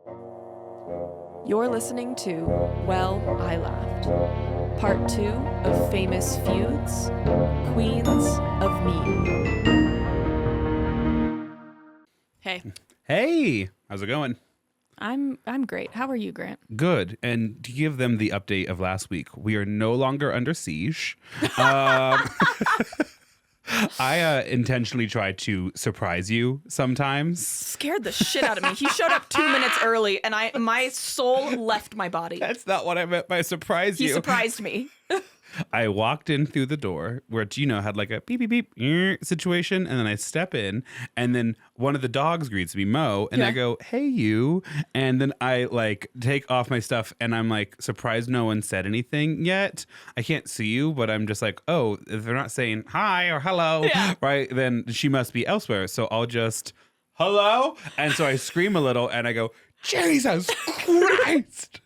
You're listening to Well, I Laughed, Part 2 of Famous Feuds, Queens of Meme. Hey. Hey, how's it going? I'm great. How are you, Grant? Good. And to give them the update of last week, we are no longer under siege. I intentionally try to surprise you sometimes. Scared the shit out of me. He showed up 2 minutes early, and my soul left my body. That's not what I meant by surprise you. He surprised me. I walked in through the door where, had like a beep, beep, beep situation. And then I step in and then one of the dogs greets me, Mo. And I go, hey, you. And then I like take off my stuff and I'm like surprised no one said anything yet. I can't see you, but I'm just like, oh, if they're not saying hi or hello, right, then she must be elsewhere. So I'll just, hello. And so I scream a little and I go, Jesus Christ.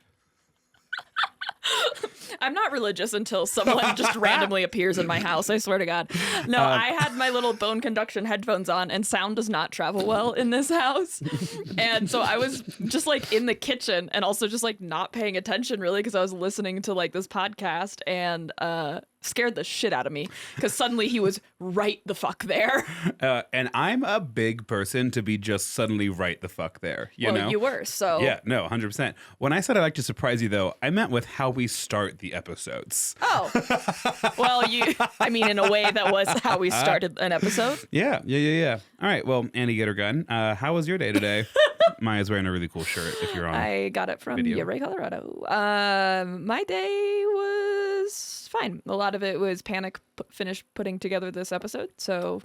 I'm not religious until someone just randomly appears in my house. I swear to God. No, I had my little bone conduction headphones on and sound does not travel well in this house. And so I was just like in the kitchen and also just like not paying attention really because I was listening to like this podcast and scared the shit out of me because suddenly he was right the fuck there. And I'm a big person to be just suddenly right the fuck there. You know? You were, so. Yeah, no, 100%. When I said I'd like to surprise you, though, I meant with how we start the episodes. Oh. Well, I mean, in a way that was how we started an episode. Yeah. All right, well, Annie Gittergun, how was your day today? Maya's wearing a really cool shirt if you're on I got it from Uray, Colorado. My day was fine. A lot of it was finished putting together this episode, so...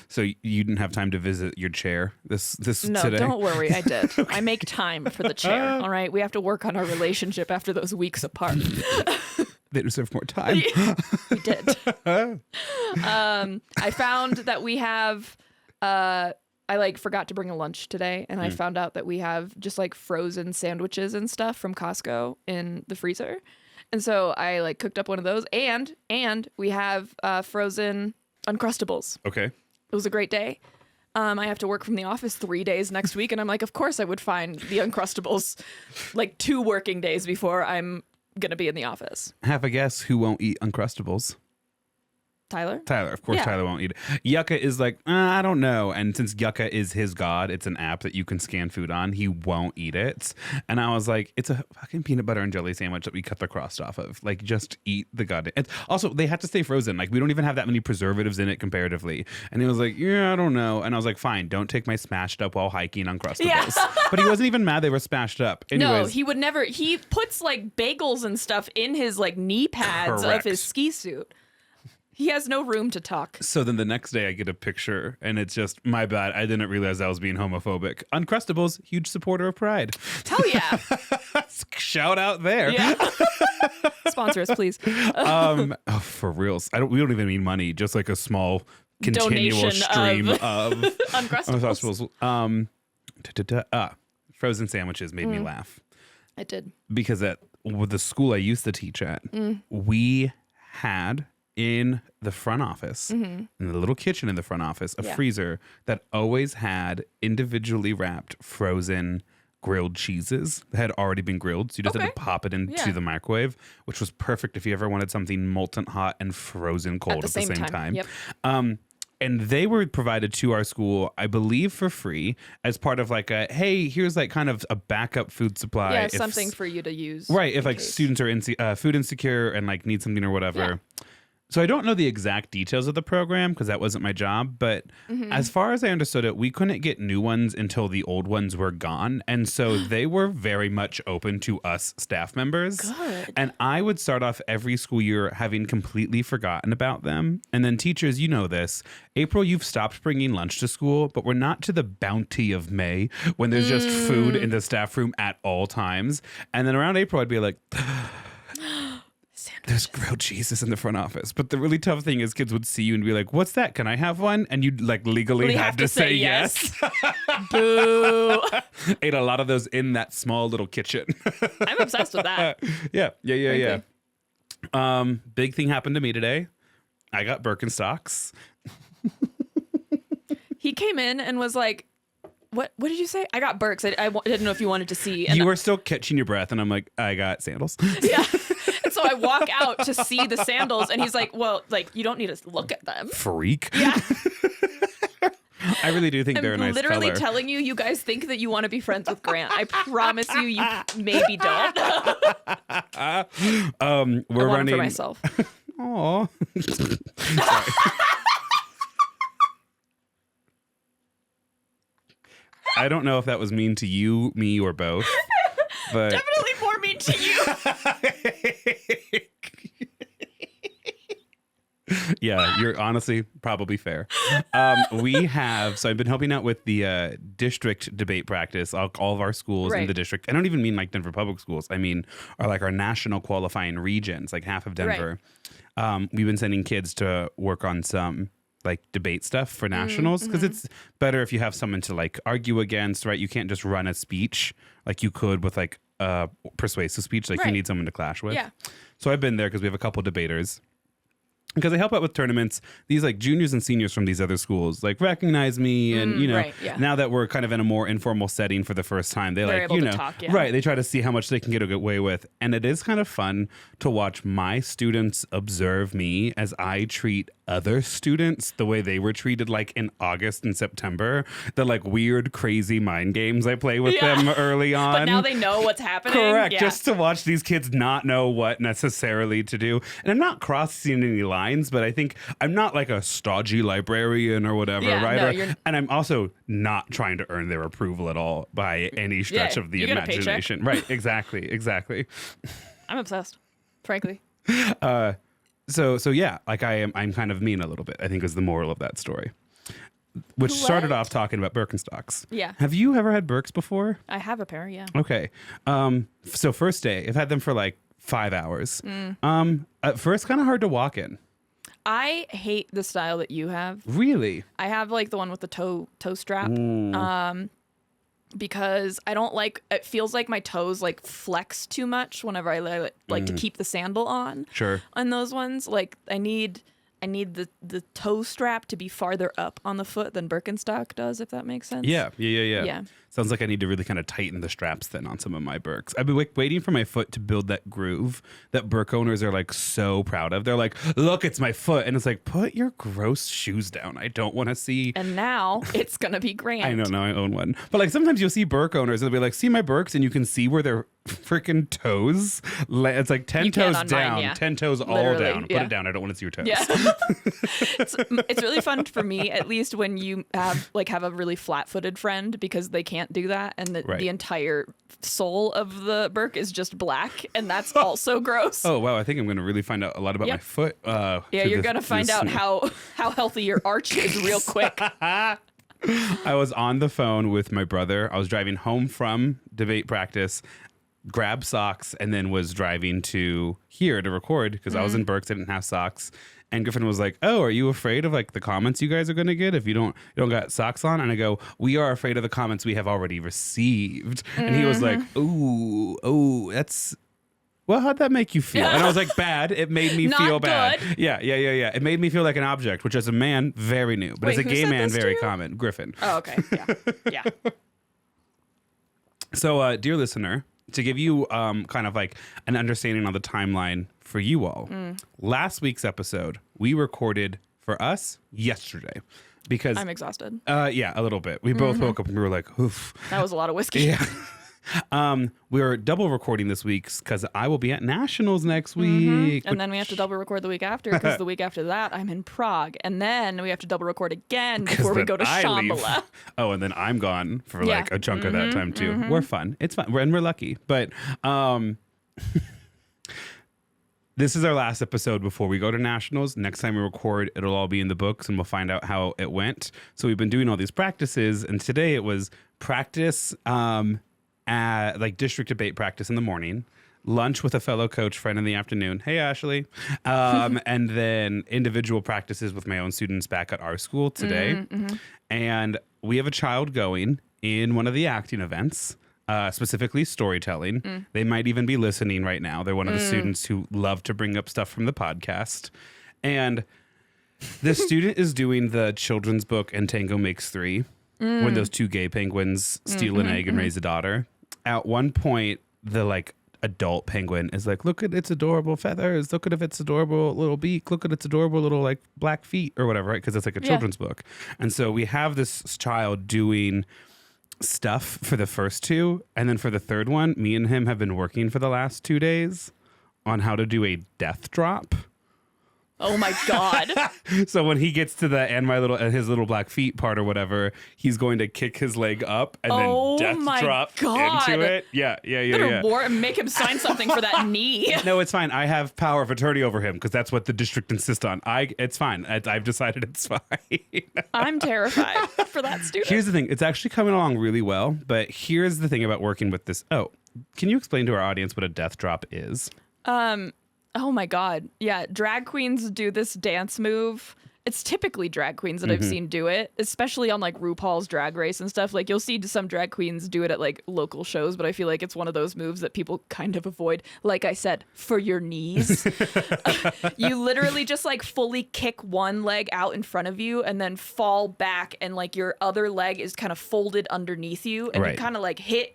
So you didn't have time to visit your chair this no, today? No, don't worry, I did. I make time for the chair, all right? We have to work on our relationship after those weeks apart. They deserve more time. We did. I found that we have... I forgot to bring a lunch today, and I found out that we have just like frozen sandwiches and stuff from Costco in the freezer. And so I cooked up one of those, and we have frozen Uncrustables. Okay. It was a great day. I have to work from the office 3 days next week, and I'm like, of course I would find the Uncrustables 2 working days before I'm going to be in the office. Have a guess who won't eat Uncrustables? Tyler? Of course, yeah. Tyler won't eat it. Yucca is like, I don't know. And since Yucca is his god, it's an app that you can scan food on. He won't eat it. And I was like, it's a fucking peanut butter and jelly sandwich that we cut the crust off of. Just eat the goddamn. And also, they have to stay frozen. We don't even have that many preservatives in it comparatively. And he was like, yeah, I don't know. And I was like, fine, don't take my smashed up while hiking Uncrustables. Yeah. But he wasn't even mad they were smashed up. Anyways, no, he would never. He puts bagels and stuff in his knee pads of his ski suit. He has no room to talk. So then the next day I get a picture and it's just, my bad, I didn't realize I was being homophobic. Uncrustables, huge supporter of Pride. Hell yeah. Shout out there. Yeah. Sponsor us, please. For reals. We don't even need money, just a small continual donation stream of Uncrustables. Frozen sandwiches made me laugh. It did. Because at the school I used to teach at, we had... in the front office, in the little kitchen in the front office, a freezer that always had individually wrapped frozen grilled cheeses that had already been grilled. So you just had to pop it into the microwave, which was perfect if you ever wanted something molten hot and frozen cold at the same time. Yep. And they were provided to our school, I believe, for free as part of hey, here's kind of a backup food supply. Yeah, something for you to use. Right. If students are food insecure and need something or whatever. Yeah. So I don't know the exact details of the program because that wasn't my job. But as far as I understood it, we couldn't get new ones until the old ones were gone. And so they were very much open to us staff members. Good. And I would start off every school year having completely forgotten about them. And then teachers, you know this. April, you've stopped bringing lunch to school, but we're not to the bounty of May when there's just food in the staff room at all times. And then around April, I'd be like... There's grilled cheeses in the front office. But the really tough thing is kids would see you and be like, what's that? Can I have one? And you'd legally have to say yes. Boo. Ate a lot of those in that small little kitchen. I'm obsessed with that. Yeah. Big thing happened to me today. I got Birkenstocks. He came in and was like, What did you say? I got Birks. I didn't know if you wanted to see. And you were still catching your breath, and I'm like, I got sandals. Yeah. And so I walk out to see the sandals, and he's like, well, like, you don't need to look at them. Freak. Yeah. I really do think they're a nice literally color. telling you guys think that you want to be friends with Grant. I promise you maybe don't. We're I want running him for myself. Aw. I don't know if that was mean to you, me, or both. But Definitely more mean to you. Yeah, you're honestly probably fair. So I've been helping out with the district debate practice, all of our schools in Right. the district. I don't even mean like Denver public schools. I mean, our national qualifying regions, like half of Denver. We've been sending kids to work on some like debate stuff for nationals because it's better if you have someone to like argue against, right? You can't just run a speech like you could with like a persuasive speech. Like you need someone to clash with. Yeah. So I've been there because we have a couple debaters. Because I help out with tournaments, these like juniors and seniors from these other schools like recognize me, and now that we're kind of in a more informal setting for the first time, they're like able to talk, right? They try to see how much they can get away with, and it is kind of fun to watch my students observe me as I treat other students the way they were treated like in August and September. The like weird, crazy mind games I play with them early on. But now they know what's happening. Correct. Yeah. Just to watch these kids not know what necessarily to do. And I'm not crossing any lines, but I think I'm not like a stodgy librarian or whatever, right? No, and I'm also not trying to earn their approval at all by any stretch of the you get a paycheck. imagination. Right. Exactly. I'm obsessed, frankly. So yeah, like I'm kind of mean a little bit, I think is the moral of that story. Which started off talking about Birkenstocks. Yeah. Have you ever had Birks before? I have a pair, yeah. Okay. So first day, I've had them for like 5 hours. At first, kind of hard to walk in. I hate the style that you have. Really? I have like the one with the toe strap. Because I don't like, it feels like my toes like flex too much whenever I like to keep the sandal on. Sure. On those ones, like I need the toe strap to be farther up on the foot than Birkenstock does, if that makes sense. Yeah. Sounds like I need to really kind of tighten the straps then on some of my Birks. I've been waiting for my foot to build that groove that Birk owners are like so proud of. They're like, look, it's my foot. And it's like, put your gross shoes down. I don't want to see. And now it's going to be grand. I know, now I own one. But like sometimes you'll see Birk owners and they'll be like, see my Birks, and you can see where their freaking toes. It's like 10 toes down, mine, 10 toes all Literally, down. Put it down. I don't want to see your toes. Yeah. It's really fun for me, at least when you have a really flat-footed friend, because they can't do that, and the entire sole of the Birk is just black, and that's also gross. Oh wow, I think I'm going to really find out a lot about my foot. You're going to find out how healthy your arch is real quick. I was on the phone with my brother. I was driving home from debate practice, grabbed socks, and then was driving to here to record because I was in Berks. I didn't have socks. And Griffin was like, "Oh, are you afraid of like the comments you guys are going to get if you don't got socks on?" And I go, "We are afraid of the comments we have already received." And he was like, "Oh, that's." Well, how'd that make you feel? And I was like, bad. It made me feel bad. Good. Yeah. It made me feel like an object, which as a man, very new. But as a gay man, very common. Griffin. Oh, okay. Yeah. So, dear listener, to give you kind of like an understanding on the timeline for you all, last week's episode, we recorded for us yesterday. Because I'm exhausted. Yeah, a little bit. We both woke up and we were like, oof. That was a lot of whiskey. Yeah. We're double recording this week because I will be at Nationals next week. And then we have to double record the week after, because the week after that I'm in Prague, and then we have to double record again before we go to Shambhala. Oh, and then I'm gone for like a chunk of that time too. We're fun. It's fun. We're lucky. But this is our last episode before we go to Nationals. Next time we record, it'll all be in the books and we'll find out how it went. So we've been doing all these practices, and today it was practice at like district debate practice in the morning, lunch with a fellow coach friend in the afternoon. Hey, Ashley. And then individual practices with my own students back at our school today. And we have a child going in one of the acting events, specifically storytelling. They might even be listening right now. They're one of the students who love to bring up stuff from the podcast. And the student is doing the children's book And Tango Makes Three. when those two gay penguins steal an egg and raise a daughter. At one point, the like adult penguin is like, look at its adorable feathers, look at its adorable little beak, look at its adorable little like black feet or whatever, right? Because it's like a children's book. And so we have this child doing stuff for the first two, and then for the third one, me and him have been working for the last 2 days on how to do a death drop. Oh my God. So when he gets to the and my little his little black feet part or whatever, he's going to kick his leg up and then death drop into it. Yeah. Better make him sign something for that knee. No, it's fine. I have power of attorney over him because that's what the district insists on. It's fine. I've decided it's fine. I'm terrified for that student. Here's the thing. It's actually coming along really well. But here's the thing about working with this. Oh, can you explain to our audience what a death drop is? Oh my God. Yeah. Drag queens do this dance move. It's typically drag queens that I've seen do it, especially on like RuPaul's Drag Race and stuff. Like you'll see some drag queens do it at like local shows, but I feel like it's one of those moves that people kind of avoid. Like I said, for your knees. You literally just like fully kick one leg out in front of you and then fall back, and like your other leg is kind of folded underneath you, and you kind of like hit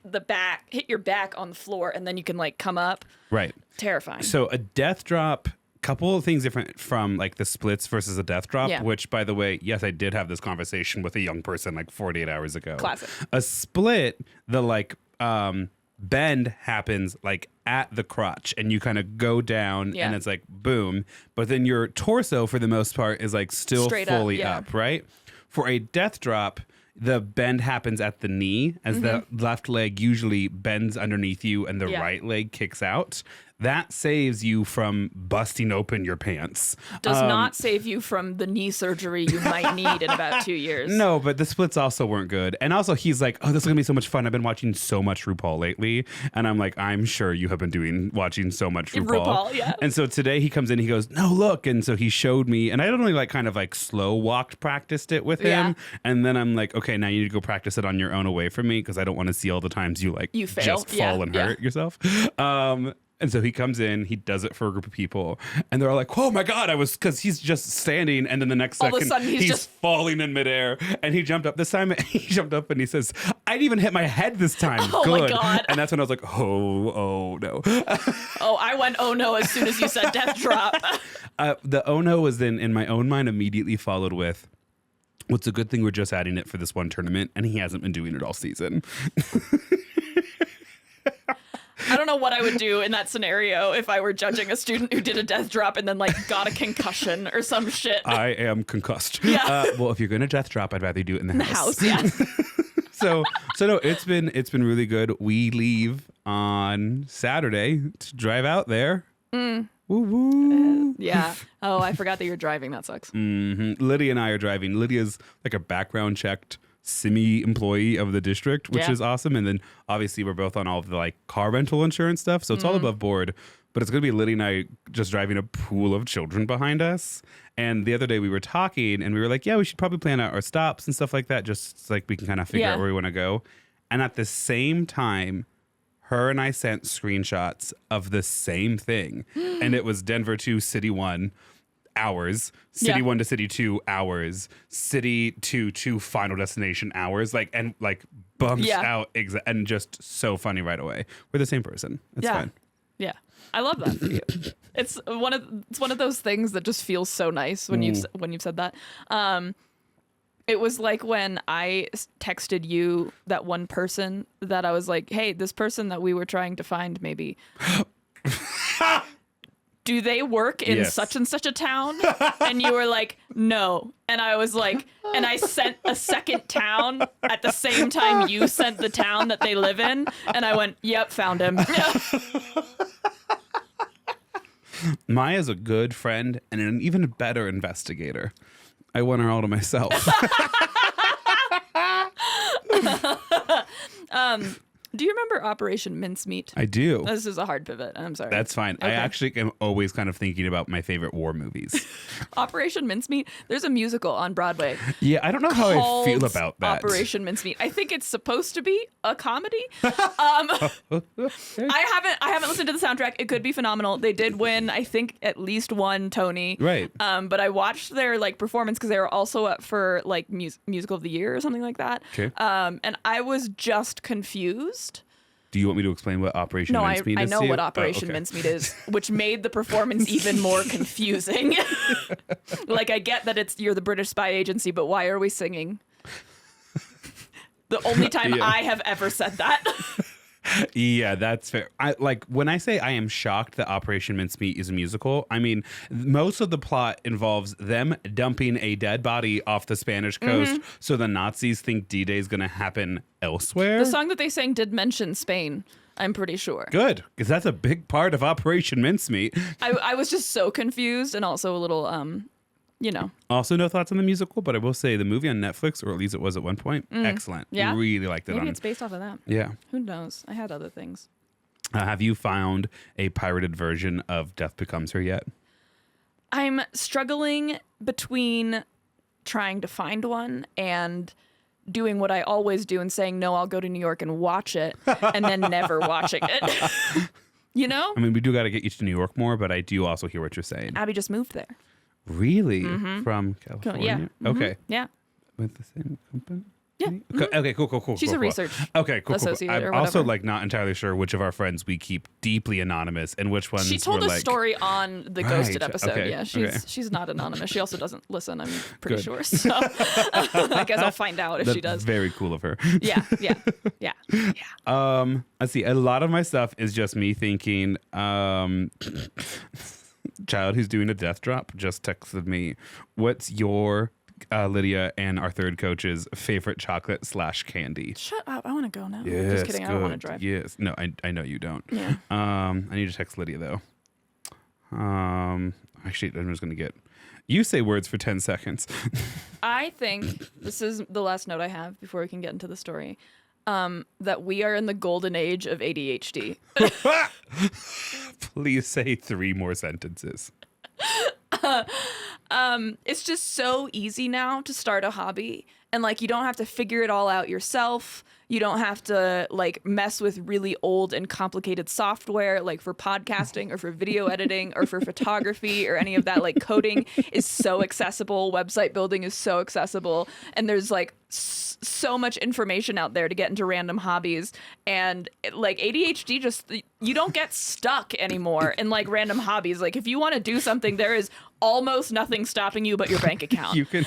your back on the floor, and then you can like come up. Right. Terrifying. So a death drop, couple of things different from like the splits versus a death drop, which by the way, yes, I did have this conversation with a young person like 48 hours ago. Classic. A split, the like bend happens like at the crotch and you kind of go down and it's like boom, but then your torso for the most part is like still straight fully up, right? For a death drop, the bend happens at the knee as the left leg usually bends underneath you and the right leg kicks out. That saves you from busting open your pants. Does not save you from the knee surgery you might need in about 2 years. No, but the splits also weren't good. And also he's like, oh, this is going to be so much fun. I've been watching so much RuPaul lately. And I'm like, I'm sure you have been watching so much RuPaul. Yeah. And so today he comes in, he goes, no, look. And so he showed me, and I don't only like kind of like slow walked practiced it with him. And then I'm like, okay, now you need to go practice it on your own away from me because I don't want to see all the times you fail. just fall and hurt yourself. And so he comes in, he does it for a group of people, and they're all like, oh my God, because he's just standing, and then the next second, all of a sudden he's just falling in midair, and he jumped up. This time, he jumped up and he says, I didn't even hit my head this time. Oh Good. My God. And that's when I was like, oh no. I went, oh no, as soon as you said death drop. The oh no was then, in my own mind, immediately followed with, well, it's a good thing we're just adding it for this one tournament, and he hasn't been doing it all season. I don't know what I would do in that scenario if I were judging a student who did a death drop and then like got a concussion or some shit. I am concussed. Yeah. Well, if you're going to death drop, I'd rather you do it in the house. Yeah. So no, it's been really good. We leave on Saturday to drive out there. Woo woo. Yeah. Oh, I forgot that you're driving. That sucks. Lydia and I are driving. Lydia's like a background checked semi-employee of the district, which is awesome. And then obviously we're both on all of the like car rental insurance stuff, so it's all above board. But it's gonna be Lydia and I just driving a pool of children behind us. And the other day we were talking and we were like, yeah, we should probably plan out our stops and stuff like that, just so, like we can kind of figure out where we want to go. And at the same time, her and I sent screenshots of the same thing. And it was Denver to City 1 hours, City 1 to City 2 hours, City 2 to Final Destination hours, like, and like bumps out and just so funny right away. We're the same person. It's fine. Yeah. I love that for you. It's one of those things that just feels so nice when you've said that. It was like when I texted you that one person that I was like, hey, this person that we were trying to find, maybe. Do they work in such and such a town? And you were like, no. And I was like, and I sent a second town at the same time you sent the town that they live in. And I went, yep, found him. Maya's a good friend and an even better investigator. I want her all to myself. Do you remember Operation Mincemeat? I do. This is a hard pivot. I'm sorry. That's fine. Okay. I actually am always kind of thinking about my favorite war movies. Operation Mincemeat. There's a musical on Broadway. Yeah, I don't know how I feel about that. Operation Mincemeat. I think it's supposed to be a comedy. I haven't listened to the soundtrack. It could be phenomenal. They did win, I think, at least one Tony. Right. But I watched their like performance because they were also up for like musical of the year or something like that. Okay. And I was just confused. Do you want me to explain what Operation Mincemeat I is? know to you? what Operation Mincemeat is, which made the performance even more confusing. Like, I get that you're the British spy agency, but why are we singing? The only time I have ever said that. Yeah, that's fair. When I say I am shocked that Operation Mincemeat is a musical, I mean, most of the plot involves them dumping a dead body off the Spanish coast so the Nazis think D-Day is going to happen elsewhere. The song that they sang did mention Spain, I'm pretty sure. Good, because that's a big part of Operation Mincemeat. I was just so confused and also a little, Also, no thoughts on the musical, but I will say the movie on Netflix, or at least it was at one point, excellent. Yeah? Really liked it. Maybe it's based off of that. Yeah. Who knows? I had other things. Have you found a pirated version of Death Becomes Her yet? I'm struggling between trying to find one and doing what I always do and saying, no, I'll go to New York and watch it, and then never watching it. You know? I mean, we do got to get you to New York more, but I do also hear what you're saying. Abby just moved there. Really? From California? Yeah. Okay. Yeah. With the same company? Yeah. Okay, cool. She's cool, a research Okay, cool. associate I'm or also whatever. not entirely sure which of our friends we keep deeply anonymous and which ones She told were a story on the Ghosted Right, episode. okay, Yeah, she's not anonymous. She also doesn't listen, I'm pretty Good. sure. So I guess I'll find out if That's she does. very cool of her. Yeah. Let's see. A lot of my stuff is just me thinking, child who's doing a death drop just texted me, what's your Lydia and our third coach's favorite chocolate / candy? Shut up. I want to go now. Yes, Just kidding. I don't want to good. drive. Yes. No, I know you don't. Yeah. I need to text Lydia though. Actually, I'm just gonna get you say words for 10 seconds. I think this is the last note I have before we can get into the story. That we are in the golden age of ADHD. Please say 3 more sentences. It's just so easy now to start a hobby, and like you don't have to figure it all out yourself. You don't have to like mess with really old and complicated software like for podcasting or for video editing or for photography or any of that. Like coding is so accessible, website building is so accessible, and there's like so much information out there to get into random hobbies. And like ADHD, just you don't get stuck anymore in like random hobbies. Like if you want to do something, there is almost nothing stopping you but your bank account. You can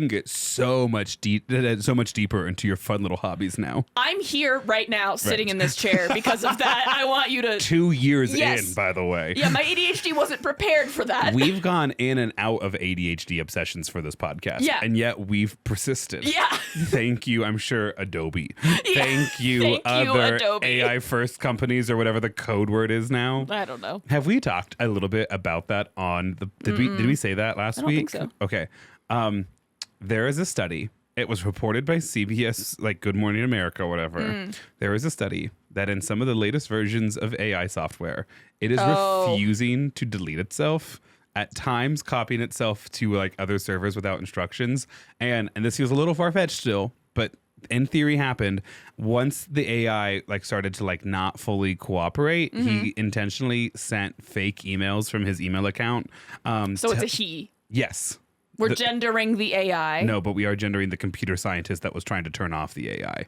get so much deeper into your fun little hobbies now. I'm here right now sitting in this chair because of that. I want you to 2 years Yes. in, by the way. Yeah, my ADHD wasn't prepared for that. We've gone in and out of ADHD obsessions for this podcast. Yeah. And yet we've persisted. Yeah. Thank you, I'm sure, Adobe. Yeah. Thank you, Thank you, other Adobe. AI first companies or whatever the code word is now. I don't know. Have we talked a little bit about that on the did we say that last I don't week? think so. Okay. There is a study. It was reported by CBS, like Good Morning America or whatever. There is a study that in some of the latest versions of AI software, it is refusing to delete itself, at times copying itself to like other servers without instructions. And this feels a little far-fetched still, but in theory happened once the AI like started to like not fully cooperate. He intentionally sent fake emails from his email account. So it's a he. Yes. We're gendering the AI. No, but we are gendering the computer scientist that was trying to turn off the AI.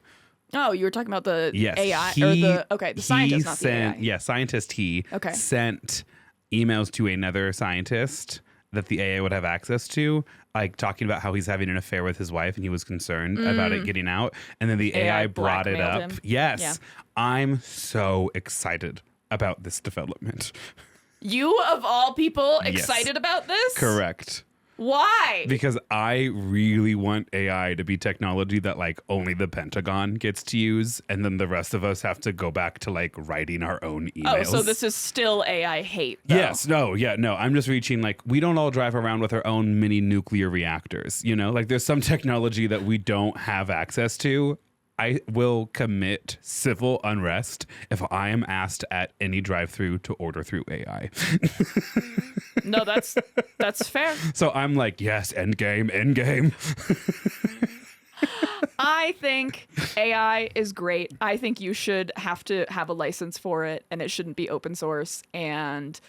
Oh, you were talking about the Yes. AI or the scientist, not the AI. Yeah, scientist he Okay. sent emails to another scientist that the AI would have access to, like talking about how he's having an affair with his wife and he was concerned about it getting out. And then the AI brought it blackmailed up. him. Yes. Yeah. I'm so excited about this development. You of all people Yes. excited about this? Correct. Why? Because I really want AI to be technology that like only the Pentagon gets to use, and then the rest of us have to go back to like writing our own emails. Oh, so this is still AI hate, though. Yes, no, I'm just reaching like we don't all drive around with our own mini nuclear reactors, you know? Like there's some technology that we don't have access to. I will commit civil unrest if I am asked at any drive-through to order through AI. No, that's fair. So I'm like, yes, end game. I think AI is great. I think you should have to have a license for it, and it shouldn't be open source. And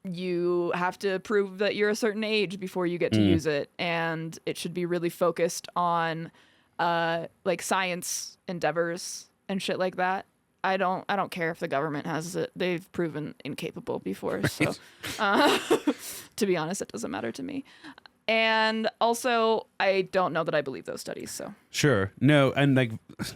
you have to prove that you're a certain age before you get to use it. And it should be really focused on like science endeavors and shit like that. I don't care if the government has it. They've proven incapable before. Right. So to be honest, it doesn't matter to me. And also, I don't know that I believe those studies. So sure, no, and like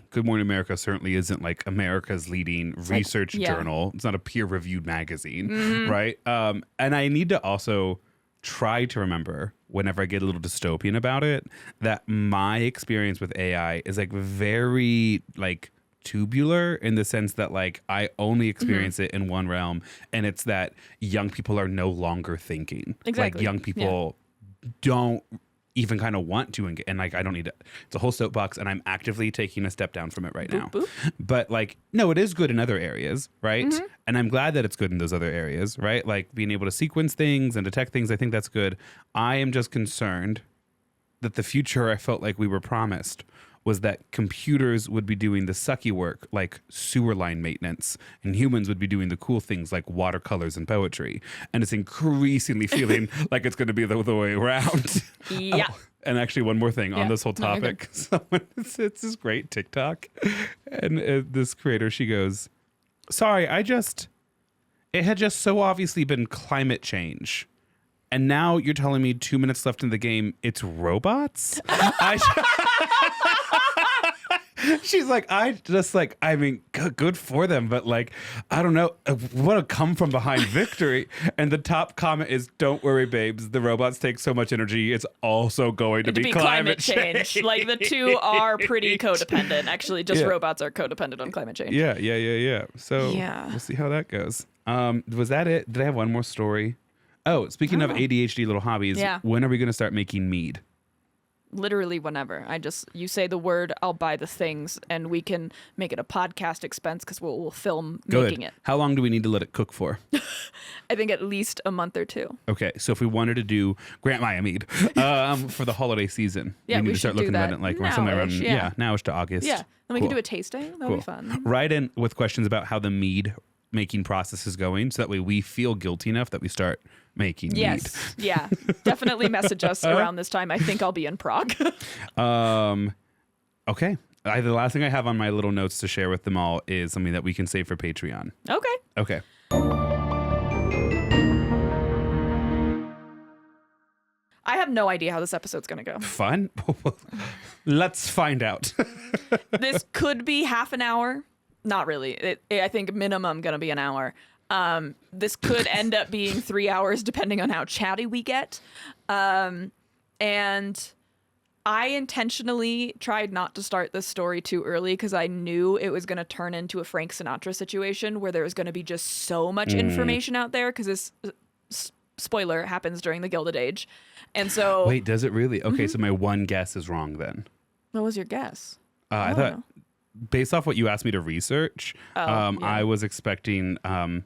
Good Morning America certainly isn't like America's leading research journal. It's not a peer-reviewed magazine, right? And I need to also try to remember whenever I get a little dystopian about it that my experience with AI is like very like tubular in the sense that like I only experience it in one realm, and it's that young people are no longer thinking. Exactly. Like young people don't even kind of want to engage, and like I don't need to, it's a whole soapbox, and I'm actively taking a step down from it right now. Boop. But like no, it is good in other areas, right? And I'm glad that it's good in those other areas, right? Like being able to sequence things and detect things, I think that's good. I am just concerned that the future I felt like we were promised was that computers would be doing the sucky work like sewer line maintenance, and humans would be doing the cool things like watercolors and poetry. And it's increasingly feeling like it's going to be the way around. Yeah. Oh, and actually, one more thing on this whole topic. It's this great TikTok. And this creator, she goes, sorry, it had just so obviously been climate change. And now you're telling me 2 minutes left in the game, it's robots? She's like, I mean, good for them, but like, I don't know, what a come from behind victory. And the top comment is, don't worry, babes, the robots take so much energy, it's also going to be climate change. Like the two are pretty codependent. Actually, just robots are codependent on climate change. Yeah. So we'll see how that goes. Was that it? Did I have one more story? Oh, speaking of ADHD little hobbies, when are we going to start making mead? Literally whenever. You say the word, I'll buy the things, and we can make it a podcast expense because we'll film making it. How long do we need to let it cook for? I think at least a month or two. Okay, so if we wanted to do Grant Maya mead for the holiday season, we need to start looking at it like somewhere around nowish to August. Yeah, then we can do a tasting. That'll be fun. Write in with questions about how the mead making process is going, so that way we feel guilty enough that we start making mead. Yeah, definitely message us around this time. I think I'll be in Prague. Okay. The last thing I have on my little notes to share with them all is something that we can save for Patreon. Okay. I have no idea how this episode's going to go. Fun? Let's find out. This could be half an hour. Not really. I think minimum going to be an hour. This could end up being 3 hours depending on how chatty we get. And I intentionally tried not to start this story too early because I knew it was going to turn into a Frank Sinatra situation where there was going to be just so much information out there because this, spoiler, happens during the Gilded Age. And so... Wait, does it really? Okay, so my one guess is wrong then. What was your guess? I thought... Based off what you asked me to research, I was expecting a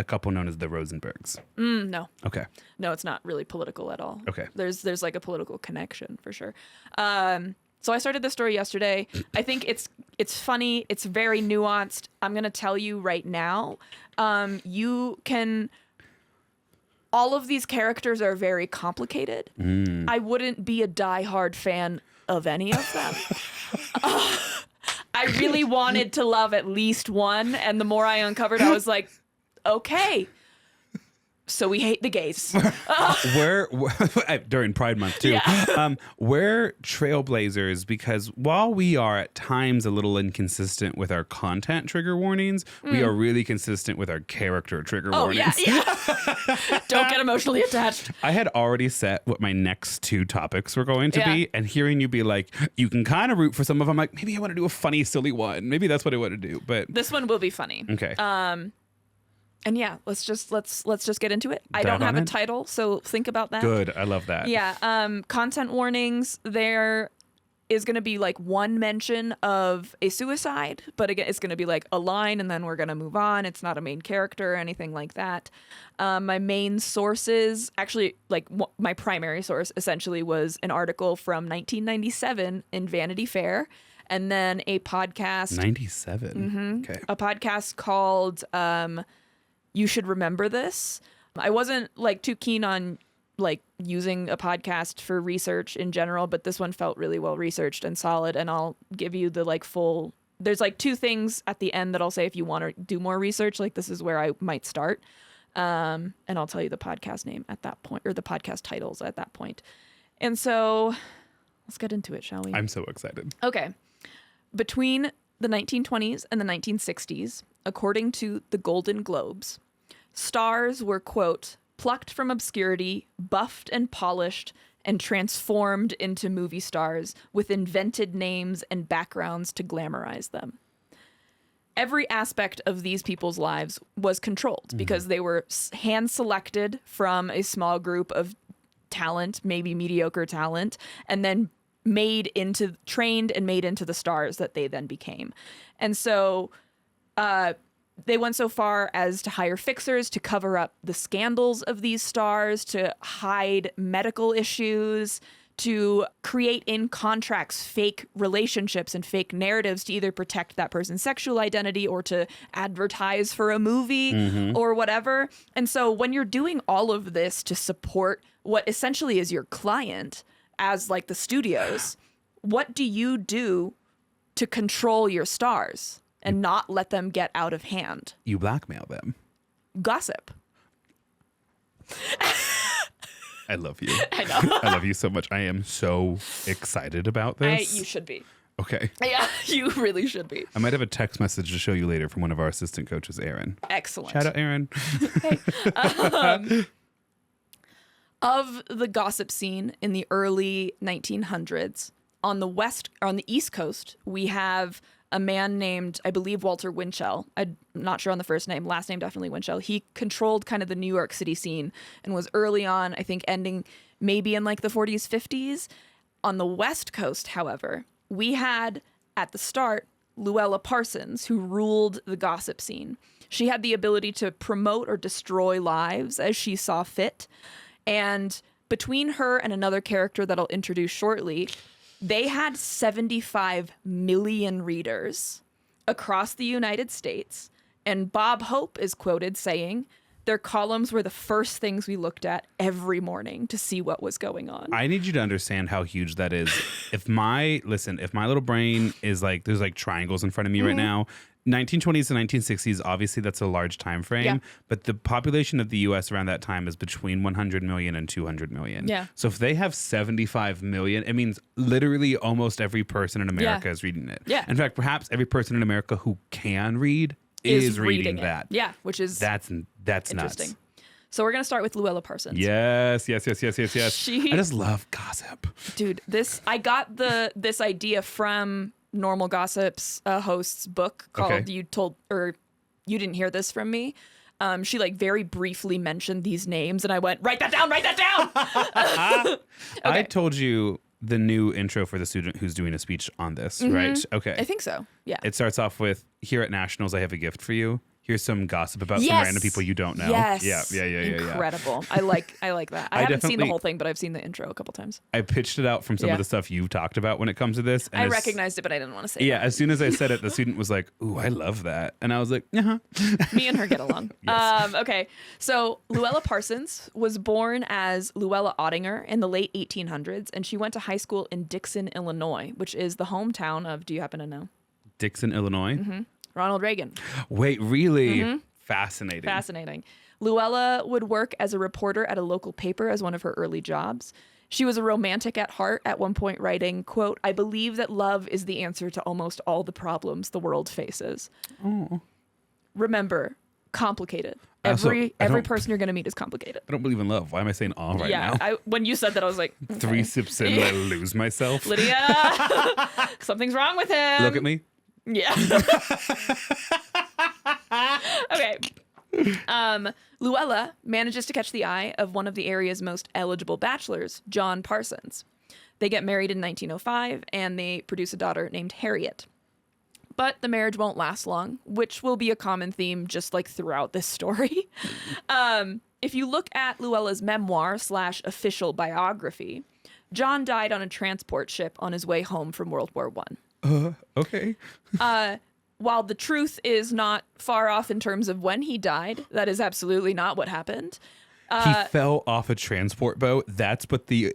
couple known as the Rosenbergs. No. Okay. No, it's not really political at all. Okay. There's like a political connection for sure. So I started this story yesterday. I think it's funny. It's very nuanced. I'm going to tell you right now. All of these characters are very complicated. I wouldn't be a diehard fan of any of them. I really wanted to love at least one, and the more I uncovered, I was like, okay, so we hate the gays. We're during Pride Month too. We're trailblazers because while we are at times a little inconsistent with our content trigger warnings, we are really consistent with our character trigger warnings. Yeah. Don't get emotionally attached. I had already set what my next two topics were going to be, and hearing you be like, you can kind of root for some of them. Like, maybe I want to do a funny, silly one. Maybe that's what I want to do. But this one will be funny. Okay. And yeah, let's just get into it. I don't have a title, so think about that. Good. I love that. Yeah. Content warnings. They're is going to be like one mention of a suicide, but again, it's going to be like a line and then we're going to move on. It's not a main character or anything like that. My main sources, actually, like my primary source essentially was an article from 1997 in Vanity Fair, and then a podcast. 97? Okay. A podcast called You Should Remember This. I wasn't like too keen on like using a podcast for research in general, but this one felt really well researched and solid, and I'll give you the like full, there's like 2 things at the end that I'll say if you want to do more research, like this is where I might start, and I'll tell you the podcast name at that point, or the podcast titles at that point. And so let's get into it, shall we? I'm so excited. Okay. Between the 1920s and the 1960s, according to the Golden Globes, stars were, quote, plucked from obscurity, buffed and polished, and transformed into movie stars with invented names and backgrounds to glamorize them. Every aspect of these people's lives was controlled because they were hand-selected from a small group of talent, maybe mediocre talent, and then trained and made into the stars that they then became. And so they went so far as to hire fixers to cover up the scandals of these stars, to hide medical issues, to create in contracts fake relationships and fake narratives to either protect that person's sexual identity or to advertise for a movie or whatever. And so when you're doing all of this to support what essentially is your client as like the studios, what do you do to control your stars and not let them get out of hand? You blackmail them. Gossip. I love you. I know. I love you so much. I am so excited about this. You should be. Okay. Yeah, you really should be. I might have a text message to show you later from one of our assistant coaches, Aaron. Excellent. Shout out, Aaron. Hey. Of the gossip scene in the early 1900s, on the East Coast, we have a man named, I believe, Walter Winchell. I'm not sure on the first name, last name definitely Winchell. He controlled kind of the New York City scene and was early on, I think, ending maybe in like the 40s, 50s. On the West Coast, however, we had at the start Louella Parsons, who ruled the gossip scene. She had the ability to promote or destroy lives as she saw fit. And between her and another character that I'll introduce shortly, they had 75 million readers across the United States. And Bob Hope is quoted saying, their columns were the first things we looked at every morning to see what was going on. I need you to understand how huge that is. If my little brain is like, there's like triangles in front of me right now. 1920s to 1960s, obviously that's a large time frame, Yeah. but the population of the U.S. around that time is between 100 million and 200 million. Yeah. So if they have 75 million, it means literally almost every person in America is reading it. Yeah. In fact, perhaps every person in America who can read is reading that. Yeah, which is that's interesting. nuts. So we're going to start with Louella Parsons. Yes. I She- just love gossip. Dude, I got this idea from Normal Gossip's host's book called Okay. You Didn't Hear This From Me. She like very briefly mentioned these names and I went, write that down. Okay. I told you the new intro for the student who's doing a speech on this, right? Okay. I think so. Yeah. It starts off with, here at Nationals, I have a gift for you. Here's some gossip about some random people you don't know. Yes. Yeah. Incredible. I like that. I haven't seen the whole thing, but I've seen the intro a couple times. I pitched it out from some of the stuff you talked about when it comes to this. And I recognized it, but I didn't want to say it. Yeah, as soon as I said it, the student was like, ooh, I love that. And I was like, uh-huh. Me and her get along. Yes. Okay. So Louella Parsons was born as Louella Ottinger in the late 1800s, and she went to high school in Dixon, Illinois, which is the hometown of, do you happen to know? Dixon, Illinois? Ronald Reagan. Wait, really? Fascinating. Louella would work as a reporter at a local paper as one of her early jobs. She was a romantic at heart, at one point writing, quote, I believe that love is the answer to almost all the problems the world faces. Oh. Remember, complicated. Also, Every person you're going to meet is complicated. I don't believe in love. Why am I saying all right now? When you said that, I was like, okay. 3 sips in, I lose myself. Lydia, something's wrong with him. Look at me. Yeah. Okay. Louella manages to catch the eye of one of the area's most eligible bachelors, John Parsons. They get married in 1905, and they produce a daughter named Harriet. But the marriage won't last long, which will be a common theme just like throughout this story. If you look at Louella's memoir / official biography, John died on a transport ship on his way home from World War I. Okay. While the truth is not far off in terms of when he died, that is absolutely not what happened. He fell off a transport boat. That's what they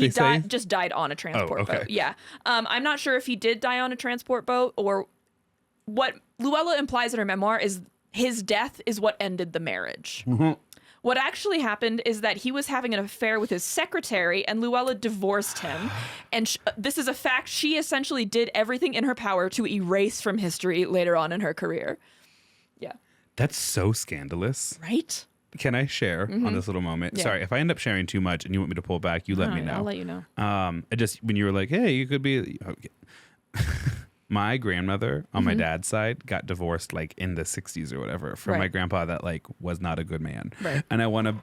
say. Just died on a transport okay. boat. Yeah. I'm not sure if he did die on a transport boat or what Louella implies in her memoir is his death is what ended the marriage. Mm-hmm. What actually happened is that he was having an affair with his secretary and Louella divorced him. And this is a fact. She essentially did everything in her power to erase from history later on in her career. Yeah. That's so scandalous. Right? Can I share on this little moment? Yeah. Sorry, if I end up sharing too much and you want me to pull back, you let me know. I'll let you know. I just, when you were like, hey, you could be... Okay. My grandmother on my dad's side got divorced like in the 60s or whatever from my grandpa that like was not a good man. Right. And I want to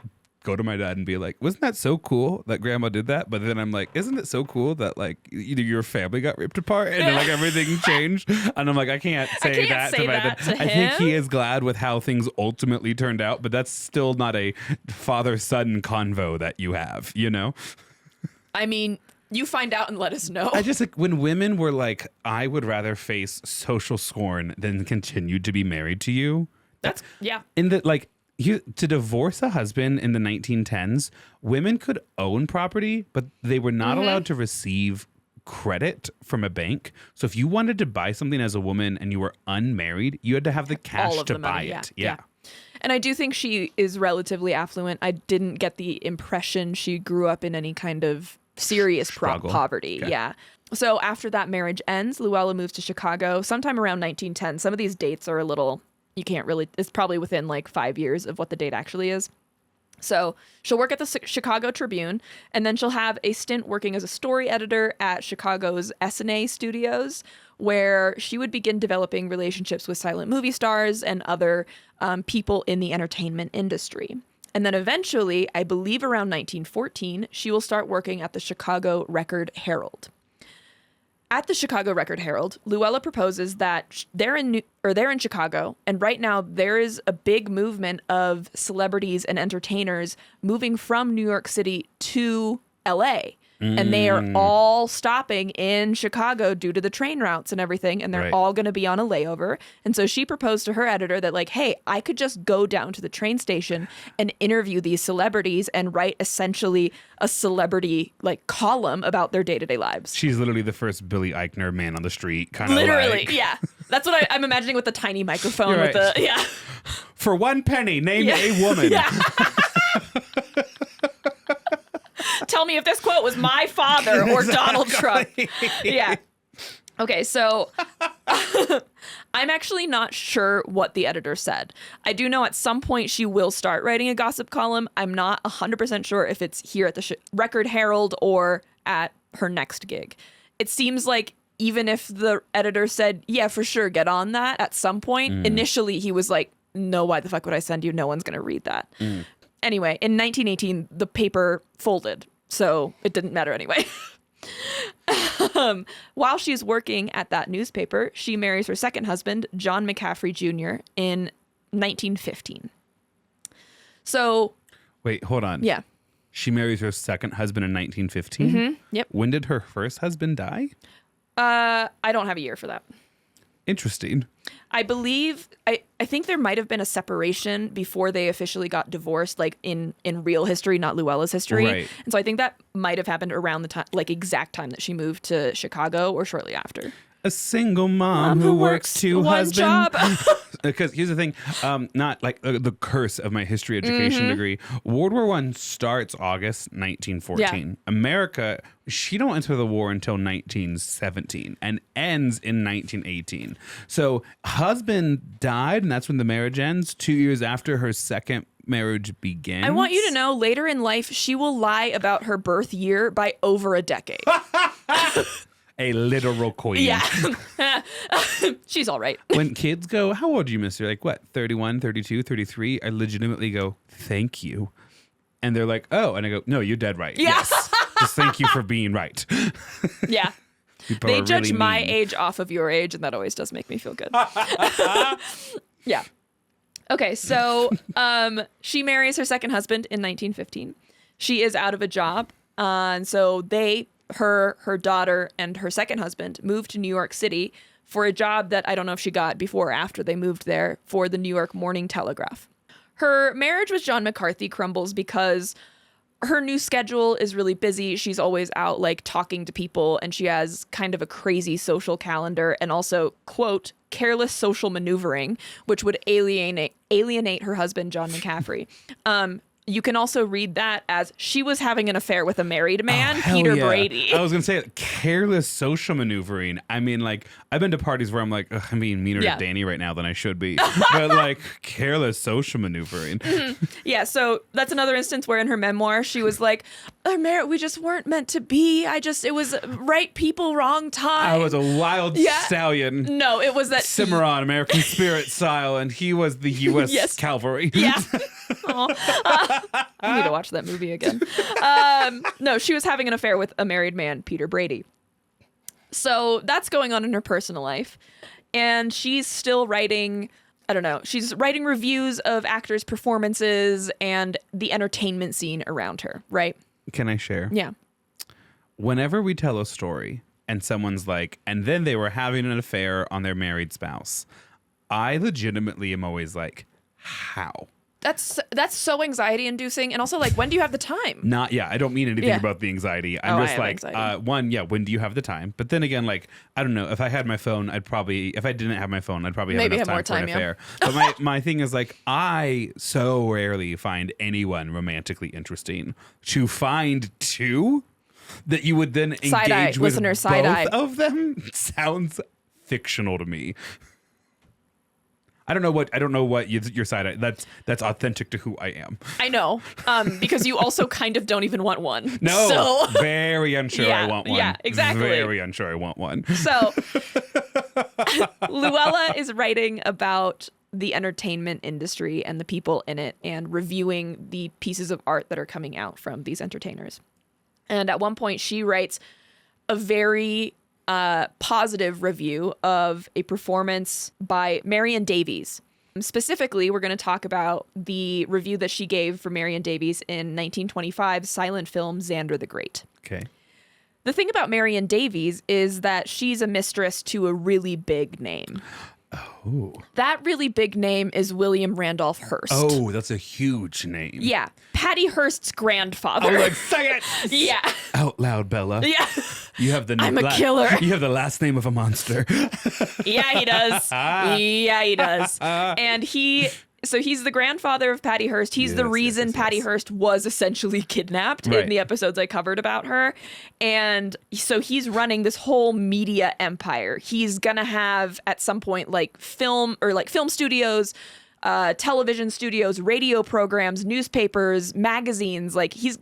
go to my dad and be like, wasn't that so cool that grandma did that? But then I'm like, isn't it so cool that like either your family got ripped apart and then like everything changed? And I'm like, I can't say that to my dad. I think he is glad with how things ultimately turned out, but that's still not a father-son convo that you have, you know? I mean... You find out and let us know. I just like when women were like, I would rather face social scorn than continue to be married to you. That's yeah. In the like to divorce a husband in the 1910s, women could own property, but they were not allowed to receive credit from a bank. So if you wanted to buy something as a woman and you were unmarried, you had to have the cash to buy it. Yeah. And I do think she is relatively affluent. I didn't get the impression she grew up in any kind of serious poverty. Okay. Yeah. So after that marriage ends, Louella moves to Chicago sometime around 1910. Some of these dates are a little, you can't really, it's probably within like 5 years of what the date actually is. So she'll work at the Chicago Tribune, and then she'll have a stint working as a story editor at Chicago's S&A Studios, where she would begin developing relationships with silent movie stars and other people in the entertainment industry. And then eventually, I believe around 1914, she will start working at the Chicago Record Herald. At the Chicago Record Herald, Louella proposes that they're in Chicago, and right now there is a big movement of celebrities and entertainers moving from New York City to LA. And they are all stopping in Chicago due to the train routes and everything. And they're all going to be on a layover. And so she proposed to her editor that like, hey, I could just go down to the train station and interview these celebrities and write essentially a celebrity like column about their day-to-day lives. She's literally the first Billy Eichner man on the street. Kind of literally, like... yeah. That's what I'm imagining with the tiny microphone. Right. With the, yeah. For 1 penny, name a woman. Yeah. Tell me if this quote was my father or Donald Trump. Yeah. Okay, so I'm actually not sure what the editor said. I do know at some point she will start writing a gossip column. I'm not 100% sure if it's here at the Record Herald or at her next gig. It seems like even if the editor said, yeah, for sure, get on that at some point, initially he was like, no, why the fuck would I send you? No one's going to read that. Anyway, in 1918, the paper folded, so it didn't matter anyway. While she's working at that newspaper, she marries her second husband, John McCaffrey Jr., in 1915. So... Wait, hold on. Yeah. She marries her second husband in 1915? Yep. When did her first husband die? I don't have a year for that. Interesting. I believe, I think there might have been a separation before they officially got divorced, like in real history, not Louella's history. Right. And so I think that might have happened around the time, like exact time that she moved to Chicago or shortly after. A single mom who works two husbands. Job. Because here's the thing, not like the curse of my history education degree. World War I starts August 1914. Yeah. America, she don't enter the war until 1917 and ends in 1918. So husband died, and that's when the marriage ends. 2 years after her second marriage begins. I want you to know, later in life, she will lie about her birth year by over a decade. A literal queen. Yeah. She's all right. When kids go, how old are you, mister? Like, what, 31, 32, 33? I legitimately go, thank you. And they're like, oh. And I go, no, you're dead right. Yeah. Yes. Just thank you for being right. Yeah. People They are judge really my mean. age off of your age, and that always does make me feel good. Yeah. Okay, so she marries her second husband in 1915. She is out of a job, and so her daughter, and her second husband moved to New York City for a job that I don't know if she got before or after they moved there, for the New York Morning Telegraph. Her marriage with John McCarthy crumbles because her new schedule is really busy. She's always out like talking to people, and she has kind of a crazy social calendar, and also, quote, careless social maneuvering, which would alienate her husband, John McCaffrey. You can also read that as she was having an affair with a married man, Hell Peter yeah. Brady. I was going to say careless social maneuvering. I mean, like, I've been to parties where I'm like, ugh, I'm being meaner Yeah. to Danny right now than I should be. But like careless social maneuvering. Yeah, so that's another instance where in her memoir, she was like, we just weren't meant to be. It was right people, wrong time. I was a wild Yeah. stallion. No, it was that. Cimarron, American Spirit style, and he was the U.S. Yes. Cavalry. Yeah. I need to watch that movie again. No, she was having an affair with a married man, Peter Brady. So that's going on in her personal life. And she's still writing, I don't know, she's writing reviews of actors' performances and the entertainment scene around her, right? Can I share? Yeah. Whenever we tell a story and someone's like, and then they were having an affair on their married spouse, I legitimately am always like, how? That's so anxiety inducing. And also, like, when do you have the time? I don't mean anything Yeah. about the anxiety. Oh, I'm I just have like, anxiety. when do you have the time? But then again, like, I don't know. If I had my phone, if I didn't have my phone, I'd probably have Maybe enough have more time for an time, yeah. affair. But my thing is like, I so rarely find anyone romantically interesting. To find two that you would then Side eye, engage with listener, side both eye. of them sounds fictional to me. I don't know what your side eye. That's authentic to who I am. I know, because you also kind of don't even want one. No, So, very unsure I want one. Yeah, exactly. Very unsure I want one. So Louella is writing about the entertainment industry and the people in it, and reviewing the pieces of art that are coming out from these entertainers. And at one point, she writes a very positive review of a performance by Marion Davies. Specifically, we're going to talk about the review that she gave for Marion Davies in 1925's silent film Xander the Great. Okay. The thing about Marion Davies is that she's a mistress to a really big name. Oh. That really big name is William Randolph Hearst. Oh, that's a huge name. Yeah. Patty Hearst's grandfather. Oh, like, say it Yeah. out loud, Bella. Yeah. You have the I'm a killer. You have the last name of a monster. Yeah, he does. Yeah, he does. And he's the grandfather of Patty Hearst. He's the reason Patty Hearst was essentially kidnapped in the episodes I covered about her. And so he's running this whole media empire. He's going to have at some point like film studios, television studios, radio programs, newspapers, magazines. Like his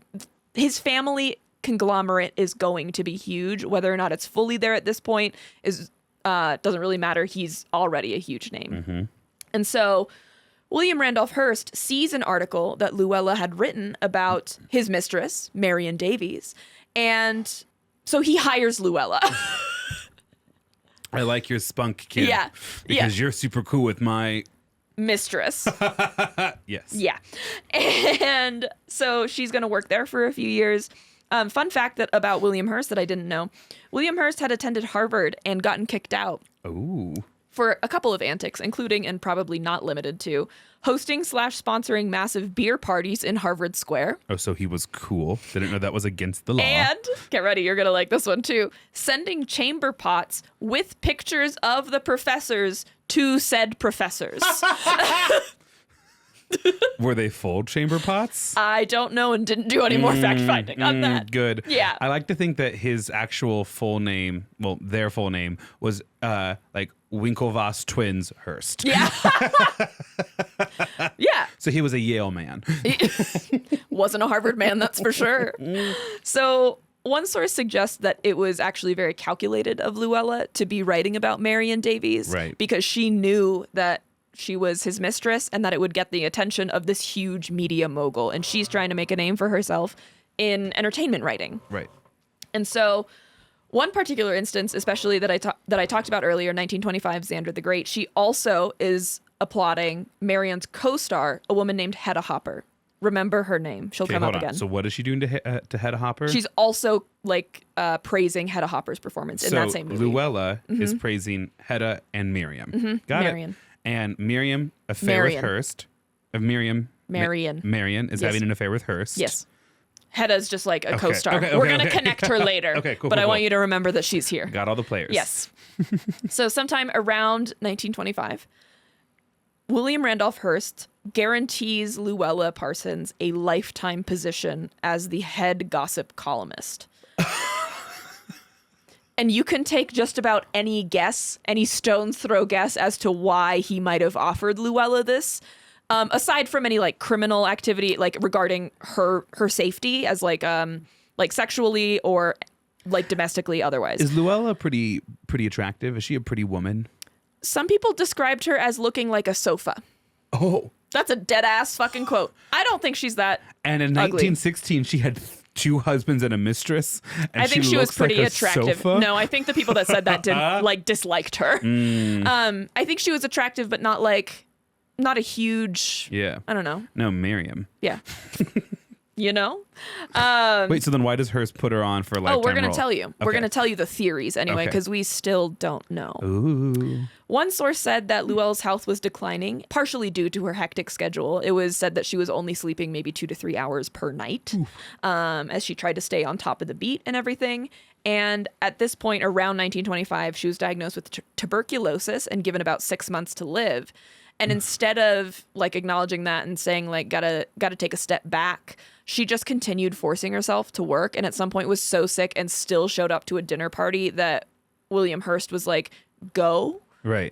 family conglomerate is going to be huge. Whether or not it's fully there at this point doesn't really matter. He's already a huge name. Mm-hmm. And so William Randolph Hearst sees an article that Louella had written about his mistress, Marion Davies, and so he hires Louella. I like your spunk, kid. Yeah. Because you're super cool with my Mistress. yes. Yeah. And so she's going to work there for a few years. Fun fact about William Hearst that I didn't know. William Hearst had attended Harvard and gotten kicked out Ooh. for a couple of antics, including, and probably not limited to, hosting/sponsoring massive beer parties in Harvard Square. Oh, so he was cool. Didn't know that was against the law. And, get ready, you're going to like this one too, sending chamber pots with pictures of the professors to said professors. Were they full chamber pots? I don't know and didn't do any more fact-finding on that. Good. Yeah. I like to think that his actual full name, well, their full name was like Winklevoss Twins Hearst. Yeah. Yeah. So he was a Yale man. Wasn't a Harvard man, that's for sure. So one source suggests that it was actually very calculated of Louella to be writing about Marion Davies. Right. Because she knew that she was his mistress and that it would get the attention of this huge media mogul. And she's trying to make a name for herself in entertainment writing. Right. And so one particular instance, especially that I talked about earlier, 1925, Xander the Great, she also is applauding Marion's co-star, a woman named Hedda Hopper. Remember her name. She'll come up again. So what is she doing to Hedda Hopper? She's also like praising Hedda Hopper's performance in that same movie. Luella is praising Hedda and Miriam. Got Marion. it. And Miriam, affair with Hearst. Marion is having an affair with Hearst. Yes. Hedda's just like a co-star. We're going to connect her later. But I want you to remember that she's here. Got all the players. Yes. So sometime around 1925, William Randolph Hearst guarantees Louella Parsons a lifetime position as the head gossip columnist. And you can take just about any guess, any stone's throw guess as to why he might have offered Louella this. Aside from any like criminal activity, like regarding her safety as like sexually or like domestically otherwise. Is Luella pretty attractive? Is she a pretty woman? Some people described her as looking like a sofa. Oh. That's a dead ass fucking quote. I don't think she's that And in ugly. 1916, she had 2 husbands and a mistress. And I think she was pretty like attractive. Sofa. No, I think the people that said that disliked her. I think she was attractive, but not a huge. Yeah. I don't know. No, Miriam. Yeah. You know? Wait, so then why does Hearst put her on for a lifetime We're going role? to tell you. We're going to tell you the theories anyway, because we still don't know. Ooh. One source said that Luella's health was declining, partially due to her hectic schedule. It was said that she was only sleeping maybe 2 to 3 hours per night as she tried to stay on top of the beat and everything. And at this point, around 1925, she was diagnosed with tuberculosis and given about 6 months to live. And instead of like acknowledging that and saying like gotta take a step back, she just continued forcing herself to work, and at some point was so sick and still showed up to a dinner party that William Hearst was like, go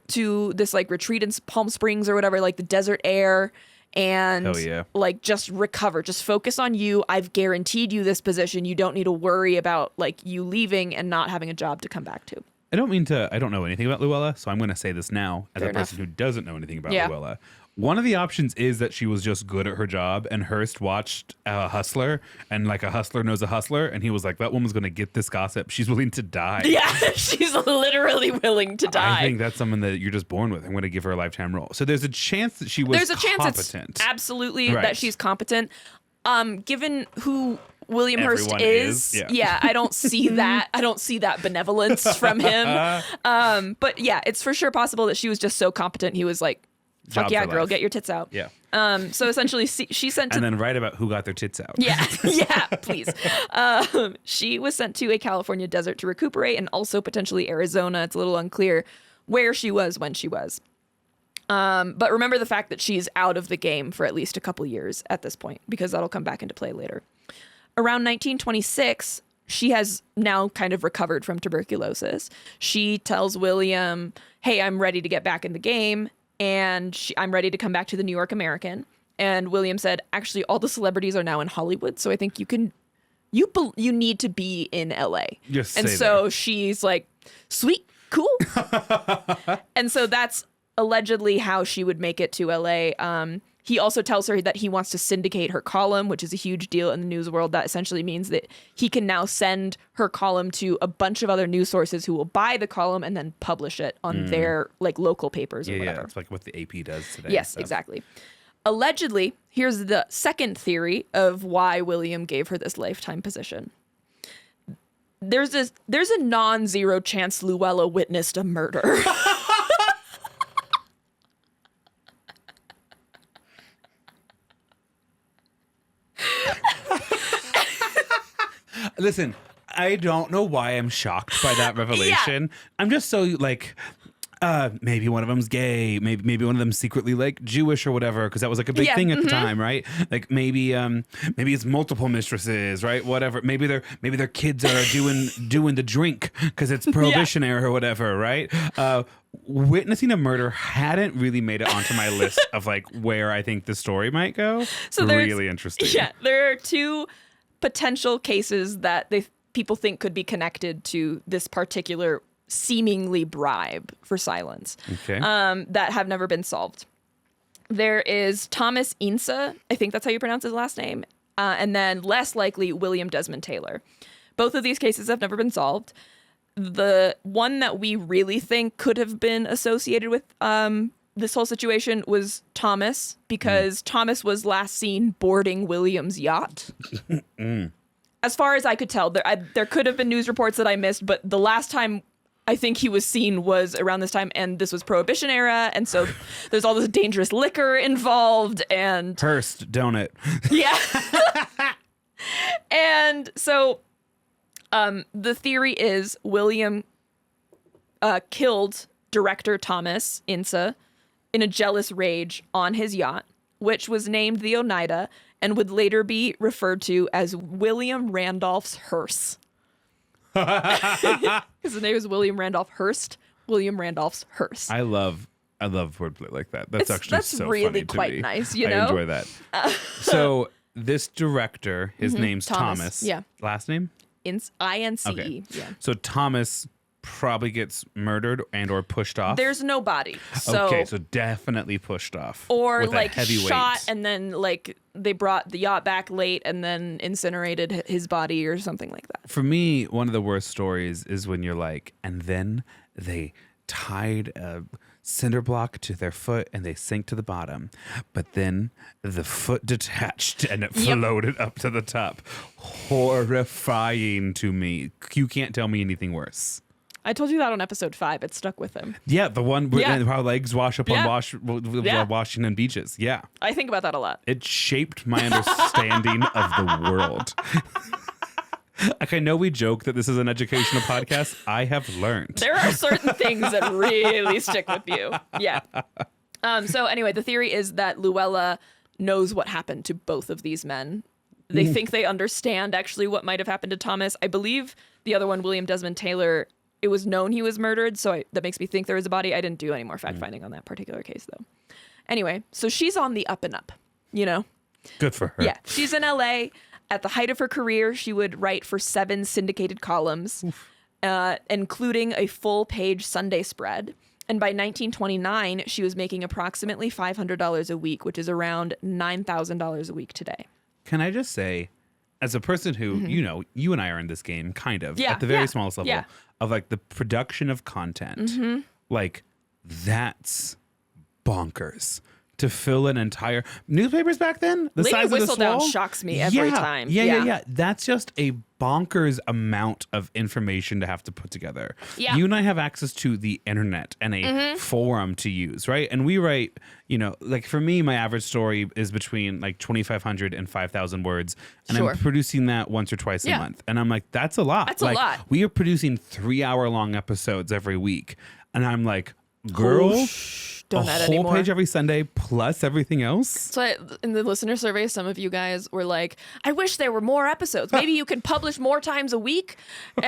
to this like retreat in Palm Springs or whatever, like the desert air, and like just recover, just focus on you. I've guaranteed you this position. You don't need to worry about like you leaving and not having a job to come back to. I don't know anything about Luella, so I'm going to say this now as a person who doesn't know anything about Luella. One of the options is that she was just good at her job, and Hearst watched Hustler, and like a hustler knows a hustler, and he was like, that woman's going to get this gossip. She's willing to die. Yeah, she's literally willing to die. I think that's someone that you're just born with. I'm going to give her a lifetime role. So there's a chance that she was competent. Chance absolutely that she's competent. Given who William Hearst is. Yeah, I don't see that. I don't see that benevolence from him. But yeah, it's for sure possible that she was just so competent. He was like, fuck yeah, girl, get your tits out. Yeah. So essentially, she sent to... And then write about who got their tits out. Yeah, please. She was sent to a California desert to recuperate, and also potentially Arizona. It's a little unclear where she was when she was. But remember the fact that she's out of the game for at least a couple years at this point, because that'll come back into play later. Around 1926, she has now kind of recovered from tuberculosis. She tells William, hey, I'm ready to get back in the game, and I'm ready to come back to the New York American. And William said, actually, all the celebrities are now in Hollywood, so I think you need to be in LA. Just and so she's like, sweet, cool. And so that's allegedly how she would make it to LA. He also tells her that he wants to syndicate her column, which is a huge deal in the news world. That essentially means that he can now send her column to a bunch of other news sources who will buy the column and then publish it on their like local papers or whatever. Yeah, it's like what the AP does today. Yes, exactly. Allegedly, here's the second theory of why William gave her this lifetime position. There's a non-zero chance Louella witnessed a murder. Listen, I don't know why I'm shocked by that revelation. Yeah. I'm just so like, maybe one of them's gay, maybe one of them's secretly like Jewish or whatever, because that was like a big thing at the time, right? Like maybe it's multiple mistresses, right? Whatever. Maybe their kids are doing the drink because it's prohibition era or whatever, right? Witnessing a murder hadn't really made it onto my list of like where I think the story might go. So really interesting. Yeah, there are two potential cases that people think could be connected to this particular seemingly bribe for silence that have never been solved. There is Thomas Ince, I think that's how you pronounce his last name, and then less likely William Desmond Taylor. Both of these cases have never been solved. The one that we really think could have been associated with this whole situation was Thomas, because Thomas was last seen boarding William's yacht. As far as I could tell, there could have been news reports that I missed, but the last time I think he was seen was around this time, and this was Prohibition era, and so there's all this dangerous liquor involved, and Hearst, don't it? yeah. And so the theory is William killed director Thomas Ince in a jealous rage on his yacht, which was named the Oneida and would later be referred to as William Randolph's hearse. His name is William Randolph Hearst. William Randolph's hearse. I love wordplay like that. That's so really funny to quite me. nice, you know? I enjoy that. So this director, his name's Thomas. Yeah. Last name? INCE. Okay. Yeah. So Thomas probably gets murdered and or pushed off. There's no body. So, okay, so definitely pushed off. Or with like a heavy shot weight. and then like they brought the yacht back late and then incinerated his body or something like that. For me, one of the worst stories is when you're like, and then they tied a cinder block to their foot and they sank to the bottom, but then the foot detached and it floated up to the top. Horrifying to me. You can't tell me anything worse. I told you that on episode 5. It stuck with him. Yeah, the one where how legs wash up on Washington beaches. Yeah. I think about that a lot. It shaped my understanding of the world. Like, I know we joke that this is an educational podcast. I have learned. There are certain things that really stick with you. Yeah. So anyway, the theory is that Louella knows what happened to both of these men. They think they understand actually what might have happened to Thomas. I believe the other one, William Desmond Taylor, it was known he was murdered, so that makes me think there was a body. I didn't do any more fact-finding on that particular case, though. Anyway, so she's on the up and up, you know? Good for her. Yeah, she's in L.A. At the height of her career, she would write for 7 syndicated columns, including a full-page Sunday spread. And by 1929, she was making approximately $500 a week, which is around $9,000 a week today. Can I just say, as a person who, you know, you and I are in this game, kind of, at the very smallest level, of like the production of content, like that's bonkers. To fill an entire newspapers back then, the Lady size of the Whistledown Swall? shocks me every time. Yeah. That's just a bonkers amount of information to have to put together. Yeah. You and I have access to the internet and a forum to use, right? And we write, you know, like for me, my average story is between like 2,500 and 5,000 words. And I'm producing that once or twice a month. And I'm like, that's a lot. That's like, a lot. We are producing 3-hour-long episodes every week. And I'm like, girl, don't a add whole anymore. page every Sunday plus everything else. So in the listener survey, some of you guys were like, I wish there were more episodes. Maybe you could publish more times a week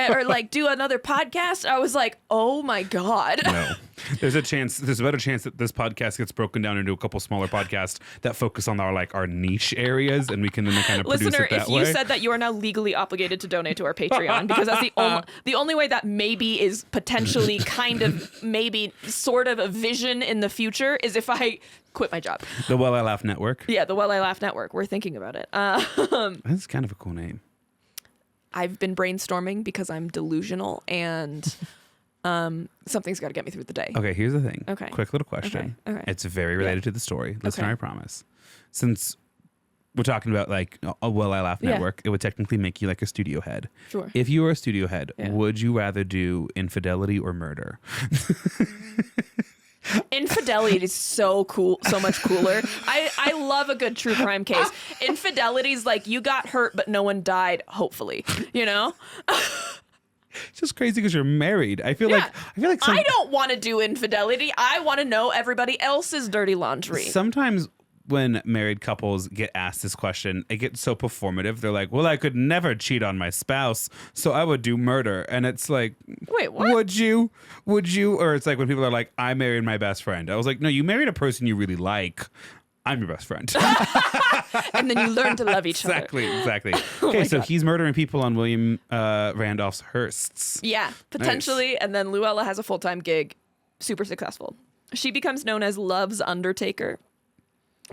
or like do another podcast. I was like, oh my God. No. There's a better chance that this podcast gets broken down into a couple smaller podcasts that focus on our niche areas, and we can then kind of produce Listener, it that if way. you said that, you are now legally obligated to donate to our Patreon, because that's the only way that maybe is potentially kind of maybe sort of a vision in the future is if I quit my job. The Well I Laugh Network. Yeah, the Well I Laugh Network. We're thinking about it. That's kind of a cool name. I've been brainstorming because I'm delusional and something's got to get me through the day. Okay, here's the thing. Okay. Quick little question. Okay. It's very related to the story. Listener, Okay. I promise. Since we're talking about like a Well I Laugh Network, it would technically make you like a studio head. Sure. If you were a studio head, Yeah. would you rather do infidelity or murder? Infidelity is so cool, so much cooler. I love a good true crime case. Infidelity's like you got hurt, but no one died, hopefully, you know? It's just crazy because you're married. I feel like I don't want to do infidelity. I want to know everybody else's dirty laundry. sometimes when married couples get asked this question, it gets so performative. They're like, well, I could never cheat on my spouse, so I would do murder. And it's like, Wait, what? Would you? Or it's like when people are like, I married my best friend. I was like, no, you married a person you really like. I'm your best friend. And then you learn to love each other. Exactly. Okay, so he's murdering people on William Randolph's hearsts. Yeah, potentially. Nice. And then Louella has a full-time gig, super successful. She becomes known as Love's Undertaker.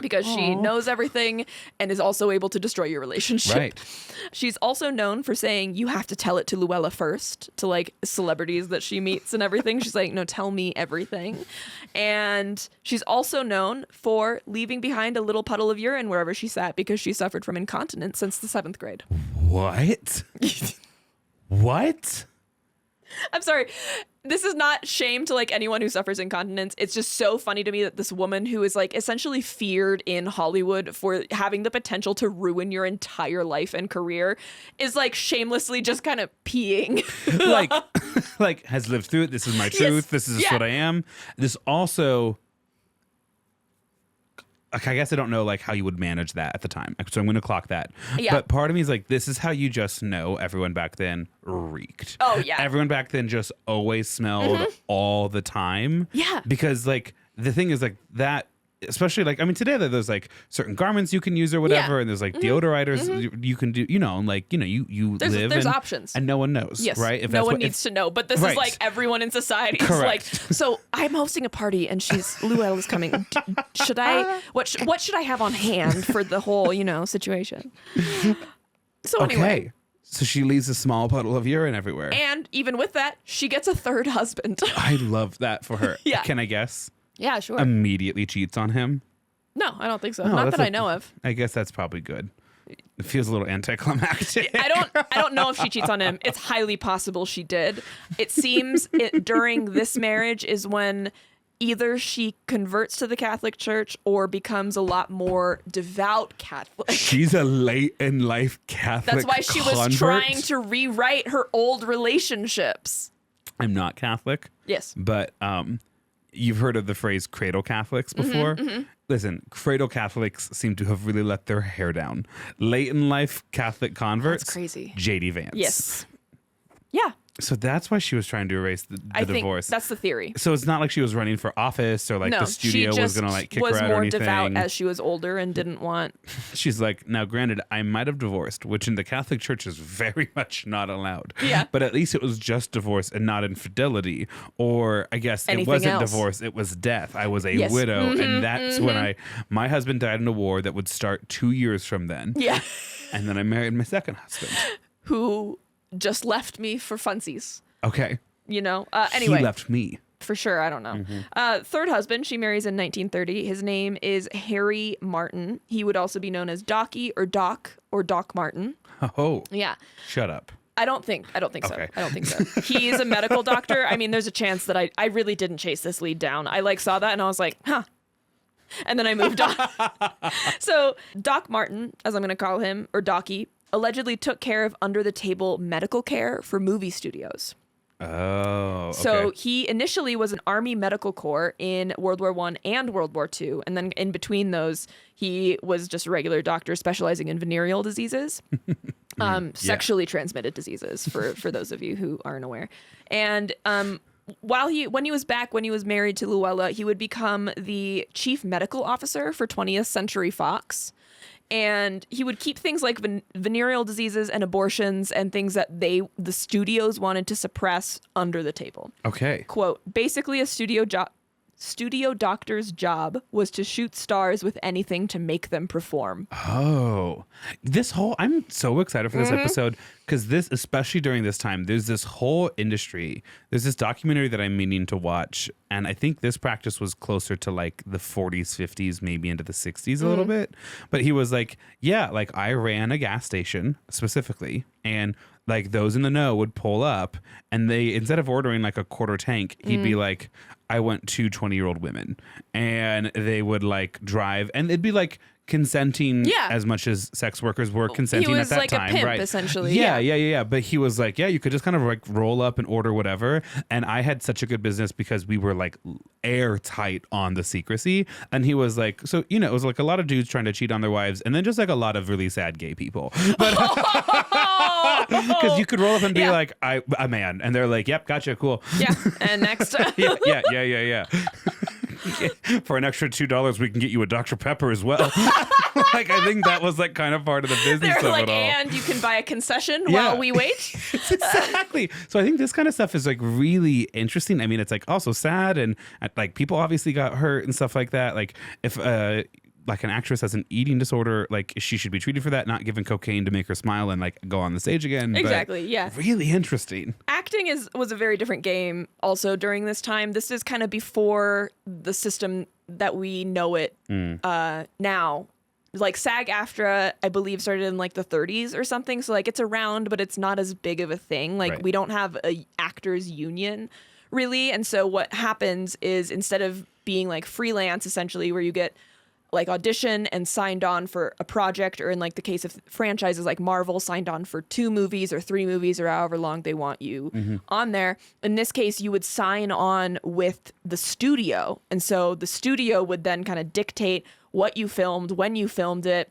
because she knows everything and is also able to destroy your relationship. Right. She's also known for saying, you have to tell it to Louella first, to like celebrities that she meets and everything. She's like, no, tell me everything. And she's also known for leaving behind a little puddle of urine wherever she sat because she suffered from incontinence since the 7th grade. What? What? I'm sorry. This is not shame to like anyone who suffers incontinence. It's just so funny to me that this woman who is like essentially feared in Hollywood for having the potential to ruin your entire life and career is like shamelessly just kind of peeing. like has lived through it. This is my truth. This is what I am. This also, like, I guess I don't know like how you would manage that at the time. So I'm going to clock that. Yeah. But part of me is like, this is how you just know everyone back then reeked. Oh, yeah. Everyone back then just always smelled all the time. Yeah. Because like the thing is like that, especially like, I mean, today there's like certain garments you can use or whatever. And there's like deodorizers you can do, you know, and like, you know, you live. There's options. And no one knows. Yes. Right. If no one needs to know. But this is like everyone in society is like, so I'm hosting a party and Louella's coming. Should I, what should I have on hand for the whole, you know, situation? So anyway. So she leaves a small puddle of urine everywhere. And even with that, she gets a third husband. I love that for her. Yeah. Can I guess? Yeah, sure. Immediately cheats on him. No, I don't think so. Oh, Not that I know of. I guess that's probably good. It feels a little anticlimactic. I don't know if she cheats on him. It's highly possible she did. It seems during this marriage is when either she converts to the Catholic Church or becomes a lot more devout Catholic. She's a late in life Catholic. That's why she was trying to rewrite her old relationships. I'm not Catholic. Yes. But you've heard of the phrase cradle Catholics before? Listen, cradle Catholics seem to have really let their hair down. Late in life Catholic converts. That's crazy. J.D. Vance. Yes. Yeah. So that's why she was trying to erase the divorce. That's the theory. So it's not like she was running for office or like the studio was going to like kick her out or anything. She just was more devout as she was older and didn't want. She's like, now granted, I might have divorced, which in the Catholic Church is very much not allowed. Yeah. But at least it was just divorce and not infidelity. Or I guess Anything it wasn't else. Divorce, it was death. I was a widow. And that's when my husband died in a war that would start 2 years from then. Yeah. And then I married my second husband. Who just left me for funsies. Okay. You know, anyway. He left me. For sure. I don't know. Third husband, she marries in 1930. His name is Harry Martin. He would also be known as Docky or Doc Martin. Oh. Yeah. Shut up. I don't think so. Okay. I don't think so. He is a medical doctor. I mean, there's a chance that I really didn't chase this lead down. I like saw that and I was like, huh. And then I moved on. So Doc Martin, as I'm going to call him, or Docky, allegedly took care of under the table medical care for movie studios. Oh, okay. So he initially was an Army Medical Corps in World War I and World War II. And then in between those, he was just a regular doctor specializing in venereal diseases, sexually transmitted diseases, for those of you who aren't aware. And when he was married to Louella, he would become the chief medical officer for 20th Century Fox. And he would keep things like venereal diseases and abortions and things that the studios wanted to suppress under the table. Okay. Quote, basically a studio doctor's job was to shoot stars with anything to make them perform. Oh, I'm so excited for this episode because especially during this time, there's this whole industry. There's this documentary that I'm meaning to watch. And I think this practice was closer to like the 40s, 50s, maybe into the 60s a little bit. But he was like, yeah, like I ran a gas station specifically. And like those in the know would pull up and they, instead of ordering like a quarter tank, he'd be like, I want 2 20-year-old women, and they would like drive and it'd be like consenting as much as sex workers were consenting at that like time. A pimp, right. Essentially. Yeah. But he was like, yeah, you could just kind of like roll up and order whatever. And I had such a good business because we were like airtight on the secrecy. And he was like, so, you know, it was like a lot of dudes trying to cheat on their wives and then just like a lot of really sad gay people. But because you could roll up and be like, a man. And they're like, yep, gotcha, cool. Yeah. And next. Yeah. For an extra $2, we can get you a Dr. Pepper as well. Like, I think that was like kind of part of the business They're of like, it all. and you can buy a concession while we wait. Exactly. So I think this kind of stuff is like really interesting. I mean, it's like also sad and like people obviously got hurt and stuff like that. Like if like an actress has an eating disorder, like she should be treated for that, not given cocaine to make her smile and like go on the stage again. Exactly. Yeah. Really interesting. Acting was a very different game also during this time. This is kind of before the system that we know it now. Like SAG-AFTRA, I believe, started in like the 30s or something. So like it's around, but it's not as big of a thing. Like we don't have a actors union really. And so what happens is instead of being like freelance, essentially, where you get like audition and signed on for a project, or in like the case of franchises like Marvel, signed on for 2 movies or 3 movies or however long they want you on there. In this case, you would sign on with the studio. And so the studio would then kind of dictate what you filmed, when you filmed it.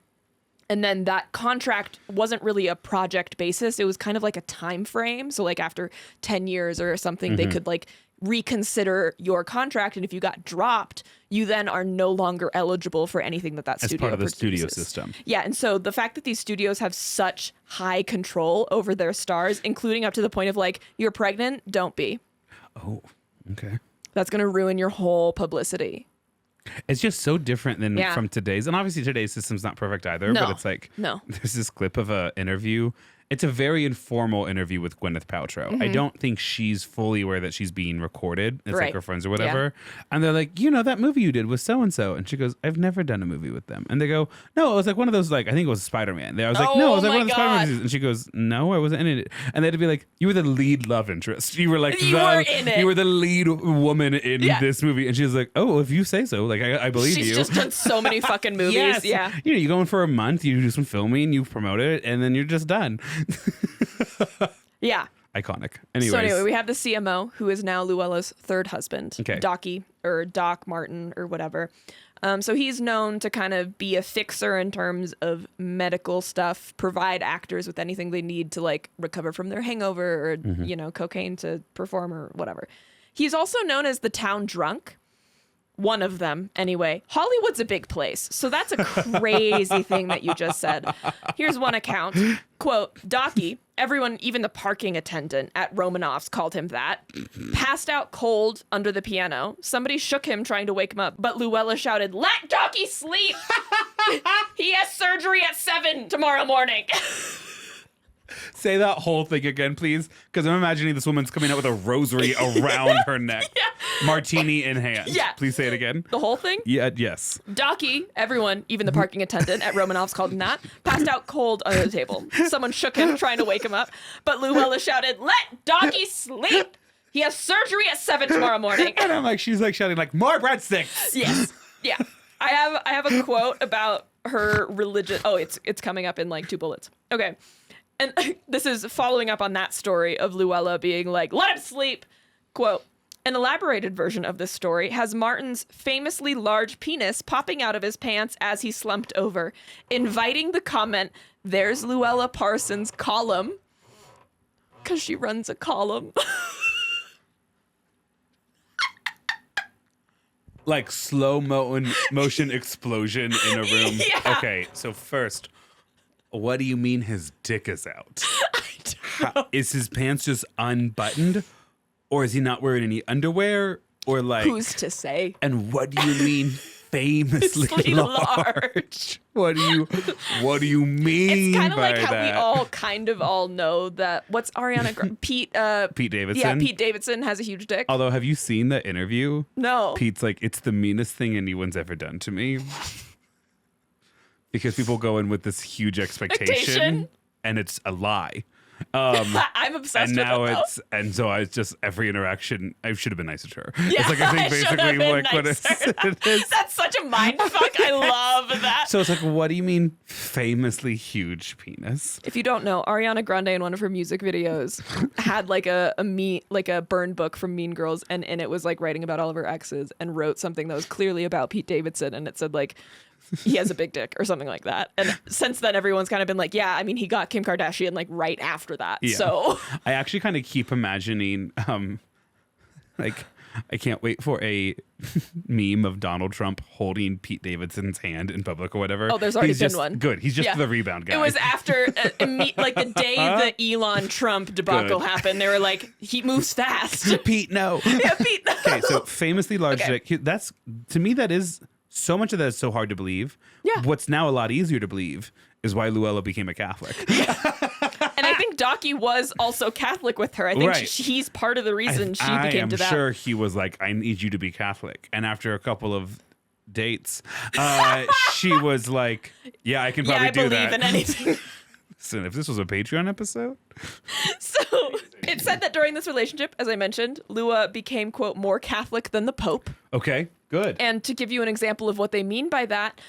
And then that contract wasn't really a project basis. It was kind of like a time frame. So like after 10 years or something, they could like reconsider your contract. And if you got dropped, you then are no longer eligible for anything that studio as part of the produces. studio system. Yeah. And so the fact that these studios have such high control over their stars, including up to the point of like, you're pregnant, don't be. Oh, okay. That's going to ruin your whole publicity. It's just so different than from today's. And obviously today's system's not perfect either, but it's like, there's this clip of a interview. It's a very informal interview with Gwyneth Paltrow. I don't think she's fully aware that she's being recorded. It's like her friends or whatever. Yeah. And they're like, that movie you did with so-and-so. And she goes, I've never done a movie with them. And they go, no, it was like one of those, like, I think it was Spider-Man. I was like, no, it was like one of the Spider-Man movies. And she goes, no, I wasn't in it. And they had to be like, you were the lead love interest. You were like, you were the lead woman in this movie. And she was like, oh, if you say so, like, I believe you. She's just done so many fucking movies. Yes. Yeah. You go in for a month, you do some filming, you promote it, and then you're just done. Yeah. Iconic. Anyways. So anyway, we have the CMO, who is now Louella's third husband, okay. Docky, or Doc Martin, or whatever. So he's known to kind of be a fixer in terms of medical stuff, provide actors with anything they need to like recover from their hangover or, cocaine to perform or whatever. He's also known as the town drunk. One of them, anyway. Hollywood's a big place, so that's a crazy thing that you just said. Here's one account. Quote, Docky, everyone, even the parking attendant at Romanoff's called him that, passed out cold under the piano. Somebody shook him trying to wake him up, but Louella shouted, let Docky sleep! He has surgery at 7 tomorrow morning. Say that whole thing again, please, because I'm imagining this woman's coming out with a rosary around her neck. Yeah. Martini in hand. Yeah. Please say it again. The whole thing? Yeah, yes. Docky, everyone, even the parking attendant at Romanoff's called him that, passed out cold under the table. Someone shook him trying to wake him up, but Louella shouted, let Docky sleep! He has surgery at 7 tomorrow morning. And I'm like, she's like shouting like, more breadsticks! Yes. Yeah. I have a quote about her religion. Oh, it's coming up in like 2 bullets. Okay. And this is following up on that story of Louella being like, let him sleep. Quote, an elaborated version of this story has Martin's famously large penis popping out of his pants as he slumped over, inviting the comment, there's Louella Parsons' column. Because she runs a column. Like slow motion explosion in a room. Yeah. Okay, so first, what do you mean his dick is out? I don't know. Is his pants just unbuttoned? Or is he not wearing any underwear? Or like... Who's to say? And what do you mean famously large? What do you mean it's kind of by like how that? we all kind of all know that... What's Ariana... Pete Davidson? Yeah, Pete Davidson has a huge dick. Although, have you seen that interview? No. Pete's like, it's the meanest thing anyone's ever done to me. Because people go in with this huge expectation, and it's a lie. I'm obsessed and with now it. And so it's just every interaction. I should have been nicer to her. Yeah, it's like I think basically like what it is. That's such a mind fuck. I love that. So it's like, what do you mean famously huge penis? If you don't know, Ariana Grande in one of her music videos had like a burn book from Mean Girls, and in it was like writing about all of her exes, and wrote something that was clearly about Pete Davidson, and it said like, he has a big dick or something like that. And since then, everyone's kind of been like, yeah, I mean, he got Kim Kardashian like right after that. Yeah. So I actually kind of keep imagining, like, I can't wait for a meme of Donald Trump holding Pete Davidson's hand in public or whatever. Oh, there's already been one. Good. He's just the rebound guy. It was after, like the day the Elon Trump debacle happened. They were like, he moves fast. Pete, no. Yeah, Pete, no. Okay, so famously large dick. That's, to me, that is so much of that is so hard to believe. Yeah. What's now a lot easier to believe is why Louella became a Catholic. And I think Docky was also Catholic with her. I think Right. he's part of the reason she I became am devout. sure he was like, I need you to be Catholic. And after a couple of dates, she was like, yeah, I can probably I do believe that. in anything. Listen, if this was a Patreon episode. So it said that during this relationship, as I mentioned, Lua became, quote, more Catholic than the Pope. Okay, good. And to give you an example of what they mean by that,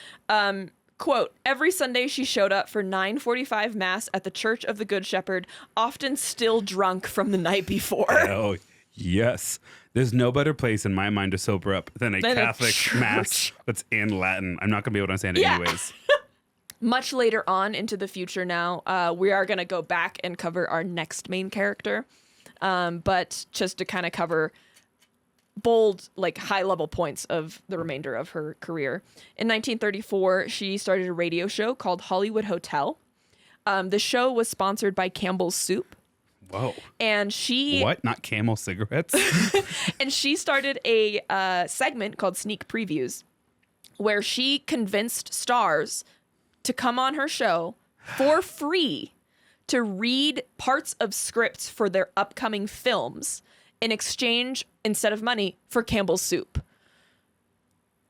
quote, every Sunday she showed up for 9:45 Mass at the Church of the Good Shepherd, often still drunk from the night before. Oh, yes. There's no better place in my mind to sober up than a Catholic Mass that's in Latin. I'm not going to be able to understand it anyways. Much later on into the future now, we are going to go back and cover our next main character. But just to kind of cover bold, like high-level points of the remainder of her career. In 1934, she started a radio show called Hollywood Hotel. The show was sponsored by Campbell's Soup. Whoa. And she... What? Not Camel cigarettes? And she started a segment called Sneak Previews, where she convinced stars to come on her show for free to read parts of scripts for their upcoming films in exchange, instead of money, for Campbell's Soup.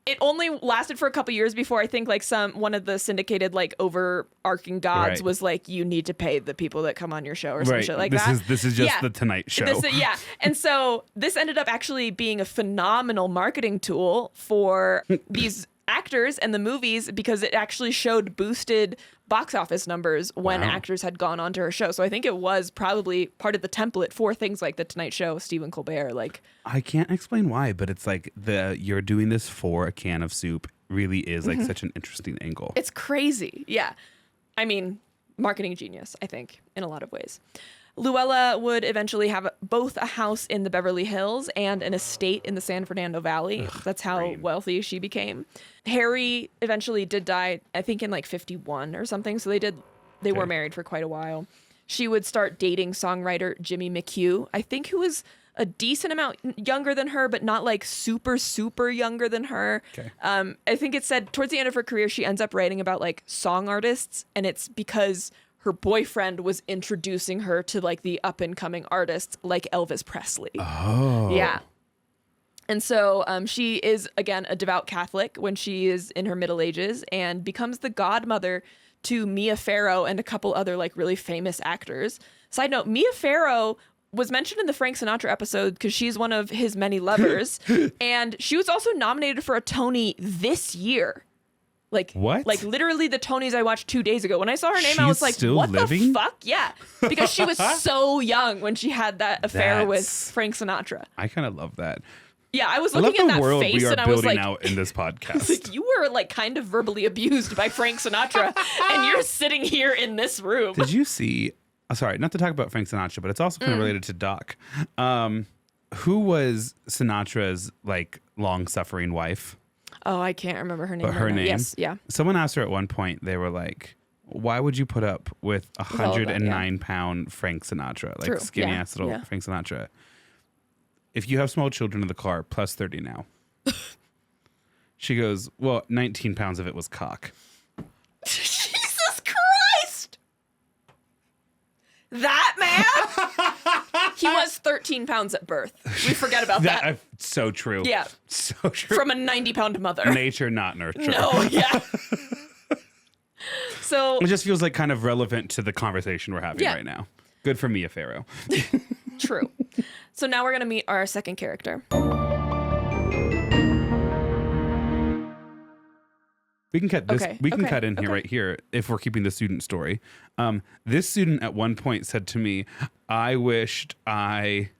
It only lasted for a couple years before I think like one of the syndicated like overarching gods was like, you need to pay the people that come on your show or some shit like that. This is just the Tonight Show. And so this ended up actually being a phenomenal marketing tool for these actors and the movies, because it actually showed boosted box office numbers when actors had gone onto her show. So I think it was probably part of the template for things like The Tonight Show, Stephen Colbert. Like, I can't explain why, but it's like you're doing this for a can of soup really is like such an interesting angle. It's crazy. Yeah. I mean, marketing genius, I think, in a lot of ways. Louella would eventually have both a house in the Beverly Hills and an estate in the San Fernando Valley. That's how wealthy she became. Harry eventually did die, I think in like 51 or something. So they were married for quite a while. She would start dating songwriter Jimmy McHugh, I think, who was a decent amount younger than her, but not like super, super younger than her. Okay. I think it said towards the end of her career, she ends up writing about like song artists, and it's because her boyfriend was introducing her to like the up and coming artists like Elvis Presley. Oh. Yeah. And so she is, again, a devout Catholic when she is in her middle ages and becomes the godmother to Mia Farrow and a couple other like really famous actors. Side note, Mia Farrow was mentioned in the Frank Sinatra episode because she's one of his many lovers. And she was also nominated for a Tony this year. Like, what? Like literally the Tonys I watched 2 days ago. When I saw her name, I was like, still what living? the fuck? Yeah. Because she was so young when she had that affair with Frank Sinatra. I kind of love that. Yeah, I was I love looking at the that world face we are and I was building like, out in this podcast. like, you were like kind of verbally abused by Frank Sinatra and you're sitting here in this room. Did you see, sorry, not to talk about Frank Sinatra, but it's also kind of related to Doc. Who was Sinatra's like long-suffering wife? Oh, I can't remember her name. But her name? Yes, yeah. Someone asked her at one point, they were like, why would you put up with 109-pound Frank Sinatra? Like skinny ass little Frank Sinatra. If you have small children in the car, plus 30 now. She goes, well, 19 pounds of it was cock. Jesus Christ! That man? He was 13 pounds at birth. We forget about that. So true. Yeah. So true. From a 90-pound mother. Nature, not nurture. No, yeah. So it just feels like kind of relevant to the conversation we're having right now. Good for Mia Farrow. True. So now we're going to meet our second character. We can cut this. Okay, We can okay, cut in here, okay. right here, if we're keeping the student story. This student at one point said to me, "I wished I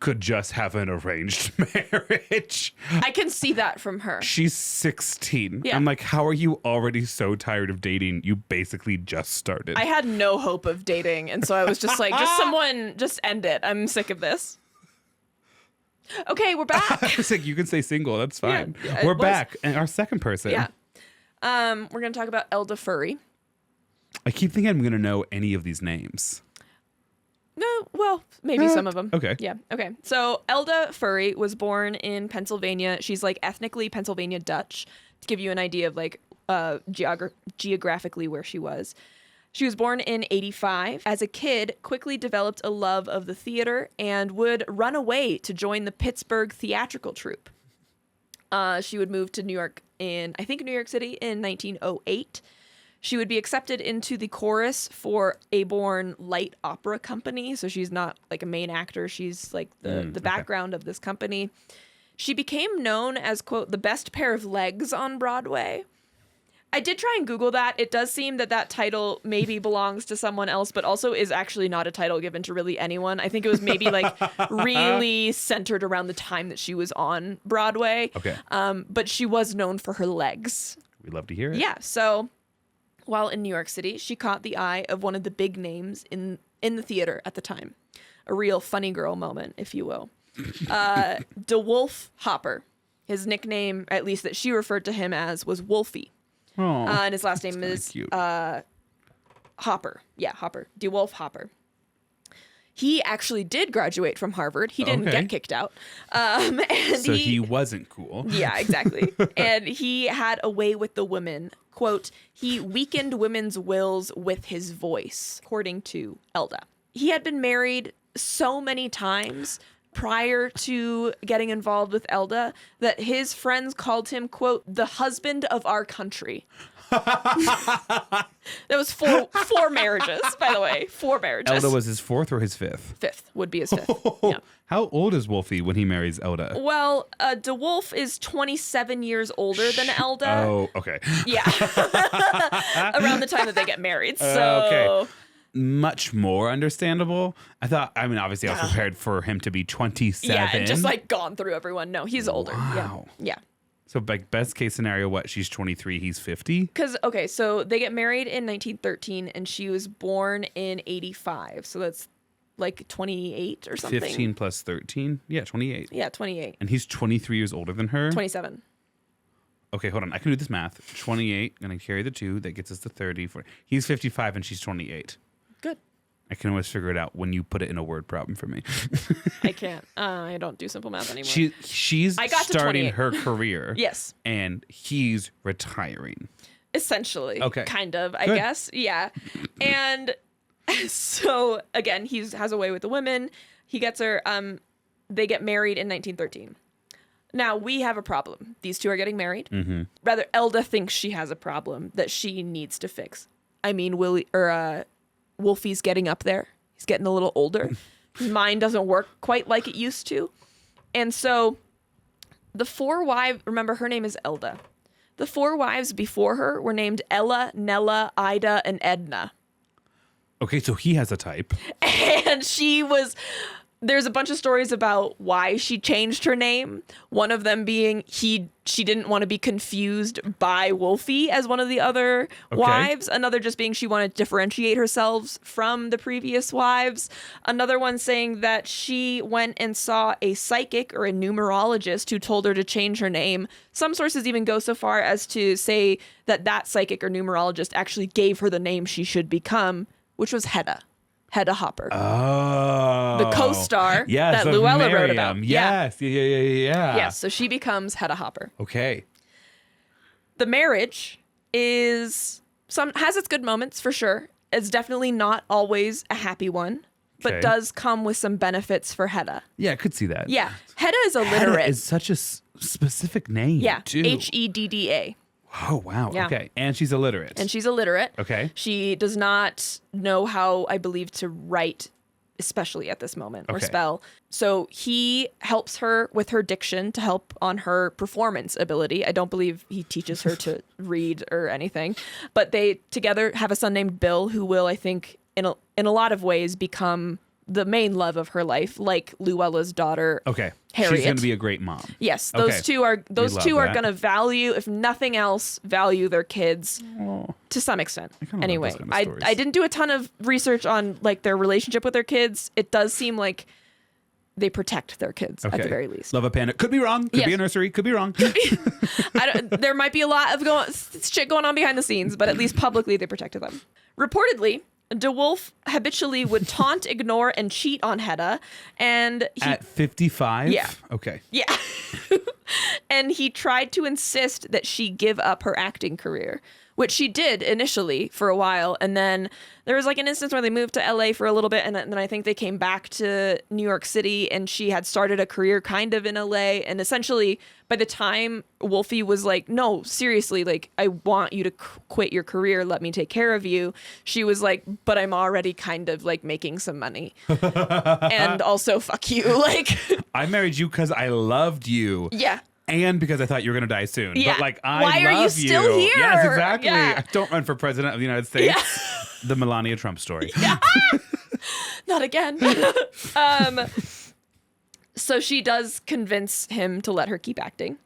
could just have an arranged marriage." I can see that from her. She's 16. Yeah. I'm like, how are you already so tired of dating? You basically just started. I had no hope of dating, and so I was just like, just end it. I'm sick of this. Okay, we're back. I was like, you can stay single. That's fine. Yeah, We're back. And our second person. Yeah. We're going to talk about Elda Furry. I keep thinking I'm going to know any of these names. No, well, maybe some of them. Okay. Yeah. Okay. So Elda Furry was born in Pennsylvania. She's like ethnically Pennsylvania Dutch to give you an idea of like geographically where she was. She was born in 1985. As a kid, quickly developed a love of the theater and would run away to join the Pittsburgh theatrical troupe. She would move to New York City in 1908. She would be accepted into the chorus for Aborn Light Opera Company. So she's not like a main actor. She's like the background of this company. She became known as, quote, the best pair of legs on Broadway. I did try and Google that. It does seem that title maybe belongs to someone else, but also is actually not a title given to really anyone. I think it was maybe like really centered around the time that she was on Broadway. Okay. But she was known for her legs. We love to hear it. Yeah. So while in New York City, she caught the eye of one of the big names in the theater at the time. A real funny girl moment, if you will. DeWolf Hopper. His nickname, at least that she referred to him as, was Wolfie. Oh, and his last name is cute. Hopper. Yeah, Hopper. DeWolf Hopper. He actually did graduate from Harvard. He didn't get kicked out. So he wasn't cool. Yeah, exactly. And he had a way with the women. Quote, he weakened women's wills with his voice, according to Elda. He had been married so many times prior to getting involved with Elda that his friends called him, quote, the husband of our country. That was four marriages, by the way. 4 marriages. Elda was his 4th or his 5th? 5th would be his 5th. Yeah. How old is Wolfie when he marries Elda? Well, DeWolf is 27 years older than Elda. Oh, okay. Yeah. Around the time that they get married. So okay. Much more understandable. Obviously I was prepared for him to be 27. Yeah, and just like gone through everyone. No, he's older. Wow. Yeah. So like best case scenario, what? She's 23, he's 50? Because, okay, so they get married in 1913 and she was born in 85. So that's like 28 or something. 15 plus 13? Yeah, 28. Yeah, 28. And he's 23 years older than her? 27. Okay, hold on. I can do this math. 28, gonna carry the 2. That gets us to 30. 40. He's 55 and she's 28. Good. I can always figure it out when you put it in a word problem for me. I can't. I don't do simple math anymore. She's starting her career. Yes. And he's retiring. Essentially. Okay. Kind of, I Good. guess. Yeah. And so, again, he has a way with the women. He gets her. They get married in 1913. Now, we have a problem. These two are getting married. Mm-hmm. Rather, Elda thinks she has a problem that she needs to fix. I mean, Wolfie's getting up there. He's getting a little older. His mind doesn't work quite like it used to. And so the 4 wives, remember her name is Elda. The 4 wives before her were named Ella, Nella, Ida, and Edna. Okay, so he has a type. And there's a bunch of stories about why she changed her name. One of them being she didn't want to be confused by Wolfie as one of the other wives. Another just being she wanted to differentiate herself from the previous wives. Another one saying that she went and saw a psychic or a numerologist who told her to change her name. Some sources even go so far as to say that psychic or numerologist actually gave her the name she should become, which was Hedda Hopper. Oh. The co-star that Louella wrote about. Yes. Yeah. Yes, so she becomes Hedda Hopper. Okay. The marriage has its good moments for sure. It's definitely not always a happy one, but does come with some benefits for Hedda. Yeah, I could see that. Yeah. Hedda is illiterate. Hedda is such a specific name, too. Hedda. Oh, wow. Yeah. Okay. And she's illiterate. Okay. She does not know how, I believe, to write, especially at this moment, or spell. So he helps her with her diction to help on her performance ability. I don't believe he teaches her to read or anything. But they together have a son named Bill, who will, I think, in a lot of ways become the main love of her life, like Louella's daughter. Okay. Harriet. She's going to be a great mom. Yes, those two are going to value, if nothing else, value their kids to some extent. Anyway, I didn't do a ton of research on like their relationship with their kids. It does seem like they protect their kids at the very least. Love a panda. Could be wrong. Could be a nursery. Could be wrong. There might be a lot of shit going on behind the scenes, but at least publicly they protected them. Reportedly, DeWolf habitually would taunt, ignore, and cheat on Hedda. And At 55? Yeah. Okay. Yeah. And he tried to insist that she give up her acting career, which she did initially for a while. And then there was like an instance where they moved to LA for a little bit. And then I think they came back to New York City, and she had started a career kind of in LA. And essentially by the time Wolfie was like, no, seriously, like, I want you to quit your career. Let me take care of you. She was like, but I'm already kind of like making some money. And also fuck you. Like, I married you because I loved you. yeah. And because I thought you were going to die soon. Yeah. But like, Why are you love still here? Yes, exactly. Yeah. Don't run for president of the United States. Yeah. The Melania Trump story. Yeah. Not again. So she does convince him to let her keep acting.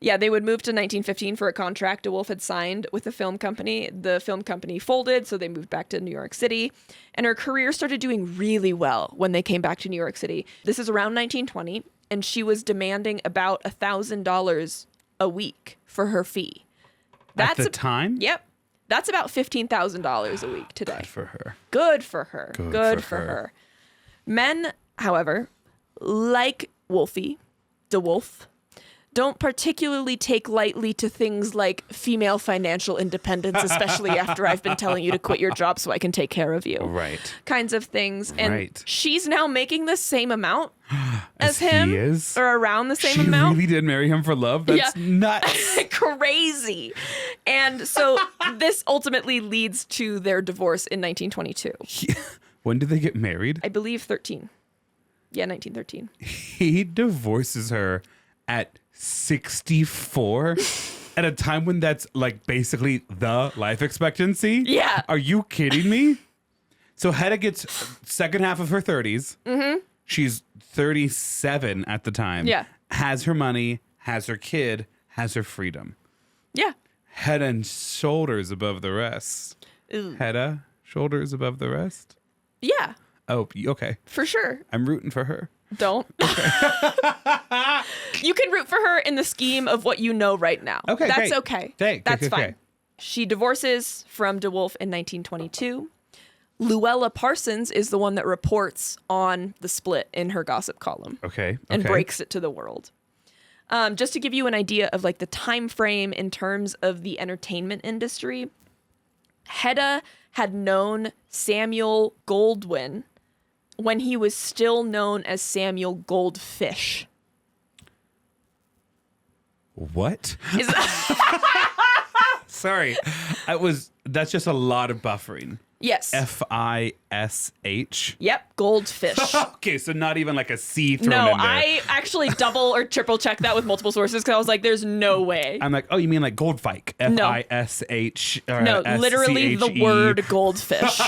Yeah, they would move to 1915 for a contract DeWolf had signed with the film company. The film company folded, so they moved back to New York City. And her career started doing really well when they came back to New York City. This is around 1920, and she was demanding about $1,000 a week for her fee. At the time? Yep. That's about $15,000 a week today. Good for her. Good for her. Good for her. Men, however, like Wolfie, DeWolf, don't particularly take lightly to things like female financial independence, especially after I've been telling you to quit your job so I can take care of you. Right. Kinds of things. And Right. she's now making the same amount as him. He is? Or around the same She amount. really did marry him for love? That's nuts. Crazy. And so this ultimately leads to their divorce in 1922. When did they get married? I believe 13. Yeah, 1913. He divorces her at 64 at a time when that's like basically the life expectancy. Yeah. Are you kidding me? So Hedda gets second half of her 30s. Mm-hmm. She's 37 at the time. Yeah. Has her money, has her kid, has her freedom. Yeah. Head and shoulders above the rest. Ooh. Hedda, shoulders above the rest. Yeah, Oh, okay. for sure. I'm rooting for her. Don't. You can root for her in the scheme of what you know right now. Okay, That's great. okay. Okay, That's okay, fine. okay. She divorces from DeWolf in 1922. Louella Parsons is the one that reports on the split in her gossip column. Okay. And okay. breaks it to the world. Just to give you an idea of like the time frame in terms of the entertainment industry, Hedda had known Samuel Goldwyn when he was still known as Samuel Goldfish. What? Is Sorry. That's just a lot of buffering. yes. Fish. Yep, Goldfish. Okay, so not even like a C thrown No, in there. I actually double or triple checked that with multiple sources because I was like, there's no way. I'm like, oh, you mean like Goldfike? Fish. No, literally the word goldfish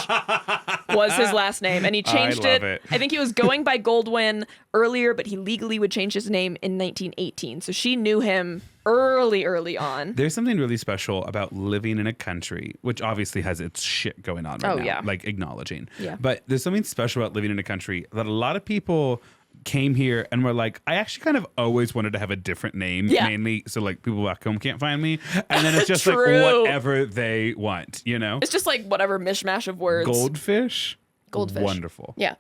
was his last name. And he changed love it. I think he was going by Goldwyn earlier, but he legally would change his name in 1918. So she knew him early on. There's something really special about living in a country, which obviously has its shit going on right now, yeah. like acknowledging. Yeah. But there's something special about living in a country that a lot of people came here and were like, I actually kind of always wanted to have a different name, Yeah. mainly so like people back home can't find me. And then it's just like True. whatever they want, you know? It's just like whatever mishmash of words. Goldfish? Goldfish. Wonderful. Yeah.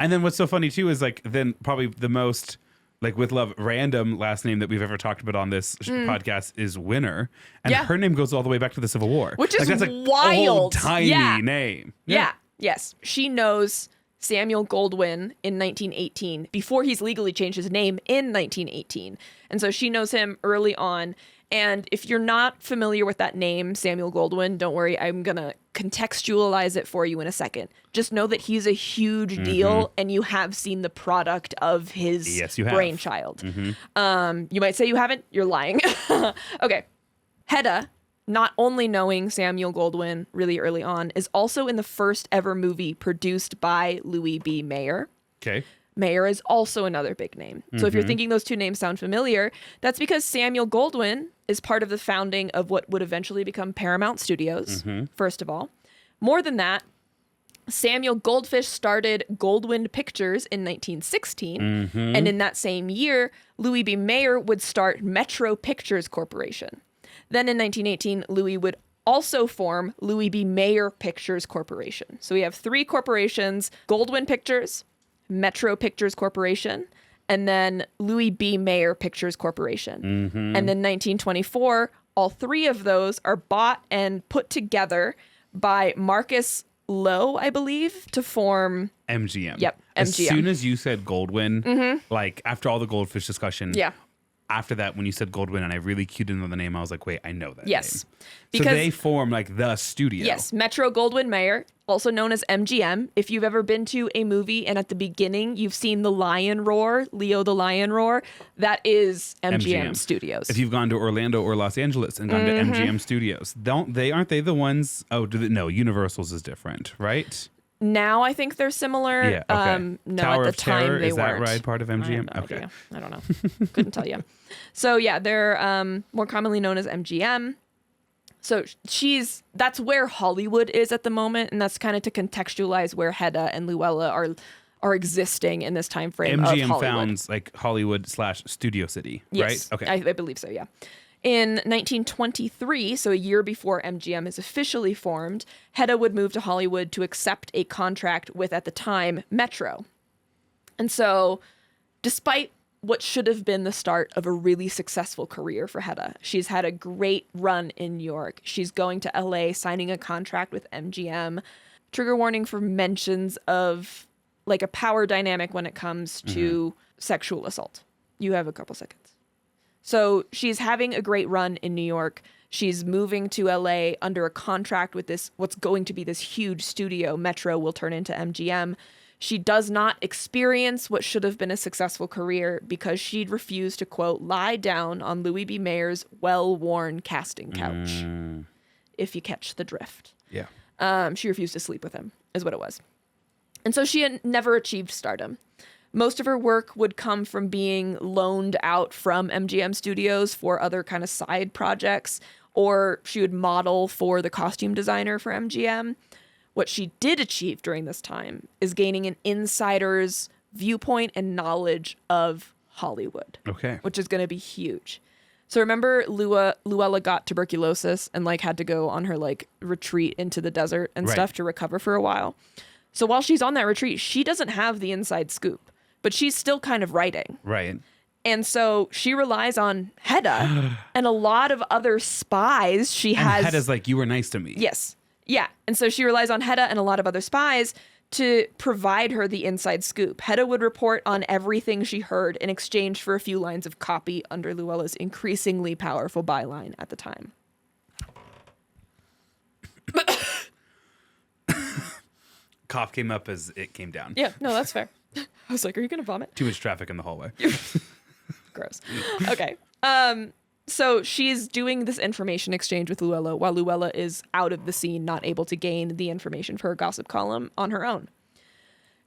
And then what's so funny too is like then probably the most like with love random last name that we've ever talked about on this podcast is Winner, and Yeah. her name goes all the way back to the Civil War, Which is like, that's like wild. a whole tiny Yeah. name. Yeah. Yes. She knows Samuel Goldwyn in 1918 before he's legally changed his name in 1918. And so she knows him early on. And if you're not familiar with that name, Samuel Goldwyn, don't worry. I'm going to contextualize it for you in a second. Just know that he's a huge deal and you have seen the product of his Yes, you have. brainchild. You might say you haven't. You're lying. Okay. Hedda, not only knowing Samuel Goldwyn really early on, is also in the first ever movie produced by Louis B. Mayer. Okay. Mayer is also another big name. So if you're thinking those two names sound familiar, that's because Samuel Goldwyn is part of the founding of what would eventually become Paramount Studios, first of all. More than that, Samuel Goldfish started Goldwyn Pictures in 1916. And in that same year, Louis B. Mayer would start Metro Pictures Corporation. Then in 1918, Louis would also form Louis B. Mayer Pictures Corporation. So we have 3 corporations: Goldwyn Pictures, Metro Pictures Corporation, and then Louis B. Mayer Pictures Corporation. And then 1924, all 3 of those are bought and put together by Marcus Lowe, I believe, to form MGM. Yep, MGM. As soon as you said Goldwyn, like after all the goldfish discussion, after that, when you said Goldwyn and I really cued in on the name, I was like, wait, I know that name. Because, so they form like the studio. Yes, Metro Goldwyn Mayer, also known as MGM. If you've ever been to a movie and at the beginning you've seen the lion roar, Leo the lion roar, that is MGM Studios. If you've gone to Orlando or Los Angeles and gone to MGM Studios, aren't they the ones? Oh, no, Universal's is different, right? Now I think they're similar. Yeah, okay. No, Tower at the of Terror, time they is that weren't. right? Part of MGM? I have no Okay. idea. I don't know. Couldn't tell you. So yeah, they're more commonly known as MGM. So that's where Hollywood is at the moment, and that's kind of to contextualize where Hedda and Louella are existing in this time frame. MGM of Hollywood. founds like Hollywood / Studio City, Yes, right? Okay. I believe so, yeah. In 1923, so a year before MGM is officially formed, Hedda would move to Hollywood to accept a contract with, at the time, Metro. And so, despite what should have been the start of a really successful career for Hedda, she's had a great run in New York. She's going to LA, signing a contract with MGM. Trigger warning for mentions of like a power dynamic when it comes to sexual assault. You have a couple seconds. So she's having a great run in New York. She's moving to LA under a contract with what's going to be this huge studio. Metro will turn into MGM. She does not experience what should have been a successful career because she'd refused to, quote, lie down on Louis B. Mayer's well-worn casting couch, if you catch the drift. Yeah. She refused to sleep with him, is what it was. And so she had never achieved stardom. Most of her work would come from being loaned out from MGM Studios for other kind of side projects, or she would model for the costume designer for MGM. What she did achieve during this time is gaining an insider's viewpoint and knowledge of Hollywood, which is going to be huge. So remember Louella got tuberculosis and like had to go on her like retreat into the desert and stuff to recover for a while. So while she's on that retreat, she doesn't have the inside scoop. But she's still kind of writing. Right. And so she relies on Hedda and a lot of other spies she has. And Hedda's like, you were nice to me. Yes. Yeah. And so she relies on Hedda and a lot of other spies to provide her the inside scoop. Hedda would report on everything she heard in exchange for a few lines of copy under Louella's increasingly powerful byline at the time. Cough came up as it came down. Yeah. No, that's fair. I was like, are you going to vomit? Too much traffic in the hallway. Gross. Okay. So she's doing this information exchange with Louella while Louella is out of the scene, not able to gain the information for her gossip column on her own.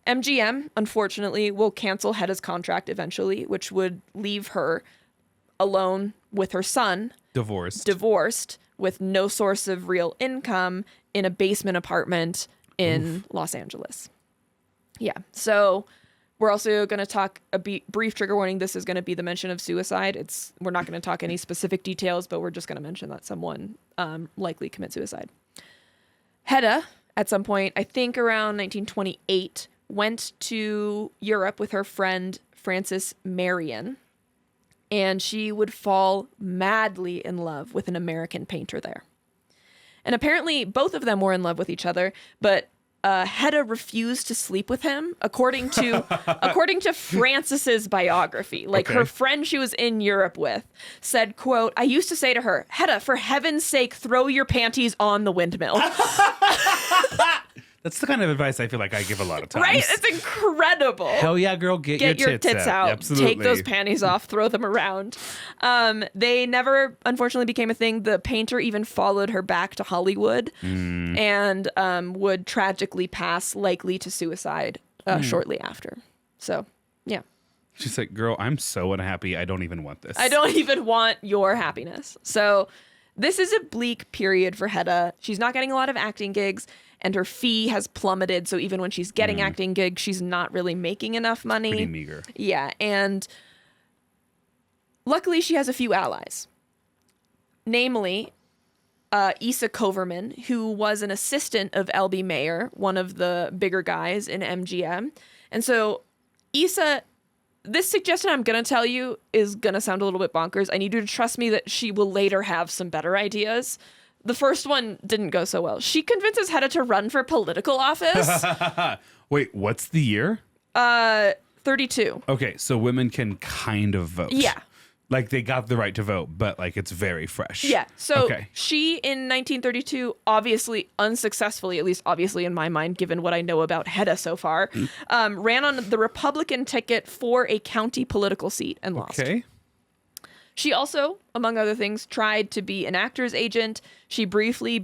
MGM, unfortunately, will cancel Hedda's contract eventually, which would leave her alone with her son. Divorced with no source of real income in a basement apartment in Los Angeles. Yeah. So we're also going to talk brief trigger warning. This is going to be the mention of suicide. We're not going to talk any specific details, but we're just going to mention that someone likely commit suicide. Hedda, at some point, I think around 1928, went to Europe with her friend Frances Marion, and she would fall madly in love with an American painter there. And apparently both of them were in love with each other, but Hedda refused to sleep with him, according to Frances's biography. Like her friend she was in Europe with said, quote, I used to say to her, Hedda, for heaven's sake, throw your panties on the windmill. That's the kind of advice I feel like I give a lot of times. Right? It's incredible. Hell yeah, girl, get your tits out. Absolutely. Take those panties off, throw them around. They never, unfortunately, became a thing. The painter even followed her back to Hollywood and would tragically pass, likely to suicide, shortly after. So, yeah. She's like, girl, I'm so unhappy. I don't even want this. I don't even want your happiness. So this is a bleak period for Hedda. She's not getting a lot of acting gigs, and her fee has plummeted. So even when she's getting acting gigs, she's not really making enough money. Pretty meager. Yeah. And luckily, she has a few allies. Namely, Issa Koverman, who was an assistant of L.B. Mayer, one of the bigger guys in MGM. And so Issa, this suggestion I'm going to tell you is going to sound a little bit bonkers. I need you to trust me that she will later have some better ideas. The first one didn't go so well. She convinces Hedda to run for political office. Wait, what's the year? 32. Okay, so women can kind of vote. Yeah. Like they got the right to vote, but like it's very fresh. Yeah. So okay. She, in 1932, obviously unsuccessfully, at least obviously in my mind, given what I know about Hedda so far, ran on the Republican ticket for a county political seat and lost. Okay. She also, among other things, tried to be an actor's agent. She briefly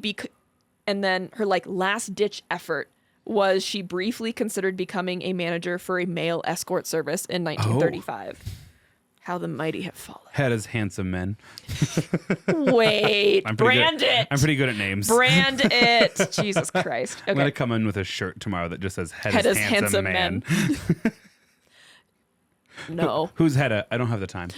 and then her like last ditch effort was she briefly considered becoming a manager for a male escort service in 1935. Oh. How the mighty have fallen. Hedda's handsome men. Wait, brand it. I'm pretty good at names. Brand it. Jesus Christ. Okay. I'm going to come in with a shirt tomorrow that just says Hedda's handsome man. No. Who's Hedda? I don't have the time.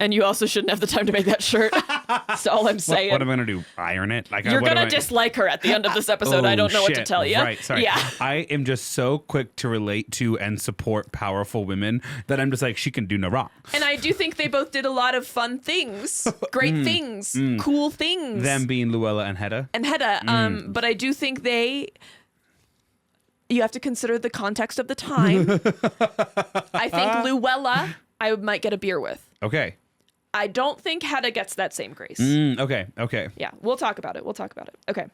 And you also shouldn't have the time to make that shirt. That's all I'm saying. What am I going to do? Iron it? Like You're going to dislike her at the end of this episode. I don't know what to tell you. Right, sorry. Yeah. I am just so quick to relate to and support powerful women that I'm just like, she can do no wrong. And I do think they both did a lot of fun things, great things, cool things. Them being Louella and Hedda. But I do think you have to consider the context of the time. I think Louella, I might get a beer with. Okay. I don't think Hedda gets that same grace. Okay. Yeah, we'll talk about it. Okay.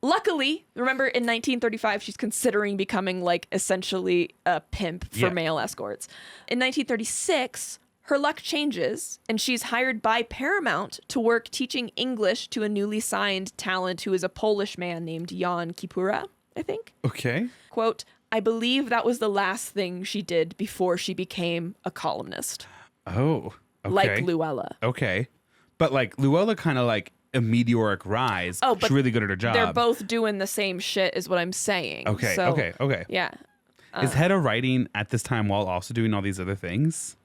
Luckily, remember in 1935, she's considering becoming like essentially a pimp for male escorts. In 1936, her luck changes and she's hired by Paramount to work teaching English to a newly signed talent who is a Polish man named Jan Kipura, I think. Okay. Quote, I believe that was the last thing she did before she became a columnist. Oh. Okay. Like Louella. Okay. But like Louella kind of like a meteoric rise. Oh, but she's really good at her job. They're both doing the same shit is what I'm saying. Okay. So, Okay. Yeah. Is Hedda writing at this time while also doing all these other things?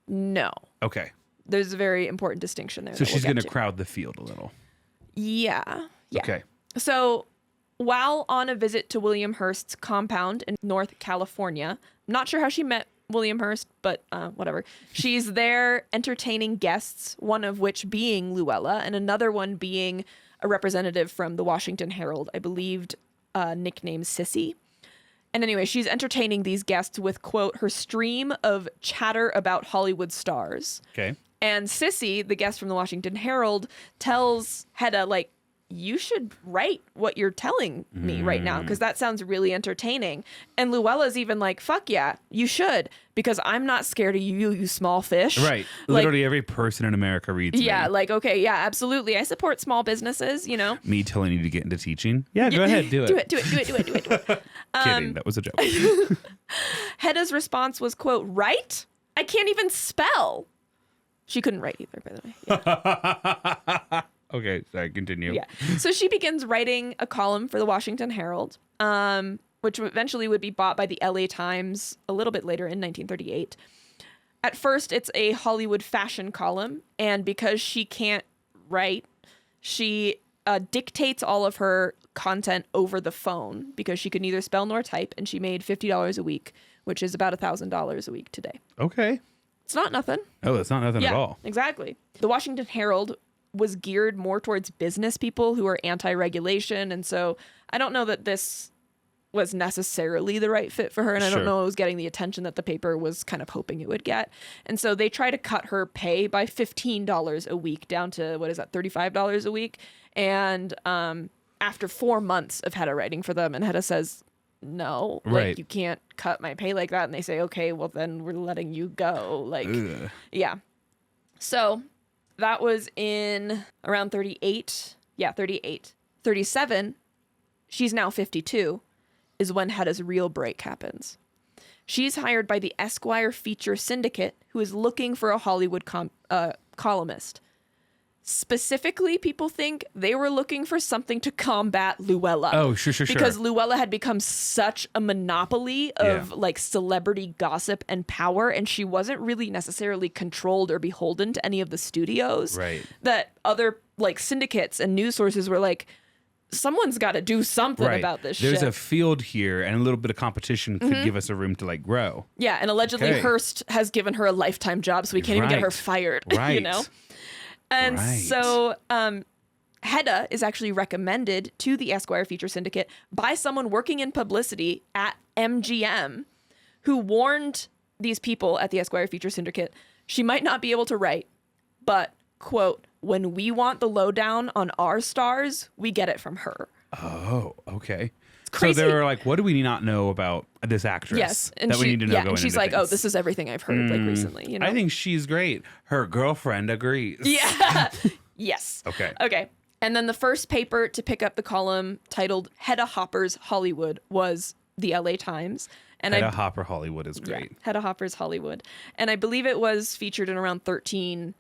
No. Okay. There's a very important distinction there. So she's going to crowd the field a little. Yeah. Okay. So while on a visit to William Hearst's compound in North California, I'm not sure how she met William Hearst, but whatever. She's there entertaining guests, one of which being Louella and another one being a representative from the Washington Herald, I believed nicknamed Sissy. And anyway, she's entertaining these guests with, quote, her stream of chatter about Hollywood stars. Okay. And Sissy, the guest from the Washington Herald, tells Hedda, like, you should write what you're telling me right now, because that sounds really entertaining. And Louella's even like, fuck yeah, you should, because I'm not scared of you, you small fish. Right. Like, literally every person in America reads me. Yeah, like, okay, yeah, absolutely. I support small businesses, you know. Me telling you to get into teaching? Yeah, go ahead, do it. Do it. Kidding, that was a joke. Hedda's response was, quote, right? I can't even spell. She couldn't write either, by the way. Yeah. Okay, sorry, continue. Yeah. So she begins writing a column for the Washington Herald, which eventually would be bought by the LA Times a little bit later in 1938. At first, it's a Hollywood fashion column, and because she can't write, she dictates all of her content over the phone because she could neither spell nor type, and she made $50 a week, which is about $1,000 a week today. Okay. It's not nothing. Oh, it's not nothing at all. Exactly. The Washington Herald was geared more towards business people who are anti-regulation. And so I don't know that this was necessarily the right fit for her. And I don't know it was getting the attention that the paper was kind of hoping it would get. And so they try to cut her pay by $15 a week down to, what is that, $35 a week. And after 4 months of Hedda writing for them, and Hedda says, no, like, you can't cut my pay like that. And they say, okay, well then we're letting you go. Like, yeah. So that was in around 38. Yeah, 38. 37, she's now 52, is when Hedda's real break happens. She's hired by the Esquire Feature Syndicate, who is looking for a Hollywood columnist. Specifically, people think they were looking for something to combat Louella. Oh, sure. Because Louella had become such a monopoly of like celebrity gossip and power, and she wasn't really necessarily controlled or beholden to any of the studios. Right. That other like syndicates and news sources were like, someone's got to do something about this There's shit. a field here, and a little bit of competition could give us a room to like grow. Yeah, and allegedly Hearst has given her a lifetime job, so we can't even get her fired, you know? And so Hedda is actually recommended to the Esquire Feature Syndicate by someone working in publicity at MGM who warned these people at the Esquire Feature Syndicate she might not be able to write, but, quote, when we want the lowdown on our stars, we get it from her. Oh, okay. It's crazy. So they were like, what do we not know about this actress? Yes. And we need to know going and she's into like, things? oh, this is everything I've heard like recently. You know? I think she's great. Her girlfriend agrees. Yeah. Yes. Okay. And then the first paper to pick up the column titled Hedda Hopper's Hollywood was the LA Times. And Hedda Hopper Hollywood is great. Yeah, Hedda Hopper's Hollywood. And I believe it was featured in around 13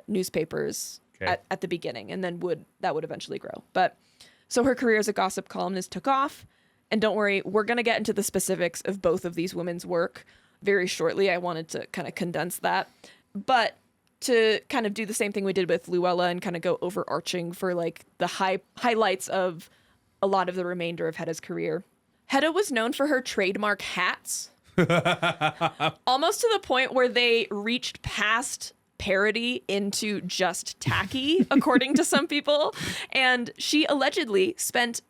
newspapers at the beginning, and then that would eventually grow. But so her career as a gossip columnist took off. And don't worry, we're going to get into the specifics of both of these women's work very shortly. I wanted to kind of condense that. But to kind of do the same thing we did with Louella and kind of go overarching for like the highlights of a lot of the remainder of Hedda's career. Hedda was known for her trademark hats, almost to the point where they reached past parody into just tacky, according to some people. And she allegedly spent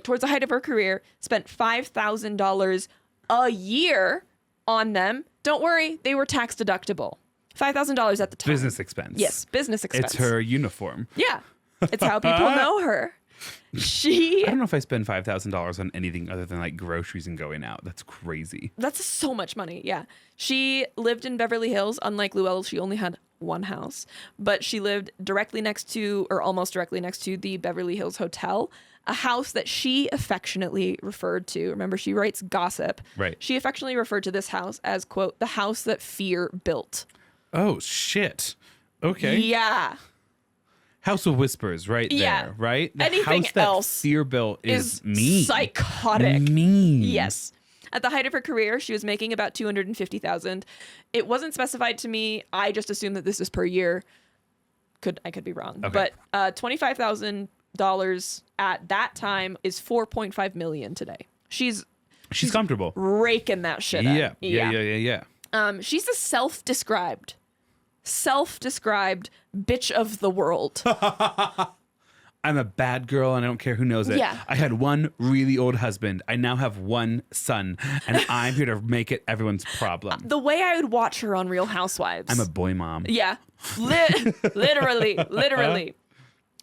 towards the height of her career, spent $5,000 a year on them. Don't worry, they were tax deductible. $5,000 at the time. Business expense. Yes, business expense. It's her uniform. Yeah, it's how people know her. I don't know if I spend $5,000 on anything other than like groceries and going out. That's crazy. That's so much money. Yeah. She lived in Beverly Hills. Unlike Louella, she only had one house, but she lived directly next to, or almost directly next to, the Beverly Hills Hotel, a house that she affectionately referred to. Remember, she writes gossip. Right. She affectionately referred to this house as, quote, the house that fear built. Oh, shit. Okay. Yeah. House of Whispers, right there, right? The Anything house that else fear built is mean. Psychotic. Mean. Yes. At the height of her career, she was making about $250,000. It wasn't specified to me. I just assumed that this is per year. I could be wrong. Okay. But $25,000 at that time is $4.5 million today. She's comfortable. Raking that shit up. Yeah. She's a self-described bitch of the world. I'm a bad girl and I don't care who knows it. Yeah. I had one really old husband. I now have one son and I'm here to make it everyone's problem. The way I would watch her on Real Housewives. I'm a boy mom. Yeah. Literally.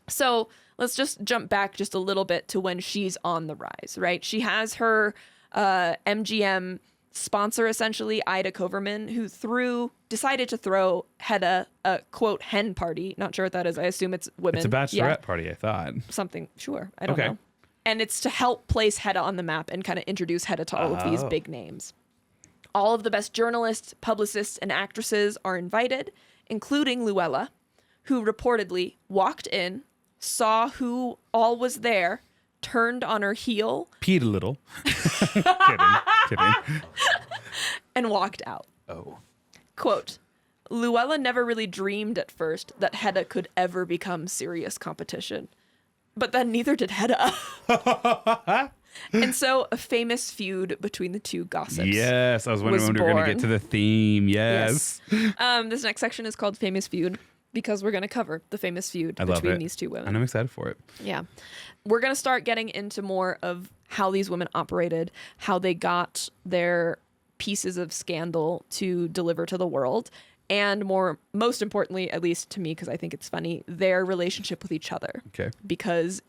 So let's just jump back just a little bit to when she's on the rise, right? She has her MGM sponsor, essentially, Ida Coverman, who decided to throw Hedda a, quote, hen party. Not sure what that is. I assume it's women. It's a bachelorette party, I thought. Something. Sure. I don't know. And it's to help place Hedda on the map and kind of introduce Hedda to all of these big names. All of the best journalists, publicists, and actresses are invited, including Louella, who reportedly walked in, saw who all was there, turned on her heel, peed a little. Kidding. And walked out. Oh. Quote, Louella never really dreamed at first that Hedda could ever become serious competition. But then neither did Hedda. And so a famous feud between the two gossips. Yes, I was wondering when we were going to get to the theme. Yes. This next section is called Famous Feud because we're going to cover the famous feud between these two women. And I'm excited for it. Yeah. We're going to start getting into more of how these women operated, how they got their pieces of scandal to deliver to the world, and most importantly, at least to me, because I think it's funny, their relationship with each other. Okay. Because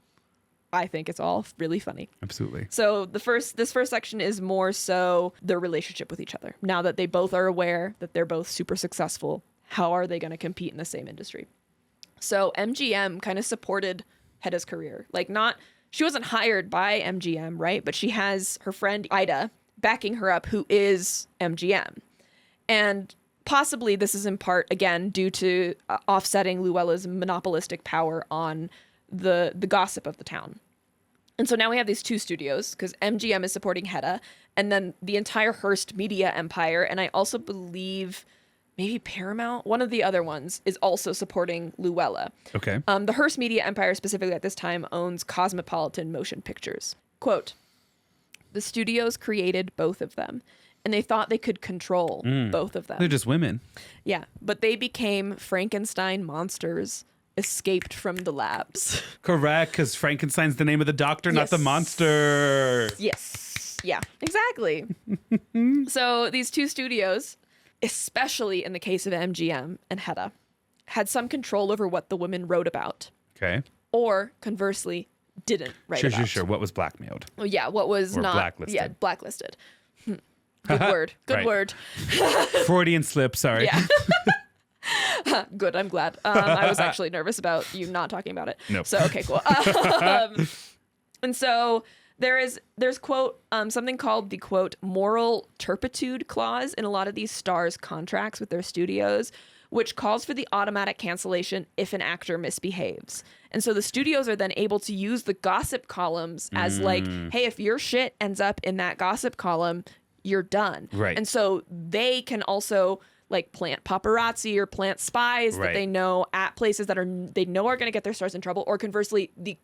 I think it's all really funny. Absolutely. So this first section is more so their relationship with each other. Now that they both are aware that they're both super successful, how are they going to compete in the same industry? So MGM kind of supported Hedda's career. She wasn't hired by MGM, right? But she has her friend Ida backing her up, who is MGM. And possibly this is in part, again, due to offsetting Louella's monopolistic power on the gossip of the town. And so now we have these two studios because MGM is supporting Hedda and then the entire Hearst media empire. And I also believe maybe Paramount, one of the other ones, is also supporting Louella. Okay. The Hearst media empire specifically at this time owns Cosmopolitan Motion Pictures. Quote, the studios created both of them, and they thought they could control both of them. They're just women. Yeah, but they became Frankenstein monsters escaped from the labs. Correct, because Frankenstein's the name of the doctor, not the monster. Yes. Yeah, exactly. So these two studios, especially in the case of MGM and Hedda, had some control over what the women wrote about. Okay. Or conversely, didn't write about. Sure. What was blackmailed? Oh, yeah, what was Or not blacklisted. Yeah, blacklisted. Good word. Good Right. word. Freudian slip, sorry. Yeah. Good, I'm glad. I was actually nervous about you not talking about it. Nope. So, okay, cool. And so there's quote, something called the quote, moral turpitude clause in a lot of these stars' contracts with their studios, which calls for the automatic cancellation if an actor misbehaves. And so the studios are then able to use the gossip columns as like, hey, if your shit ends up in that gossip column, you're done. Right. And so they can also like plant paparazzi or plant spies that they know at places that they know are going to get their stars in trouble, or conversely, the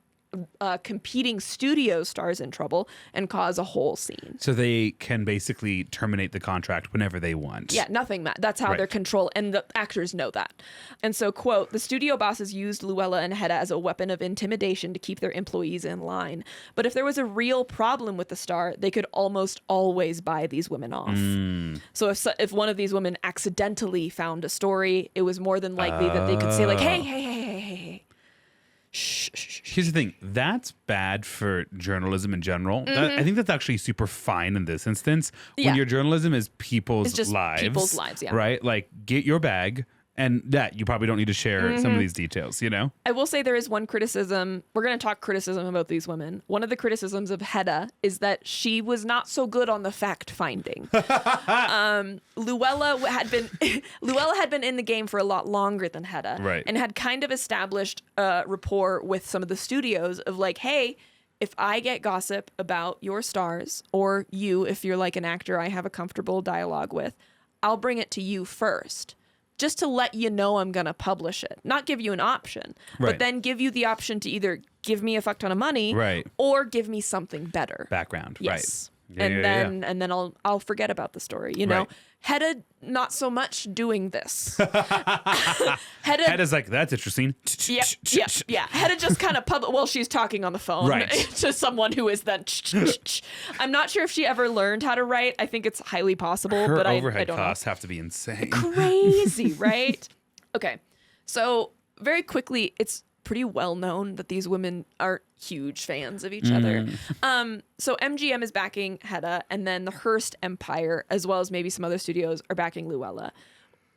competing studio stars in trouble and cause a whole scene. So they can basically terminate the contract whenever they want. Yeah, nothing. That's how they're controlled, and the actors know that. And so, quote, the studio bosses used Louella and Hedda as a weapon of intimidation to keep their employees in line. But if there was a real problem with the star, they could almost always buy these women off. So if one of these women accidentally found a story, it was more than likely that they could say like, hey. Shh. Here's the thing. That's bad for journalism in general. I think that's actually super fine in this instance. When your journalism is people's It's just lives. people's lives, yeah. Right? Like, get your bag. And that you probably don't need to share some of these details, you know? I will say there is one criticism. We're going to talk criticism about these women. One of the criticisms of Hedda is that she was not so good on the fact finding. Louella had been in the game for a lot longer than Hedda, Right. and had kind of established a rapport with some of the studios of like, hey, if I get gossip about your stars, or you, if you're like an actor I have a comfortable dialogue with, I'll bring it to you first. Just to let you know I'm going to publish it. Not give you an option, but then give you the option to either give me a fuck ton of money or give me something better. Background, yes. right. And then I'll forget about the story, you know? Right. Hedda, not so much doing this. Hedda's like, that's interesting. Yeah. Hedda just kind of well, she's talking on the phone to someone who is then. I'm not sure if she ever learned how to write. I think it's highly possible, Her but overhead I don't costs have to be insane. Crazy, right? Okay. So very quickly, it's pretty well known that these women are huge fans of each other. So MGM is backing Hedda, and then the Hearst Empire, as well as maybe some other studios, are backing Louella.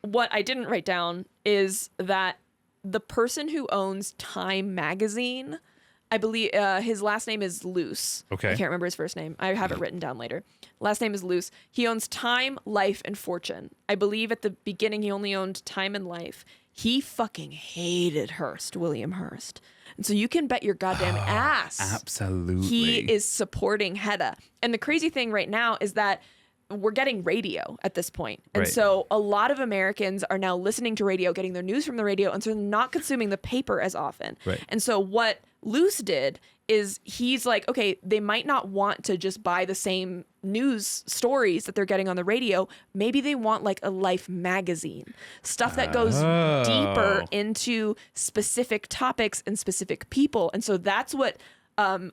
What I didn't write down is that the person who owns Time magazine, I believe his last name is Luce. Okay. I can't remember his first name. I have it written down later. Last name is Luce. He owns Time, Life, and Fortune. I believe at the beginning he only owned Time and Life. He fucking hated Hearst, William Hearst. And so you can bet your goddamn ass. Absolutely. He is supporting Hedda. And the crazy thing right now is that we're getting radio at this point. And so a lot of Americans are now listening to radio, getting their news from the radio, and so they're not consuming the paper as often. Right. And so what Luce did is he's like, okay, they might not want to just buy the same news stories that they're getting on the radio. Maybe they want like a Life magazine, stuff that goes deeper into specific topics and specific people. And so that's what Time,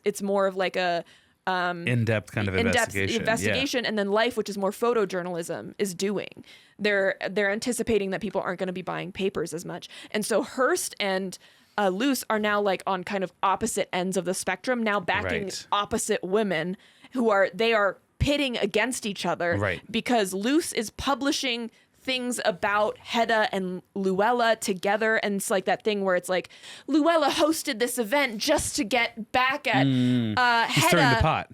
it's more of like a in-depth kind of investigation. And then Life, which is more photojournalism, is doing. They're anticipating that people aren't going to be buying papers as much. And so Hearst and Luce are now like on kind of opposite ends of the spectrum, now backing opposite women who are pitting against each other because Luce is publishing things about Hedda and Louella together, and it's like that thing where it's like Louella hosted this event just to get back at Hedda. Stirring the pot.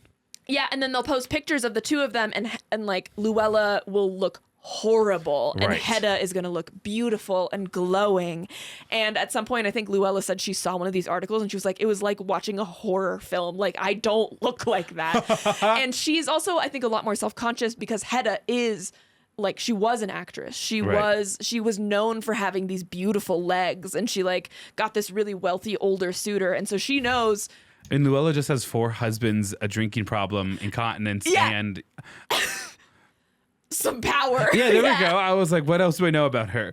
Yeah, and then they'll post pictures of the two of them, and like Louella will look horrible and Hedda is going to look beautiful and glowing. And at some point I think Louella said she saw one of these articles and she was like, it was like watching a horror film. Like, I don't look like that. And she's also, I think, a lot more self-conscious because Hedda is like she was an actress. She Right. was known for having these beautiful legs, and she like got this really wealthy older suitor, and so she knows. And Louella just has 4 husbands, a drinking problem, incontinence, Yeah. and Some power. yeah, there we go. I was like, what else do I know about her?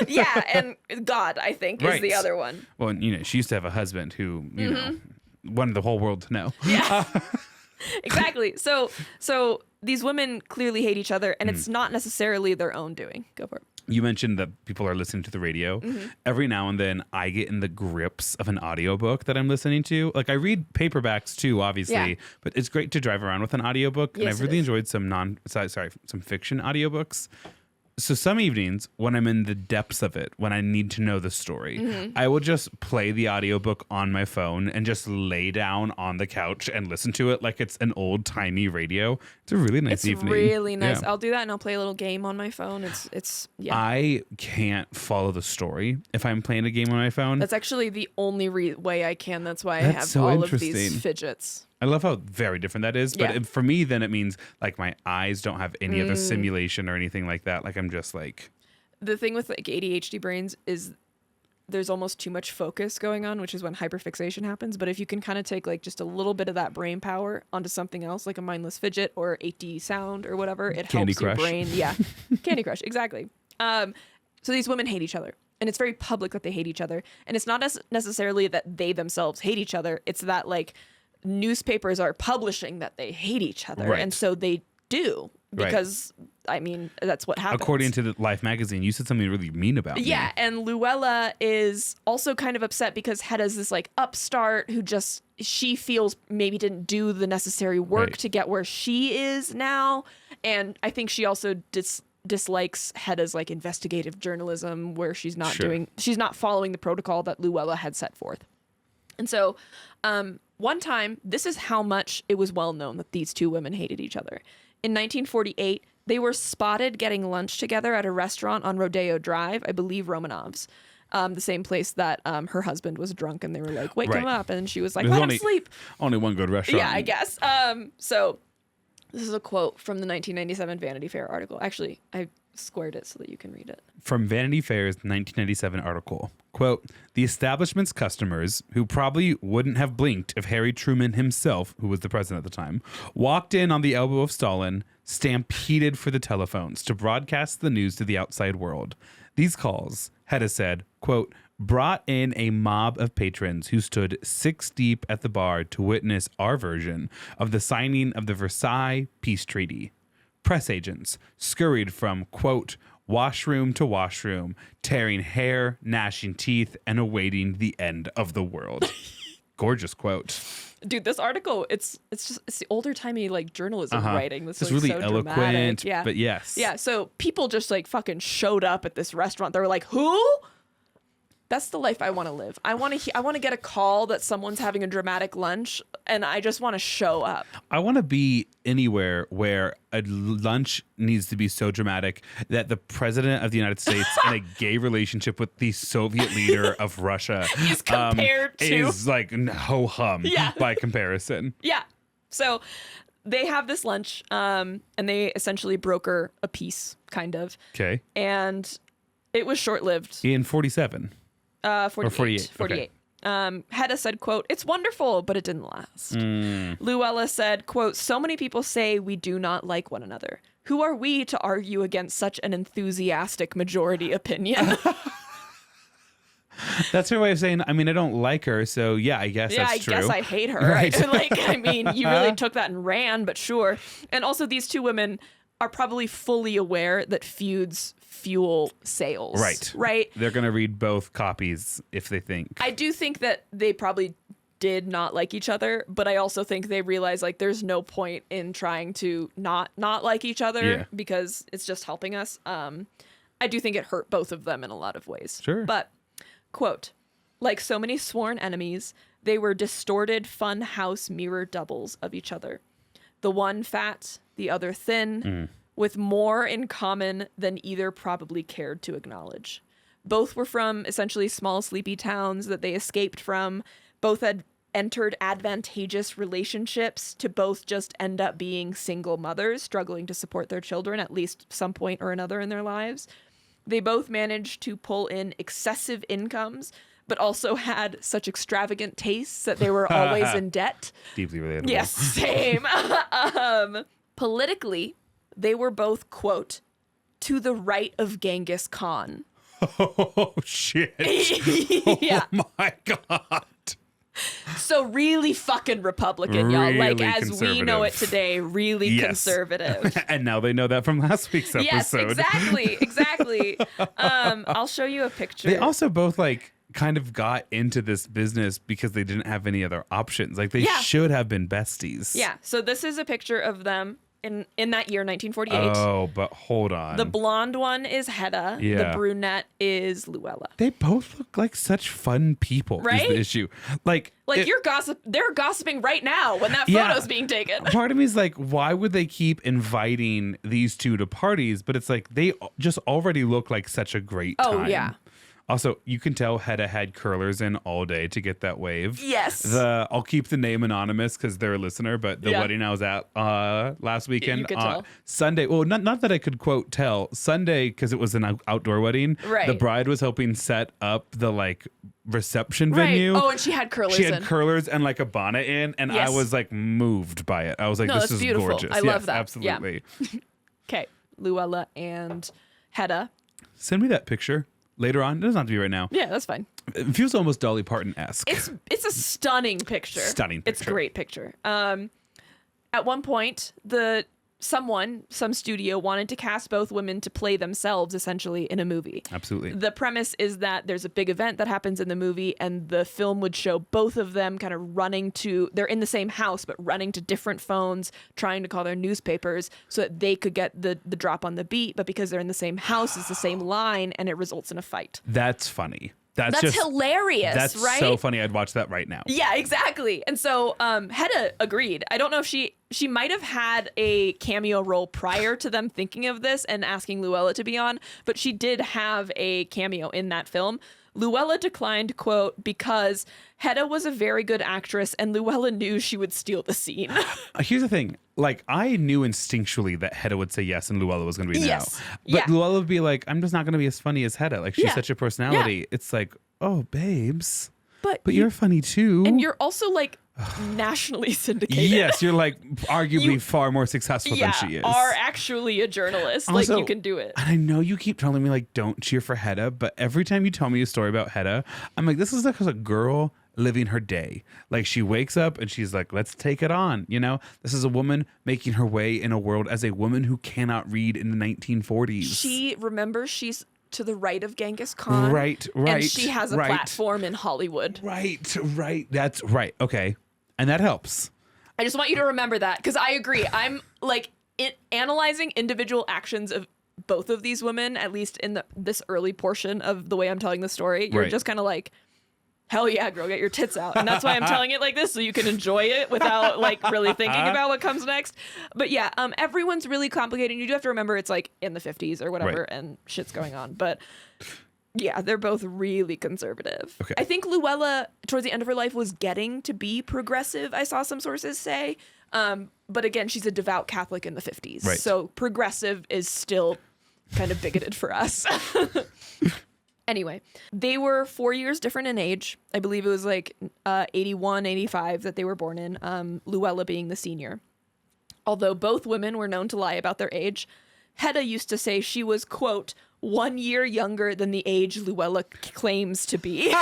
Yeah, and God, I think, is the other one. Well, she used to have a husband who, wanted the whole world to know. Yeah. Exactly. So these women clearly hate each other, and it's not necessarily their own doing. Go for it. You mentioned that people are listening to the radio. Every now and then I get in the grips of an audiobook that I'm listening to. Like I read paperbacks too, obviously, Yeah. but it's great to drive around with an audiobook. And Yes, I've it really is. enjoyed some fiction audiobooks. So some evenings when I'm in the depths of it, when I need to know the story, I will just play the audiobook on my phone and just lay down on the couch and listen to it like it's an old timey radio. It's a really nice It's evening. really nice. Yeah. I'll do that, and I'll play a little game on my phone. It's yeah. I can't follow the story if I'm playing a game on my phone. That's actually the only way I can. That's why I That's have so all of these interesting. fidgets. I love how very different that is. But Yeah. for me, then it means like my eyes don't have any other simulation or anything like that. Like I'm just like, The thing with like ADHD brains is there's almost too much focus going on, which is when hyperfixation happens. But if you can kind of take like just a little bit of that brain power onto something else, like a mindless fidget or 8D sound or whatever, it Candy helps your Crush. brain. Yeah. Candy Crush. Exactly. So these women hate each other. And it's very public that they hate each other. And it's not necessarily that they themselves hate each other. It's that like newspapers are publishing that they hate each other. Right. And so they do Right. because, I mean, that's what happens. according to the Life magazine, you said something really mean about me. Yeah, and Louella is also kind of upset because Hedda's this like upstart who just she feels maybe didn't do the necessary work Right. to get where she is now, and I think she also dislikes Hedda's like investigative journalism where she's not Sure. she's not following the protocol that Louella had set forth. And so, one time, this is how much it was well known that these two women hated each other. In 1948, they were spotted getting lunch together at a restaurant on Rodeo Drive, I believe Romanov's, the same place that her husband was drunk, and they were like, "Wake him Right. up," and she was like, There's "Let only- him sleep." Only one good restaurant. Yeah, I guess. So this is a quote from the 1997 Vanity Fair article. Actually, I squared it so that you can read it. From Vanity Fair's 1997 article, quote, "The establishment's customers, who probably wouldn't have blinked if Harry Truman himself, who was the president at the time, walked in on the elbow of Stalin, stampeded for the telephones to broadcast the news to the outside world. These calls," Hedda said, quote, "brought in a mob of patrons who stood 6 deep at the bar to witness our version of the signing of the Versailles Peace Treaty. Press agents scurried from, quote, washroom to washroom, tearing hair, gnashing teeth, and awaiting the end of the world." Gorgeous quote. Dude, this article, it's the older timey like journalism writing. This It's like, really so eloquent, dramatic. Yeah. but yes. Yeah, so people just like fucking showed up at this restaurant. They were like, "Who?" That's the life I want to live. I want to get a call that someone's having a dramatic lunch, and I just want to show up. I want to be anywhere where a lunch needs to be so dramatic that the president of the United States in a gay relationship with the Soviet leader of Russia Is compared to- is like ho hum Yeah. by comparison. Yeah. So they have this lunch, and they essentially broker a peace, kind of, Okay. and it was short lived. In 47. 48. 48, 48. Hedda said, quote, "It's wonderful, but it didn't last." Louella said, quote, "So many people say we do not like one another. Who are we to argue against such an enthusiastic majority opinion?" That's her way of saying, I mean, I don't like her, so yeah, I guess Yeah, that's true. I guess I hate her. Right. I mean, you really took that and ran, but sure. And also, these two women are probably fully aware that feuds fuel sales. Right. Right? They're going to read both copies if they think. I do think that they probably did not like each other, but I also think they realized like there's no point in trying to not like each other Yeah. because it's just helping us. I do think it hurt both of them in a lot of ways. Sure. But, quote, "Like so many sworn enemies, they were distorted fun house mirror doubles of each other. The one fat, the other thin, with more in common than either probably cared to acknowledge. Both were from essentially small, sleepy towns that they escaped from. Both had entered advantageous relationships to both just end up being single mothers struggling to support their children at least some point or another in their lives. They both managed to pull in excessive incomes, but also had such extravagant tastes that they were always in debt. Deeply relatable. Yes, same. Politically, they were both, quote, to the right of Genghis Khan. Oh, shit. Yeah. Oh, my God. So really fucking Republican, y'all. Like, Really as we know it conservative. today, really Yes. conservative. And now they know that from last week's episode. Yes, exactly. I'll show you a picture. They also both like kind of got into this business because they didn't have any other options. Like they should have been besties. Yeah. So this is a picture of them in that year, 1948. Oh, but hold on. The blonde one is Hedda. Yeah. The brunette is Louella. They both look like such fun people. Right? Is the issue. Like They're gossiping right now when that Yeah. photo's being taken. Part of me is like, why would they keep inviting these two to parties? But it's like they just already look like such a great time. Oh, yeah. Also, you can tell Hedda had curlers in all day to get that wave. Yes. I'll keep the name anonymous because they're a listener, but the wedding I was at last weekend, You could tell. Sunday. Well, not that I could quote tell Sunday because it was an outdoor wedding. Right. The bride was helping set up the like reception Right. venue. Oh, and she had curlers She had in. curlers and like a bonnet in, and Yes. I was like moved by it. I was like, No, this that's is beautiful. gorgeous. I love that. Absolutely. Okay. Luella and Hedda. Send me that picture later on. It doesn't have to be right now. Yeah, that's fine. It feels almost Dolly Parton-esque. It's a stunning picture. Stunning It's a picture. great picture. At one point, some studio wanted to cast both women to play themselves essentially in a movie. Absolutely. The premise is that there's a big event that happens in the movie and the film would show both of them kind of they're in the same house, but running to different phones, trying to call their newspapers so that they could get the drop on the beat. But because they're in the same house, it's the same line and it results in a fight. That's funny. That's That's hilarious, That's right? so funny. I'd watch that right now. Yeah, exactly. And so Hedda agreed. I don't know if she might have had a cameo role prior to them thinking of this and asking Louella to be on, but she did have a cameo in that film. Louella declined, quote, because Hedda was a very good actress and Louella knew she would steal the scene. Here's the thing. Like, I knew instinctually that Hedda would say yes and Louella was going to be Yes. no. But Yeah. Luella would be like, I'm just not going to be as funny as Hedda. Like, she's Yeah. such a personality. It's like, oh, babes. But But you're funny too. and you're also like nationally syndicated. Yes, you're like arguably far more successful than she is. Are actually a journalist. Also, like you can do it. And I know you keep telling me like don't cheer for Hedda, but every time you tell me a story about Hedda, I'm like, this is like a girl living her day. Like she wakes up and she's like, let's take it on. You know, this is a woman making her way in a world as a woman who cannot read in the 1940s. She remembers she's to the right of Genghis Khan. Right. And she has a platform in Hollywood. Right. That's right. Okay. And that helps. I just want you to remember that because I agree. I'm like analyzing individual actions of both of these women, at least in this early portion of the way I'm telling the story. You're Right. just kind of like, hell yeah, girl, get your tits out. And that's why I'm telling it like this, so you can enjoy it without like really thinking about what comes next. But yeah, everyone's really complicated. You do have to remember it's like in the 50s or whatever, Right. and shit's going on. But yeah, they're both really conservative. Okay. I think Louella, towards the end of her life, was getting to be progressive, I saw some sources say. But again, she's a devout Catholic in the 50s. Right. So progressive is still kind of bigoted for us. Anyway, they were 4 years different in age. I believe it was like 81, 85 that they were born in, Louella being the senior. Although both women were known to lie about their age, Hedda used to say she was, quote, 1 year younger than the age Louella claims to be.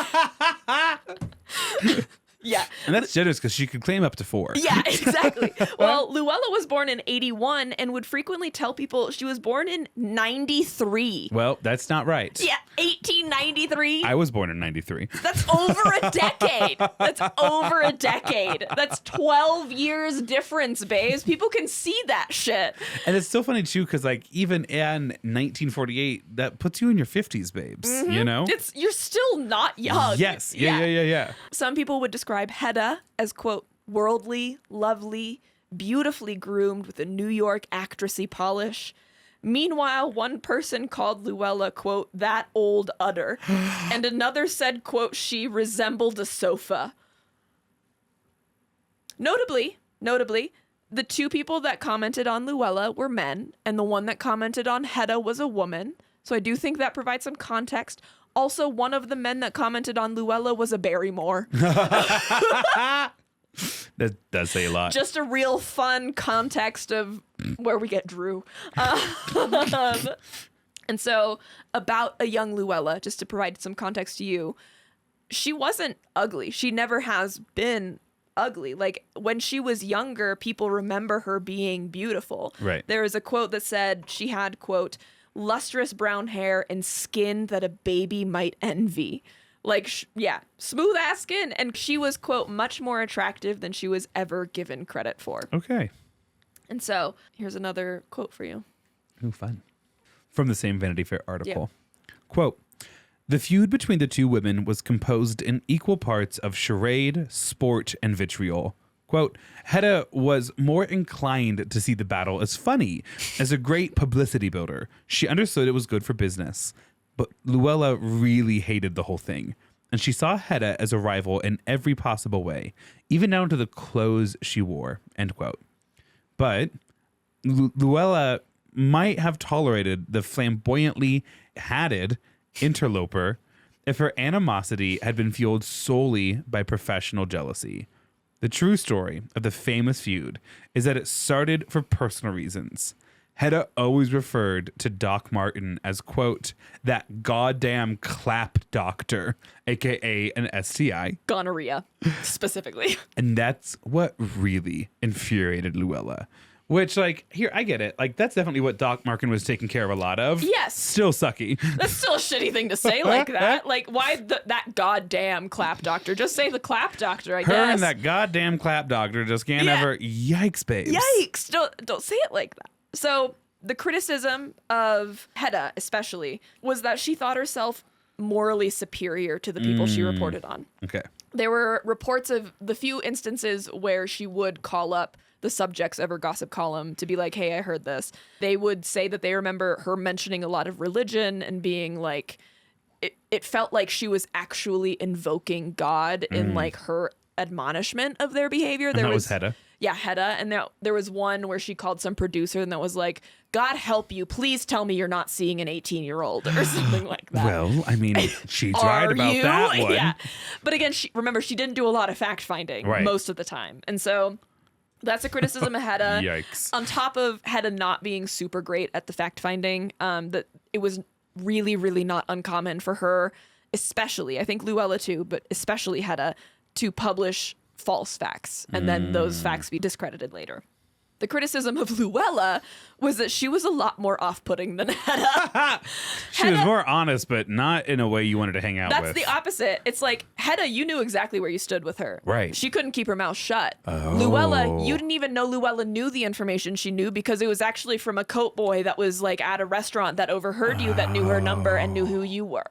Yeah. And that's generous because she could claim up to 4. Yeah, exactly. Well, Louella was born in 81 and would frequently tell people she was born in 93. Well, that's not right. Yeah, 1893. I was born in 93. That's over a decade. That's over a decade. That's 12 years difference, babes. People can see that shit. And it's still funny too, because like even in 1948, that puts you in your 50s, babes. You know? You're still not young. Yes. Yeah. Some people would describe Hedda as, quote, worldly, lovely, beautifully groomed with a New York actressy polish. Meanwhile, one person called Louella, quote, that old udder. And another said, quote, she resembled a sofa. Notably, the two people that commented on Louella were men, and the one that commented on Hedda was a woman. So I do think that provides some context. Also, one of the men that commented on Louella was a Barrymore. That does say a lot. Just a real fun context of where we get Drew. And so about a young Louella, just to provide some context to you, she wasn't ugly. She never has been ugly. Like, when she was younger, people remember her being beautiful. Right. There is a quote that said she had, quote, lustrous brown hair and skin that a baby might envy. Like, smooth ass skin. And she was, quote, much more attractive than she was ever given credit for. Okay. And so here's another quote for you. Ooh, fun. From the same Vanity Fair article. Yeah. Quote, the feud between the two women was composed in equal parts of charade, sport, and vitriol. Quote, Hedda was more inclined to see the battle as funny, as a great publicity builder. She understood it was good for business. But Louella really hated the whole thing. And she saw Hedda as a rival in every possible way, even down to the clothes she wore, end quote. But Louella might have tolerated the flamboyantly hatted interloper if her animosity had been fueled solely by professional jealousy. The true story of the famous feud is that it started for personal reasons. Hedda always referred to Doc Martin as, quote, that goddamn clap doctor, aka an STI. Gonorrhea, specifically. And that's what really infuriated Louella. Which, like, here, I get it. Like, that's definitely what Doc Martin was taking care of a lot of. Yes. Still sucky. That's still a shitty thing to say like that. Like, why that goddamn clap doctor? Just say the clap doctor, I guess. Her and that goddamn clap doctor just can't ever. Yikes, babes. Yikes. Don't say it like that. So the criticism of Hedda, especially, was that she thought herself morally superior to the people she reported on. Okay. There were reports of the few instances where she would call up the subjects of her gossip column to be like, hey, I heard this. They would say that they remember her mentioning a lot of religion and being like, it felt like she was actually invoking God in like her admonishment of their behavior. That was Hedda. Yeah, Hedda. And there was one where she called some producer and that was like, God help you, please tell me you're not seeing an 18-year-old or something like that. Well, I mean, she's right about that one. Yeah. But again, she didn't do a lot of fact finding most of the time. And so that's a criticism of Hedda. Yikes. On top of Hedda not being super great at the fact finding, that it was really, really not uncommon for her, especially, I think Louella too, but especially Hedda, to publish false facts and then those facts be discredited later. The criticism of Louella was that she was a lot more off-putting than Hedda. She was more honest, but not in a way you wanted to hang out with. That's the opposite. It's like, Hedda, you knew exactly where you stood with her. Right. She couldn't keep her mouth shut. Oh. Louella, you didn't even know Louella knew the information she knew because it was actually from a coat boy that was like at a restaurant that overheard you that knew her number and knew who you were.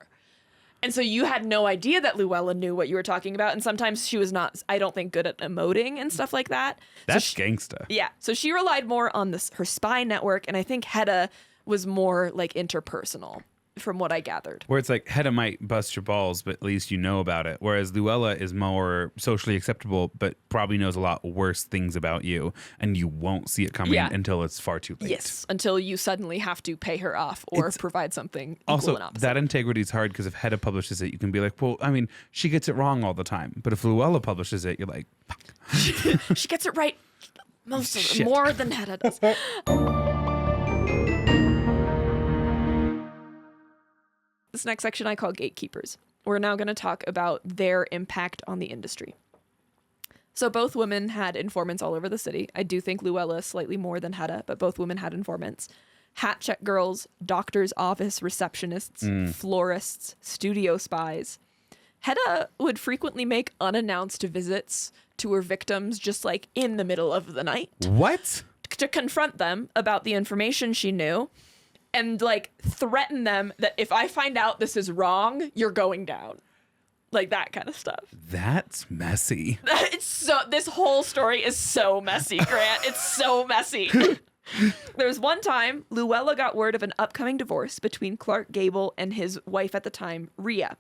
And so you had no idea that Louella knew what you were talking about. And sometimes she was not, I don't think, good at emoting and stuff like that. That's gangsta. Yeah. So she relied more on her spy network. And I think Hedda was more like interpersonal from what I gathered. Where it's like Hedda might bust your balls, but at least you know about it. Whereas Louella is more socially acceptable, but probably knows a lot worse things about you. And you won't see it coming until it's far too late. Yes, until you suddenly have to pay her off or provide something equal also, and opposite. That integrity is hard because if Hedda publishes it, you can be like, well, I mean, she gets it wrong all the time. But if Louella publishes it, you're like, fuck. She gets it right more than Hedda does. This next section I call Gatekeepers. We're now going to talk about their impact on the industry. So both women had informants all over the city. I do think Louella slightly more than Hedda, but both women had informants. Hat check girls, doctor's office receptionists, florists, studio spies. Hedda would frequently make unannounced visits to her victims just like in the middle of the night. What? To confront them about the information she knew. And like threaten them that if I find out this is wrong, you're going down. Like that kind of stuff. That's messy. This whole story is so messy, Grant. It's so messy. There was one time Louella got word of an upcoming divorce between Clark Gable and his wife at the time, Rhea.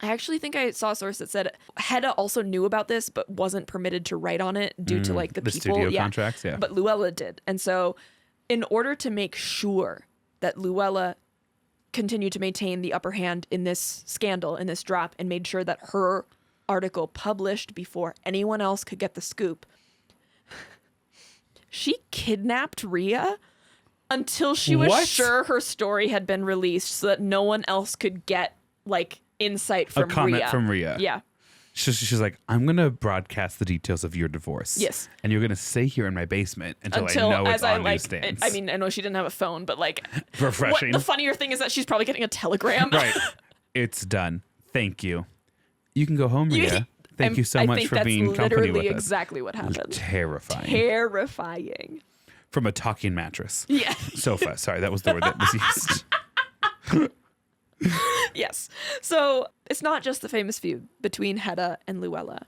I actually think I saw a source that said Hedda also knew about this, but wasn't permitted to write on it due to like the people. Studio contracts, yeah. But Louella did. And so in order to make sure that Louella continued to maintain the upper hand in this scandal, in this drop, and made sure that her article published before anyone else could get the scoop, she kidnapped Rhea until she was sure her story had been released so that no one else could get like insight from a comment Rhea. from Rhea. Yeah. She's like, I'm going to broadcast the details of your divorce. Yes. And you're going to stay here in my basement until I know it's on newsstands. I mean, I know she didn't have a phone, but like... Refreshing. The funnier thing is that she's probably getting a telegram. Right. It's done. Thank you. You can go home, Rhea. Thank you so much for being company with us. I think that's literally exactly what happened. Terrifying. Terrifying. From a talking mattress. Yeah. Sofa. Sorry, that was the word that was used. Yes. So it's not just the famous feud between Hedda and Louella.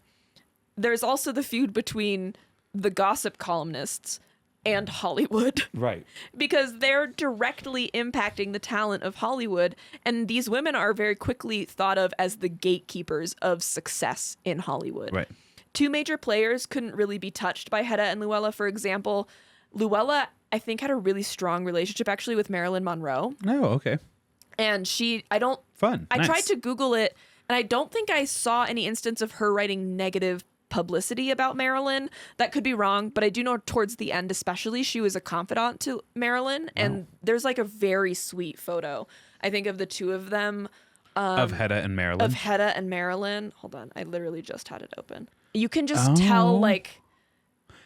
There's also the feud between the gossip columnists and Hollywood. Right. Because they're directly impacting the talent of Hollywood. And these women are very quickly thought of as the gatekeepers of success in Hollywood. Right. Two major players couldn't really be touched by Hedda and Louella. For example, Louella, I think, had a really strong relationship actually with Marilyn Monroe. Oh, okay. And Fun. I Nice. tried to Google it, and I don't think I saw any instance of her writing negative publicity about Marilyn. That could be wrong, but I do know towards the end especially, she was a confidant to Marilyn, and there's like a very sweet photo, I think, of the two of them. Of Hedda and Marilyn? Hold on, I literally just had it open. You can just tell, like...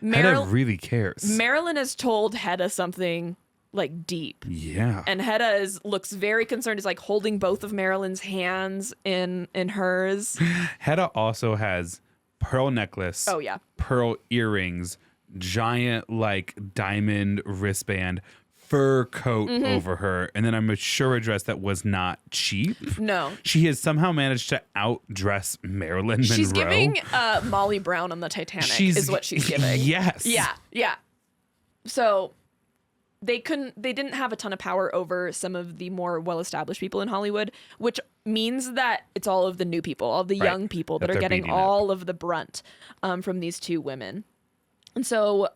Hedda really cares. Marilyn has told Hedda something like deep. Yeah. And Hedda looks very concerned. Is like holding both of Marilyn's hands in hers. Hedda also has pearl necklace. Oh yeah. Pearl earrings, giant like diamond wristband, fur coat over her, and then I'm sure a dress that was not cheap. No. She has somehow managed to outdress Marilyn Monroe. She's giving Molly Brown on the Titanic is what she's giving. Yes. Yeah. So they didn't have a ton of power over some of the more well-established people in Hollywood, which means that it's all of the new people, all of the young people that are getting all of the brunt from these two women. And so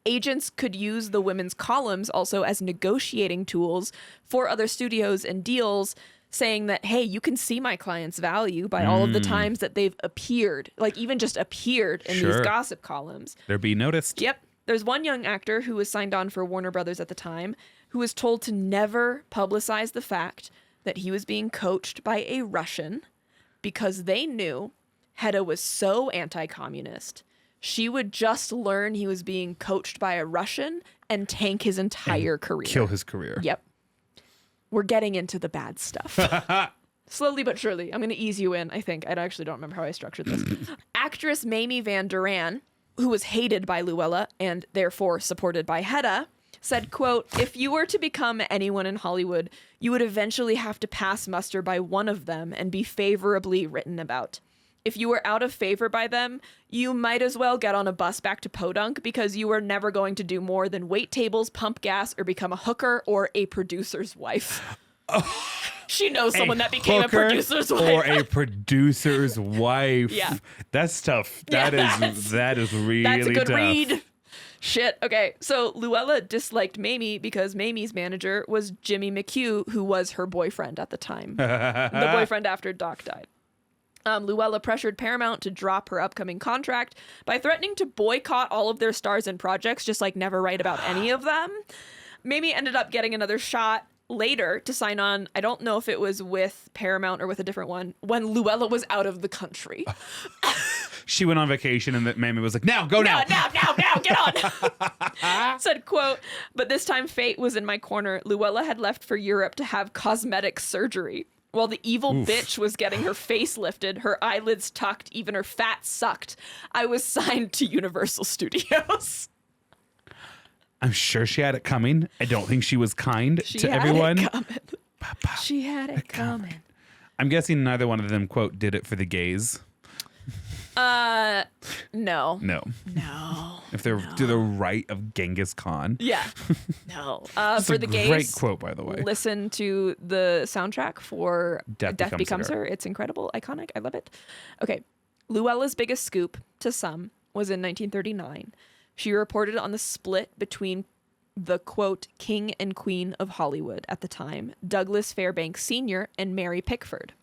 agents could use the women's columns also as negotiating tools for other studios and deals, saying that, hey, you can see my client's value by all of the times that they've appeared, like even just appeared in these gossip columns. They're being noticed. Yep. There's one young actor who was signed on for Warner Brothers at the time who was told to never publicize the fact that he was being coached by a Russian because they knew Hedda was so anti-communist. She would just learn he was being coached by a Russian and tank his entire career. Kill his career. Yep. We're getting into the bad stuff. Slowly but surely. I'm going to ease you in, I think. I actually don't remember how I structured this. Actress Mamie Van Duran, who was hated by Louella and therefore supported by Hedda, said, quote, if you were to become anyone in Hollywood, you would eventually have to pass muster by one of them and be favorably written about. If you were out of favor by them, you might as well get on a bus back to Podunk because you were never going to do more than wait tables, pump gas, or become a hooker or a producer's wife. She knows someone that became a producer's wife. Or a producer's wife. Yeah. That's tough. That is really tough. That's a good read. Shit. Okay. So Louella disliked Mamie because Mamie's manager was Jimmy McHugh, who was her boyfriend at the time. The boyfriend after Doc died. Louella pressured Paramount to drop her upcoming contract by threatening to boycott all of their stars and projects, just like never write about any of them. Mamie ended up getting another shot later to sign on. I don't know if it was with Paramount or with a different one when Louella was out of the country. She went on vacation and Mamie was like, now, go now. Now, get on. Said, quote, but this time fate was in my corner. Louella had left for Europe to have cosmetic surgery. While the evil bitch was getting her face lifted, her eyelids tucked, even her fat sucked, I was signed to Universal Studios. I'm sure she had it coming. I don't think she was kind to everyone. She had it coming. I'm guessing neither one of them, quote, did it for the gays. No. No. if they're to the right of Genghis Khan. Yeah. No. That's For a the gays, great quote, by the way. listen to the soundtrack for Death Becomes Her. Her. It's incredible, iconic. I love it. Okay. Louella's biggest scoop, to some, was in 1939. She reported on the split between the, quote, king and queen of Hollywood at the time, Douglas Fairbanks Sr. and Mary Pickford.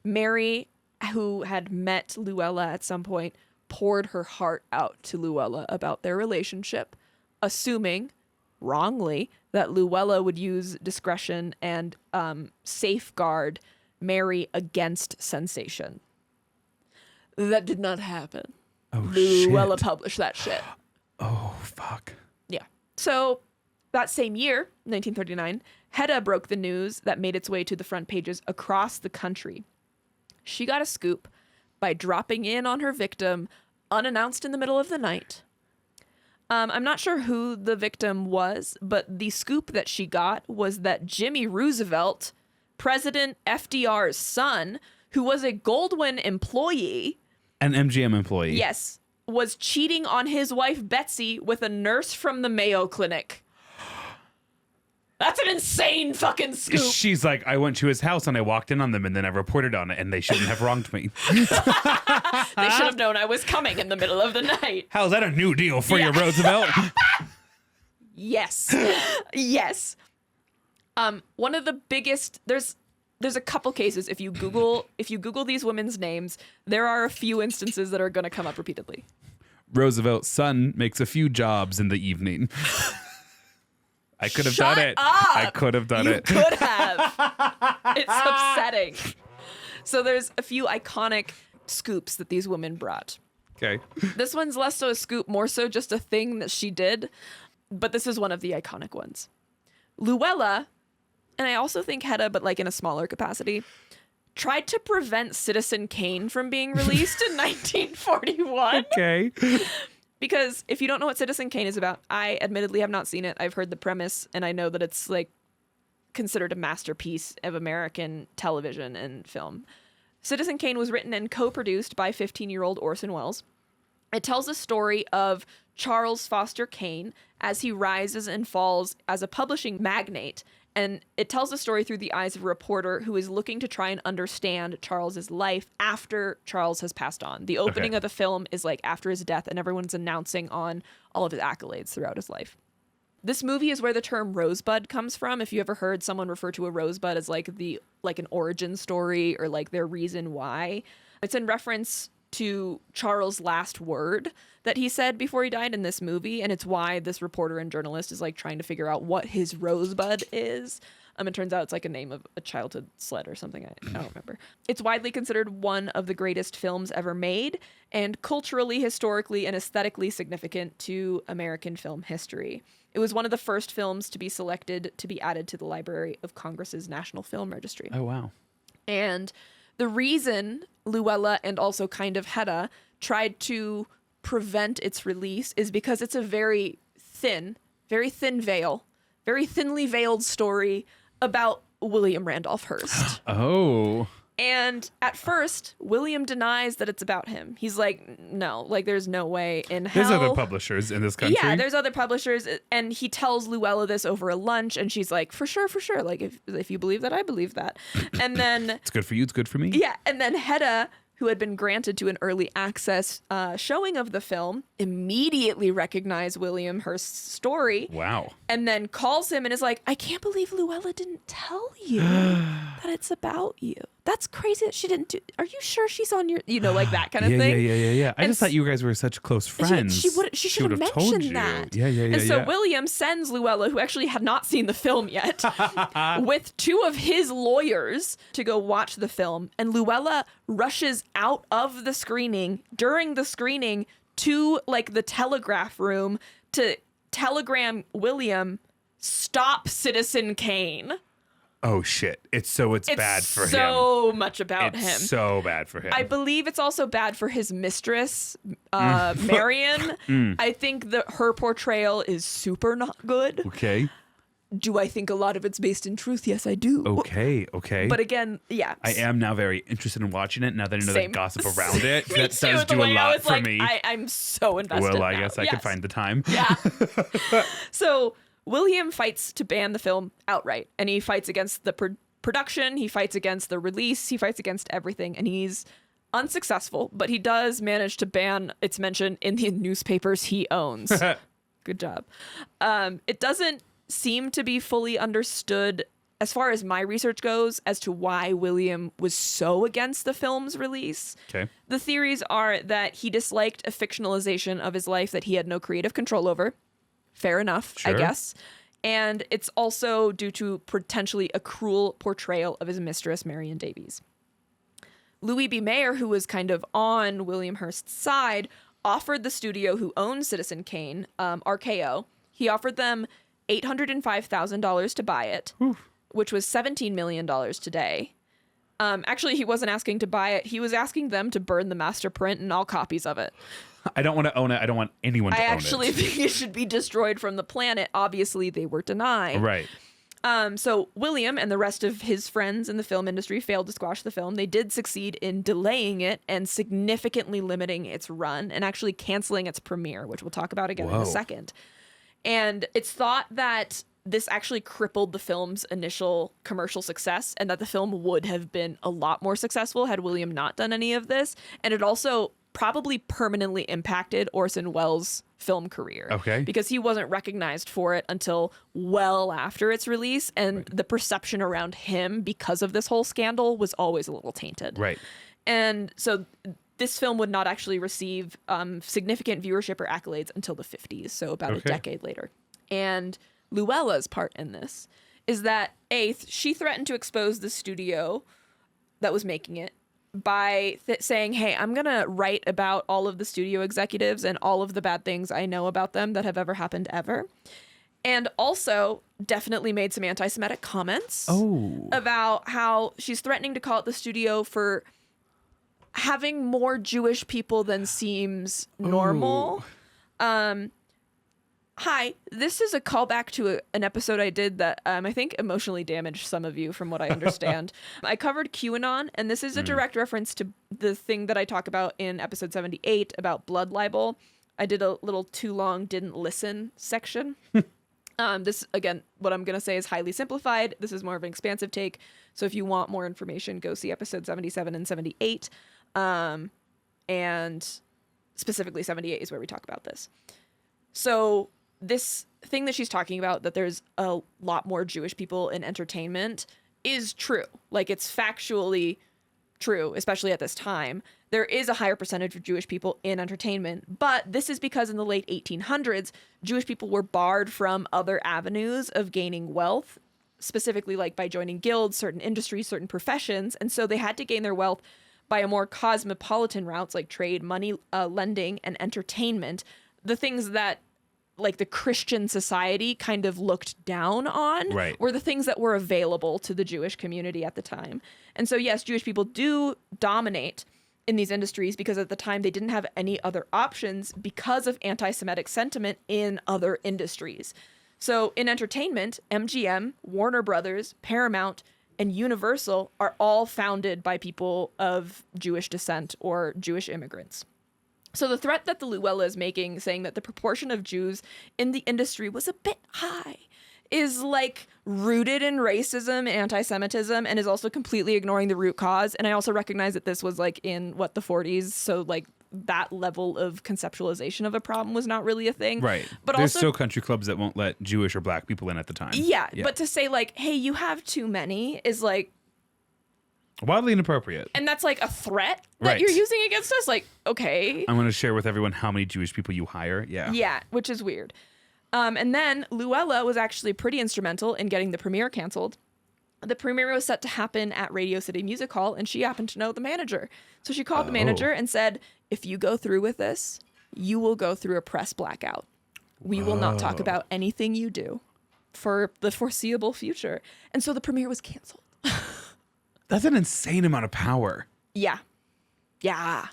Mary, who had met Louella at some point, poured her heart out to Louella about their relationship, assuming, wrongly, that Louella would use discretion and safeguard Mary against sensation. That did not happen. Oh, Louella shit. published that shit. Oh, fuck. Yeah. So that same year, 1939, Hedda broke the news that made its way to the front pages across the country. She got a scoop by dropping in on her victim unannounced in the middle of the night. I'm not sure who the victim was, but the scoop that she got was that Jimmy Roosevelt, President FDR's son, who was a Goldwyn employee, An MGM employee. yes, was cheating on his wife Betsy with a nurse from the Mayo Clinic. That's an insane fucking scoop. She's like, I went to his house and I walked in on them and then I reported on it and they shouldn't have wronged me. They should have known I was coming in the middle of the night. How's that a new deal for you, Roosevelt? Yes. Yes. One of the biggest, there's a couple cases. If you Google these women's names, there are a few instances that are going to come up repeatedly. Roosevelt's son makes a few jobs in the evening. I could have done it. up! I could have done You it. could have. It's upsetting. So there's a few iconic scoops that these women brought. Okay. This one's less so a scoop, more so just a thing that she did. But this is one of the iconic ones. Louella, and I also think Hedda, but like in a smaller capacity, tried to prevent Citizen Kane from being released in 1941. Okay. Because if you don't know what Citizen Kane is about, I admittedly have not seen it. I've heard the premise, and I know that it's like considered a masterpiece of American television and film. Citizen Kane was written and co-produced by 15-year-old Orson Welles. It tells a story of Charles Foster Kane as he rises and falls as a publishing magnate. And it tells the story through the eyes of a reporter who is looking to try and understand Charles's life after Charles has passed on. The opening of the film is like after his death, and everyone's announcing on all of his accolades throughout his life. This movie is where the term rosebud comes from. If you ever heard someone refer to a rosebud as like an origin story or like their reason why, it's in reference to Charles' last word that he said before he died in this movie, and it's why this reporter and journalist is like trying to figure out what his rosebud is. It turns out it's like a name of a childhood sled or something. I don't remember. It's widely considered one of the greatest films ever made, and culturally, historically, and aesthetically significant to American film history. It was one of the first films to be selected to be added to the Library of Congress's National Film Registry. Oh, wow. And the reason Louella and also kind of Hedda tried to prevent its release is because it's a very thin veil, very thinly veiled story about William Randolph Hearst. Oh. And at first, William denies that it's about him. He's like, no, like there's no way in hell. There's other publishers in this country. Yeah, there's other publishers. And he tells Louella this over a lunch, and she's like, for sure. Like, if you believe that, I believe that. And then... It's good for you, it's good for me. Yeah, and then Hedda, who had been granted to an early access showing of the film, immediately recognized William Hearst's story. Wow. And then calls him and is like, I can't believe Louella didn't tell you that it's about you. That's crazy that she didn't do. Are you sure she's on your, like that kind of thing? Yeah. I just thought you guys were such close friends. She should have mentioned that. Yeah. And so William sends Louella, who actually had not seen the film yet, with two of his lawyers to go watch the film. And Louella rushes out of the screening during the screening to like the telegraph room to telegram William, stop Citizen Kane. Oh shit. It's bad for him. So much about him. It's so bad for him. I believe it's also bad for his mistress, Marion. I think that her portrayal is super not good. Okay. do I think a lot of it's based in truth? Yes, I do. Okay. But again, yeah. I am now very interested in watching it now that I know the gossip around it. Me That too, does the do a way I lot was for like, me. I'm so invested. Well, I now. guess I could find the time. Yeah. So William fights to ban the film outright, and he fights against the production, he fights against the release, he fights against everything, and he's unsuccessful, but he does manage to ban its mention in the newspapers he owns. Good job. It doesn't seem to be fully understood, as far as my research goes, as to why William was so against the film's release. Okay. The theories are that he disliked a fictionalization of his life that he had no creative control over. Fair enough, Sure. I guess. And it's also due to potentially a cruel portrayal of his mistress, Marion Davies. Louis B. Mayer, who was kind of on William Hearst's side, offered the studio who owned Citizen Kane, RKO, he offered them $805,000 to buy it, which was $17 million today. Actually, he wasn't asking to buy it. He was asking them to burn the master print and all copies of it. I don't want to own it. I don't want anyone to own it. I actually think it should be destroyed from the planet. Obviously, they were denied. Right. So William and the rest of his friends in the film industry failed to squash the film. They did succeed in delaying it and significantly limiting its run and actually canceling its premiere, which we'll talk about again in a second. And it's thought that this actually crippled the film's initial commercial success and that the film would have been a lot more successful had William not done any of this. And it also probably permanently impacted Orson Welles' film career. Okay. Because he wasn't recognized for it until well after its release, and the perception around him because of this whole scandal was always a little tainted. Right. And so this film would not actually receive significant viewership or accolades until the 50s, so about a decade later. And Louella's part in this is that, she threatened to expose the studio that was making it by saying, hey, I'm going to write about all of the studio executives and all of the bad things I know about them that have ever happened ever. And also definitely made some anti-Semitic comments about how she's threatening to call out the studio for having more Jewish people than seems normal. Hi, this is a callback to an episode I did that I think emotionally damaged some of you from what I understand. I covered QAnon, and this is a direct reference to the thing that I talk about in episode 78 about blood libel. I did a little too long didn't listen section. This, again, what I'm going to say is highly simplified. This is more of an expansive take. So if you want more information, go see episode 77 and 78. And specifically 78 is where we talk about this. So this thing that she's talking about, that there's a lot more Jewish people in entertainment, is true. Like, it's factually true, especially at this time. There is a higher percentage of Jewish people in entertainment, but this is because in the late 1800s, Jewish people were barred from other avenues of gaining wealth, specifically like by joining guilds, certain industries, certain professions. And so they had to gain their wealth by a more cosmopolitan routes like trade, money, lending, and entertainment. The things that like the Christian society kind of looked down on were the things that were available to the Jewish community at the time. And so, yes, Jewish people do dominate in these industries because at the time they didn't have any other options because of anti-Semitic sentiment in other industries. So in entertainment, MGM, Warner Brothers, Paramount, and Universal are all founded by people of Jewish descent or Jewish immigrants. So the threat that the Louella is making, saying that the proportion of Jews in the industry was a bit high, is like rooted in racism and anti-Semitism, and is also completely ignoring the root cause. And I also recognize that this was like in the 40s. So like that level of conceptualization of a problem was not really a thing. Right. But there's also still country clubs that won't let Jewish or black people in at the time. Yeah. But to say like, hey, you have too many is like, wildly inappropriate. and that's like a threat that you're using against us. Like, okay. I'm going to share with everyone how many Jewish people you hire. Yeah. Yeah, which is weird. And then Louella was actually pretty instrumental in getting the premiere canceled. The premiere was set to happen at Radio City Music Hall, and she happened to know the manager. So she called the manager and said, if you go through with this, you will go through a press blackout. We will not talk about anything you do for the foreseeable future. And so the premiere was canceled. That's an insane amount of power. Yeah. Yeah.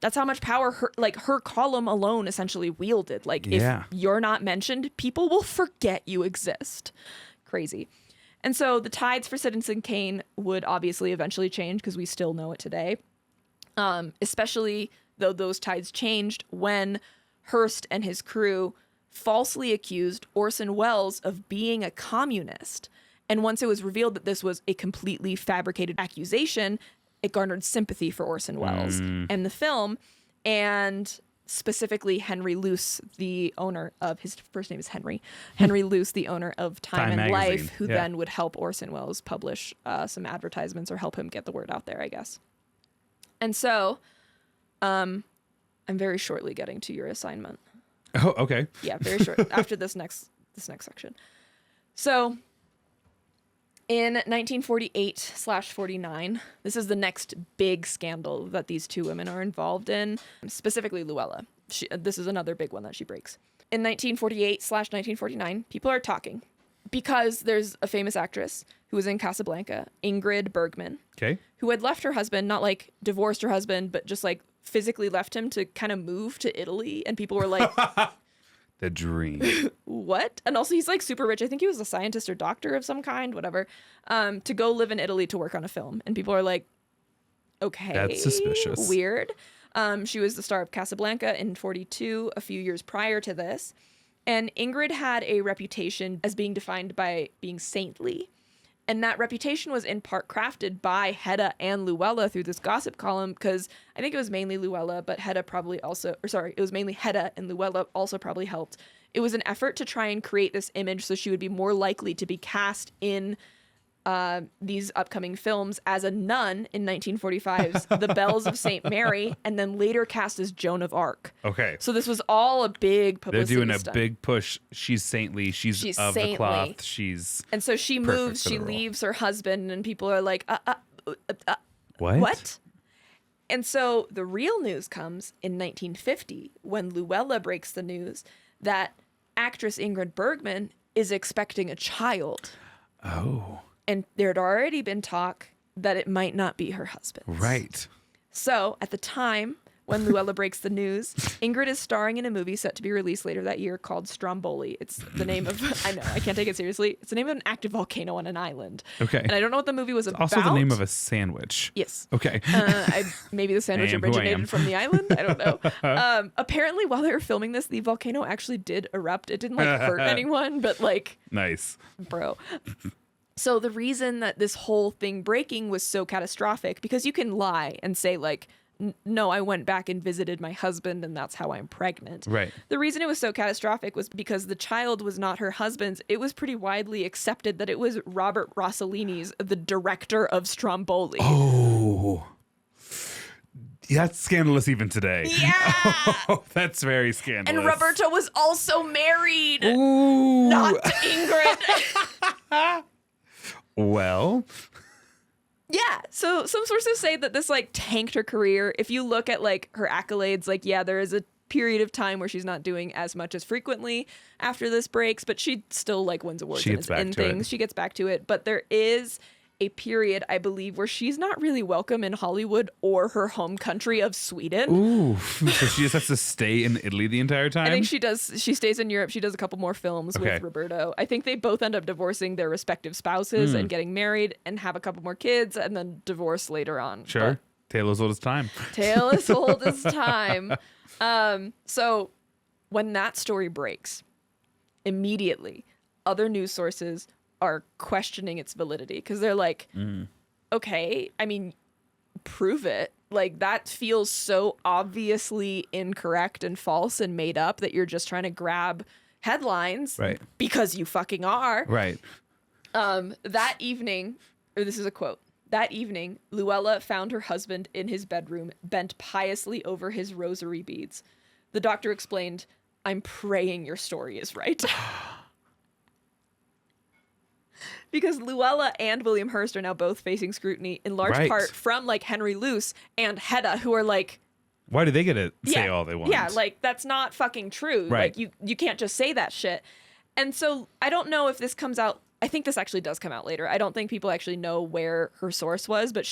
That's how much power her column alone essentially wielded. Like, if you're not mentioned, people will forget you exist. Crazy. And so the tides for Citizen Kane would obviously eventually change because we still know it today. Especially though those tides changed when Hearst and his crew falsely accused Orson Welles of being a communist. And once it was revealed that this was a completely fabricated accusation, it garnered sympathy for Orson Welles and the film, and specifically Henry Luce, the owner of, his first name is Henry Luce, the owner of Time and Life, who then would help Orson Welles publish some advertisements or help him get the word out there, I guess. And so I'm very shortly getting to your assignment. Oh, okay. Yeah, very short after this next section. So in 1948/49, this is the next big scandal that these two women are involved in, specifically Louella. This is another big one that she breaks. In 1948/1949, people are talking because there's a famous actress who was in Casablanca, Ingrid Bergman, who had left her husband, not like divorced her husband, but just like physically left him to kind of move to Italy. And people were like, the dream. What? And also he's like super rich. I think he was a scientist or doctor of some kind, whatever, to go live in Italy to work on a film. And people are like, okay, that's suspicious. Weird. She was the star of Casablanca in 1942, a few years prior to this. And Ingrid had a reputation as being defined by being saintly. And that reputation was in part crafted by Hedda and Louella through this gossip column, because I think it was mainly Louella, but Hedda probably also, it was mainly Hedda and Louella also probably helped. It was an effort to try and create this image so she would be more likely to be cast in these upcoming films as a nun in 1945's The Bells of St. Mary, and then later cast as Joan of Arc. Okay. So this was all a big publicity They're doing a stunt. big push. She's saintly. She's of saintly. The cloth. And so she moves, she leaves her husband, and people are like, what? And so the real news comes in 1950 when Louella breaks the news that actress Ingrid Bergman is expecting a child. Oh. And there had already been talk that it might not be her husband. Right. So at the time when Louella breaks the news, Ingrid is starring in a movie set to be released later that year called Stromboli. It's the name of, I know, I can't take it seriously. It's the name of an active volcano on an island. Okay. And I don't know what the movie was about. Also the name of a sandwich. Yes. Okay. Maybe the sandwich originated from the island. I don't know. Apparently, while they were filming this, the volcano actually did erupt. It didn't like hurt anyone, but like. Nice. Bro. So the reason that this whole thing breaking was so catastrophic, because you can lie and say like, no, I went back and visited my husband and that's how I'm pregnant. Right. The reason it was so catastrophic was because the child was not her husband's. It was pretty widely accepted that it was Robert Rossellini's, the director of Stromboli. Oh. That's scandalous even today. Yeah. Oh, that's very scandalous. And Roberto was also married. Ooh. Not to Ingrid. Well. Yeah, so some sources say that this like tanked her career. If you look at like her accolades, like yeah, there is a period of time where she's not doing as much as frequently after this breaks, but she still like wins awards and is in things. She gets back to it, but there is a period, I believe, where she's not really welcome in Hollywood or her home country of Sweden. Ooh, so she just has to stay in Italy the entire time? I think she does. She stays in Europe. She does a couple more films with Roberto. I think they both end up divorcing their respective spouses and getting married and have a couple more kids and then divorce later on. Sure. Tale as old as time. Tale as old as time. So when that story breaks, immediately other news sources are questioning its validity because they're like, okay, I mean, prove it. Like that feels so obviously incorrect and false and made up that you're just trying to grab headlines, right? Because you fucking are, right? That evening, or this is a quote. That evening, Louella found her husband in his bedroom, bent piously over his rosary beads. The doctor explained, "I'm praying your story is right." Because Louella and William Hearst are now both facing scrutiny in large part from like Henry Luce and Hedda, who are like, why do they get to say all they want? Yeah, like that's not fucking true. Right. Like you can't just say that shit. And so I don't know if this comes out. I think this actually does come out later. I don't think people actually know where her source was, but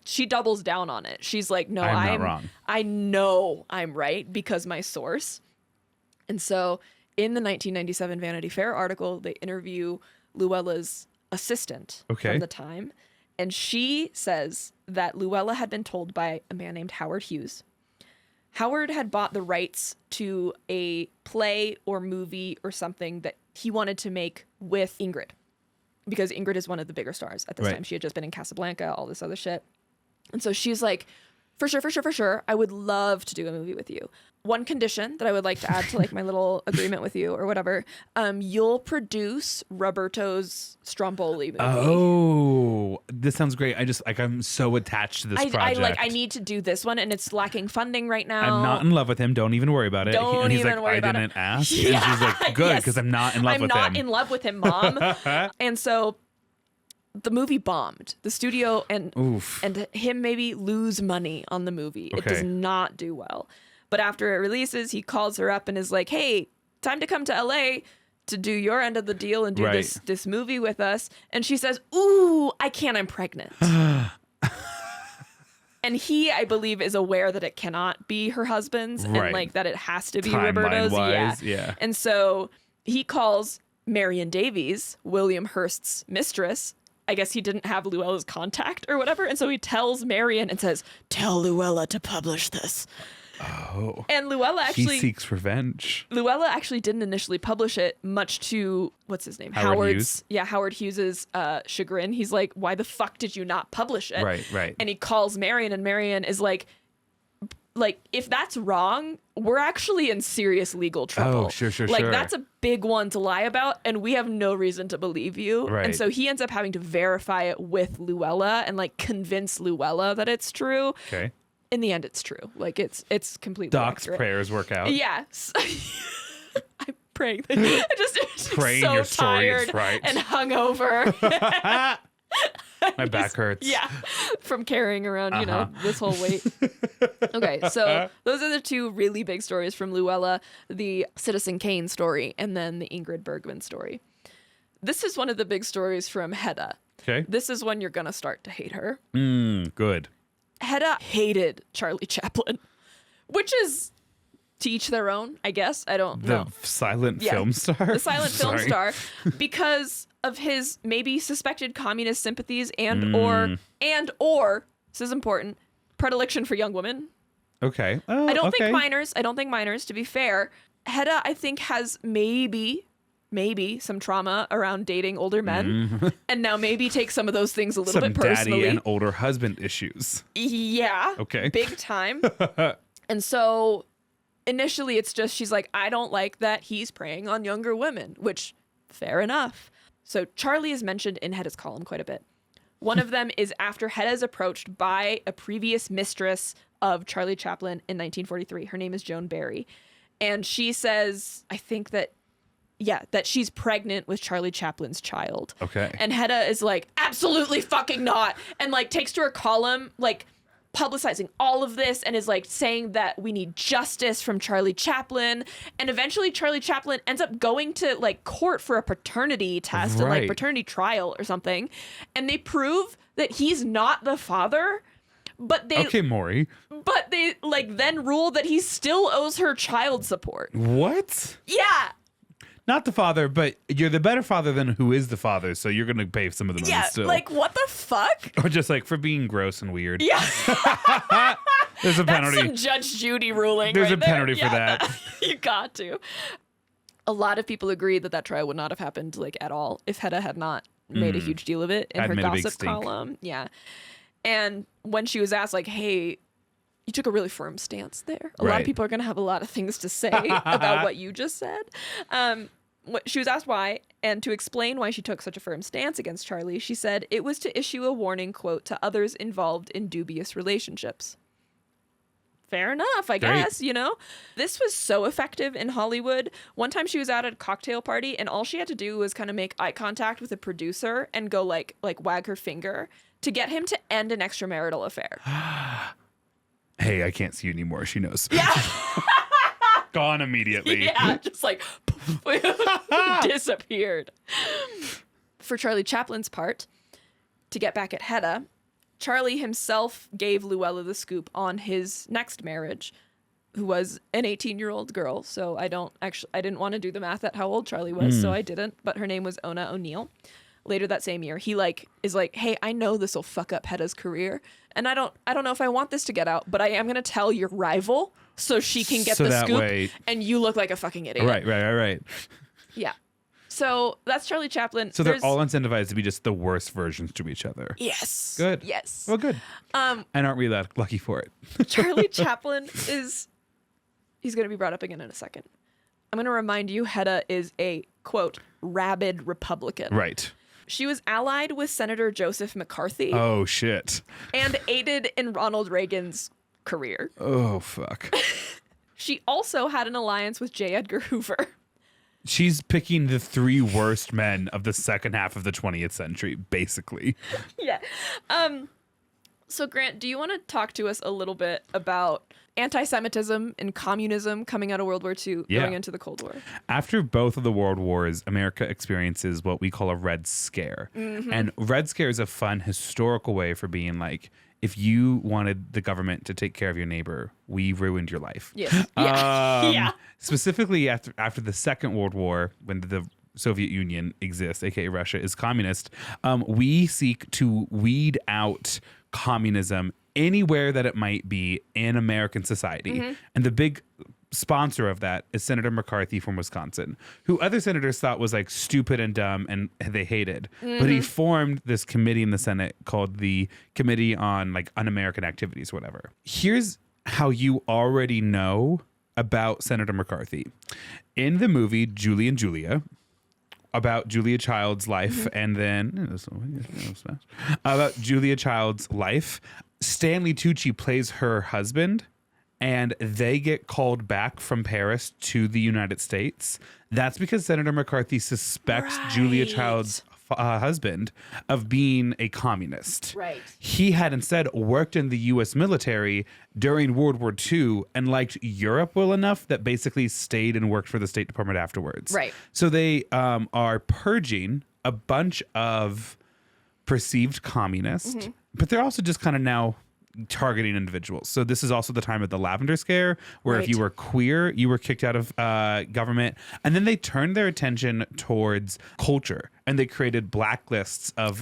she doubles down on it. She's like, no, I'm not wrong. I know I'm right because my source. And so in the 1997 Vanity Fair article, they interview Louella's assistant from the time. And she says that Louella had been told by a man named Howard Hughes. Howard had bought the rights to a play or movie or something that he wanted to make with Ingrid, because Ingrid is one of the bigger stars at this time. She had just been in Casablanca, all this other shit. And so she's like, for sure, I would love to do a movie with you. One condition that I would like to add to like my little agreement with you or whatever, you'll produce Roberto's Stromboli movie. Oh, this sounds great. I just I'm so attached to this project. I need to do this one, and it's lacking funding right now. I'm not in love with him. Don't even worry about it. Don't he's even like, worry I about didn't it. ask. Yeah, and she's like, good, because I'm not in love with him. I'm not in love with him, Mom. And so the movie bombed. The studio and him maybe lose money on the movie. It does not do well. But after it releases, he calls her up and is like, hey, time to come to LA to do your end of the deal and do this movie with us. And she says, ooh, I can't, I'm pregnant. And he, I believe, is aware that it cannot be her husband's and like that it has to be Roberto's. Yeah. And so he calls Marion Davies, William Hurst's mistress. I guess he didn't have Louella's contact or whatever. And so he tells Marion and says, tell Louella to publish this. Oh. And Louella actually... He seeks revenge. Louella actually didn't initially publish it, much to, what's his name? Howard Hughes? Yeah, Howard Hughes's chagrin. He's like, why the fuck did you not publish it? Right. And he calls Marion, and Marion is like, if that's wrong, we're actually in serious legal trouble. Oh, sure. That's a big one to lie about, and we have no reason to believe you. Right. And so he ends up having to verify it with Louella and like convince Louella that it's true. Okay. In the end, it's true. Like it's completely Doc's accurate. Prayers work out. Yes. I'm praying that I just praying so your story tired is right. and hungover. My back hurts. Yeah, from carrying around, this whole weight. Okay, so those are the two really big stories from Louella, the Citizen Kane story, and then the Ingrid Bergman story. This is one of the big stories from Hedda. Okay. This is when you're going to start to hate her. Good. Hedda hated Charlie Chaplin, which is to each their own, I guess. I don't know. The silent film star? The silent film star, because of his maybe suspected communist sympathies and or, this is important, predilection for young women. Okay. I don't think minors, to be fair. Hedda, I think, has maybe some trauma around dating older men, and now maybe take some of those things a little bit personally. Daddy and older husband issues. Yeah. Okay. Big time. And so initially it's just, she's like, I don't like that he's preying on younger women, which fair enough. So Charlie is mentioned in Hedda's column quite a bit. One of them is after Hedda is approached by a previous mistress of Charlie Chaplin in 1943. Her name is Joan Barry. And she says, I think that she's pregnant with Charlie Chaplin's child. Okay. And Hedda is like, absolutely fucking not. And like takes to her column, like publicizing all of this and is like saying that we need justice from Charlie Chaplin. And eventually Charlie Chaplin ends up going to like court for a paternity test and like paternity trial or something. And they prove that he's not the father. But they Okay, Maury. But they like then rule that he still owes her child support. What? Yeah. Not the father, but you're the better father than who is the father, so you're gonna pay some of the money still. Like what the fuck? Or just like for being gross and weird. Yeah. There's a penalty. That's some Judge Judy ruling. There's right a penalty there. for that. You got to. A lot of people agree that trial would not have happened like at all if Hedda had not made a huge deal of it in her gossip column. Yeah. And when she was asked, like, hey, you took a really firm stance there. A lot of people are going to have a lot of things to say about what you just said. She was asked why, and to explain why she took such a firm stance against Charlie, she said it was to issue a warning, quote, to others involved in dubious relationships. Fair enough, I guess, This was so effective in Hollywood. One time she was out at a cocktail party, and all she had to do was kind of make eye contact with a producer and go like wag her finger to get him to end an extramarital affair. Hey, I can't see you anymore. She knows. Yeah. Gone immediately. Yeah, just like disappeared. For Charlie Chaplin's part, to get back at Hedda, Charlie himself gave Louella the scoop on his next marriage, who was an 18-year-old girl. So I didn't want to do the math at how old Charlie was, so I didn't. But her name was Ona O'Neill. Later that same year, he is like, hey, I know this will fuck up Hedda's career, and I don't know if I want this to get out, but I am gonna tell your rival so she can get the scoop, and you look like a fucking idiot. Right. Yeah. So that's Charlie Chaplin. So they're all incentivized to be just the worst versions to each other. Yes. Good. Yes. Well, good. And aren't we that lucky for it? Charlie Chaplin he's going to be brought up again in a second. I'm going to remind you, Hedda is a, quote, rabid Republican. Right. She was allied with Senator Joseph McCarthy. Oh, shit. And aided in Ronald Reagan's career. Oh, fuck. She also had an alliance with J. Edgar Hoover. She's picking the 3 worst men of the second half of the 20th century, basically. Yeah. So, Grant, do you want to talk to us a little bit about anti-Semitism and communism coming out of World War II, going into the Cold War? After both of the world wars, America experiences what we call a Red Scare. And Red Scare is a fun historical way for being like, if you wanted the government to take care of your neighbor, we ruined your life. Yes. Yeah. Specifically after the Second World War, when the Soviet Union exists, aka Russia is communist, we seek to weed out communism anywhere that it might be in American society. And the big sponsor of that is Senator McCarthy from Wisconsin, who other senators thought was like stupid and dumb and they hated. But he formed this committee in the Senate called the Committee on like Un-American Activities, whatever. Here's how you already know about Senator McCarthy. In the movie Julie and Julia, about Julia Child's life, and then about Julia Child's life, Stanley Tucci plays her husband, and they get called back from Paris to the United States. That's because Senator McCarthy suspects Julia Child's husband of being a communist. Right. He had instead worked in the U.S. military during World War II and liked Europe well enough that basically stayed and worked for the State Department afterwards. Right. So they are purging a bunch of perceived communists, but they're also just kind of now targeting individuals. So this is also the time of the Lavender Scare, where if you were queer, you were kicked out of government. And then they turned their attention towards culture, and they created blacklists of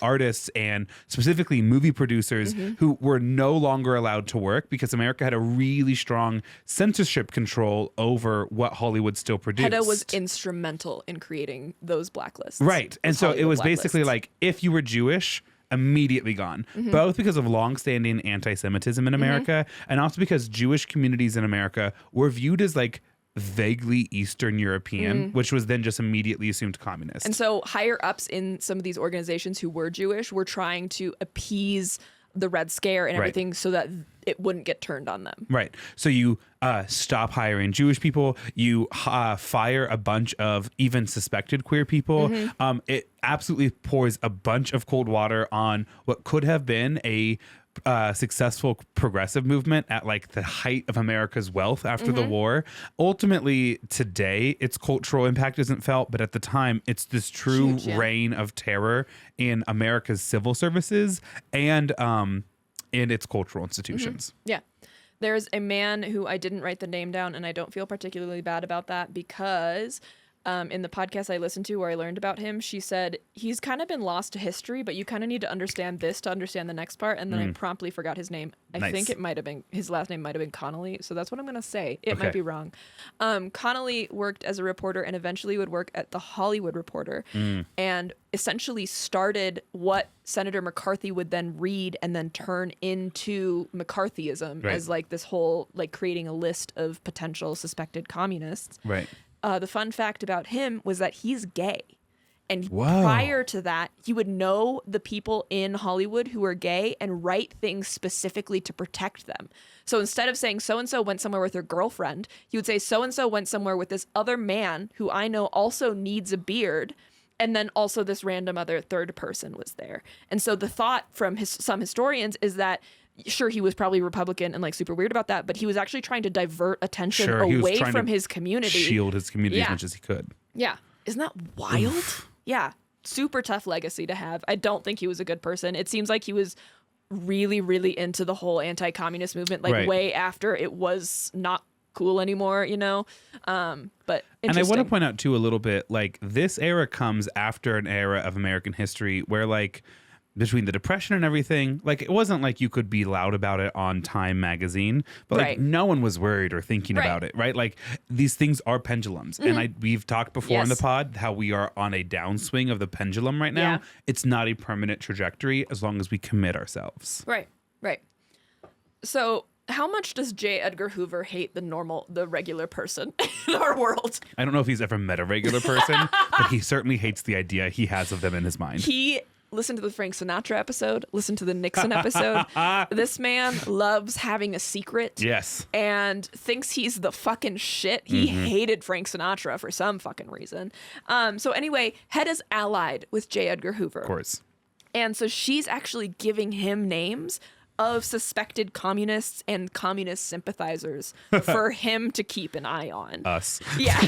artists and specifically movie producers who were no longer allowed to work because America had a really strong censorship control over what Hollywood still produced. Hedda was instrumental in creating those blacklists. Right. And so it was basically like, if you were Jewish, immediately gone, both because of longstanding anti-Semitism in America and also because Jewish communities in America were viewed as like vaguely Eastern European, which was then just immediately assumed communist. And so higher ups in some of these organizations who were Jewish were trying to appease the Red Scare and everything so that it wouldn't get turned on them. Right. So you stop hiring Jewish people. You fire a bunch of even suspected queer people. It absolutely pours a bunch of cold water on what could have been a successful progressive movement at like the height of America's wealth after the war. Ultimately, today, its cultural impact isn't felt, but at the time, it's this true reign of terror in America's civil services and in its cultural institutions. Yeah. There's a man who I didn't write the name down, and I don't feel particularly bad about that because in the podcast I listened to where I learned about him, she said he's kind of been lost to history, but you kind of need to understand this to understand the next part. And then I promptly forgot his name. I think it might have been, his last name might have been Connolly. So that's what I'm going to say. It might be wrong. Connolly worked as a reporter and eventually would work at the Hollywood Reporter and essentially started what Senator McCarthy would then read and then turn into McCarthyism as like this whole, like creating a list of potential suspected communists. Right. The fun fact about him was that he's gay. And prior to that, he would know the people in Hollywood who were gay and write things specifically to protect them. So instead of saying so-and-so went somewhere with her girlfriend, he would say so-and-so went somewhere with this other man who I know also needs a beard. And then also this random other third person was there. And so the thought from some historians is that sure, he was probably Republican and like super weird about that, but he was actually trying to divert attention away from his community. Shield his community as much as he could. Yeah. Isn't that wild? Yeah. Super tough legacy to have. I don't think he was a good person. It seems like he was really, really into the whole anti-communist movement, like Right. way after it was not cool anymore, you know? But And I want to interesting. point out too a little bit, like this era comes after an era of American history where like between the Depression and everything, like it wasn't like you could be loud about it on Time magazine, but like Right. no one was worried or thinking Right. about it, right? Like these things are pendulums. And we've talked before in the Yes. pod how we are on a downswing of the pendulum right now. Yeah. It's not a permanent trajectory as long as we commit ourselves. Right, right. So how much does J. Edgar Hoover hate the regular person in our world? I don't know if he's ever met a regular person, but he certainly hates the idea he has of them in his mind. He listened to the Frank Sinatra episode, listened to the Nixon episode. This man loves having a secret. Yes. And thinks he's the fucking shit. He hated Frank Sinatra for some fucking reason. So anyway, Hedda's allied with J. Edgar Hoover. Of course. And so she's actually giving him names of suspected communists and communist sympathizers for him to keep an eye on. Us. Yeah.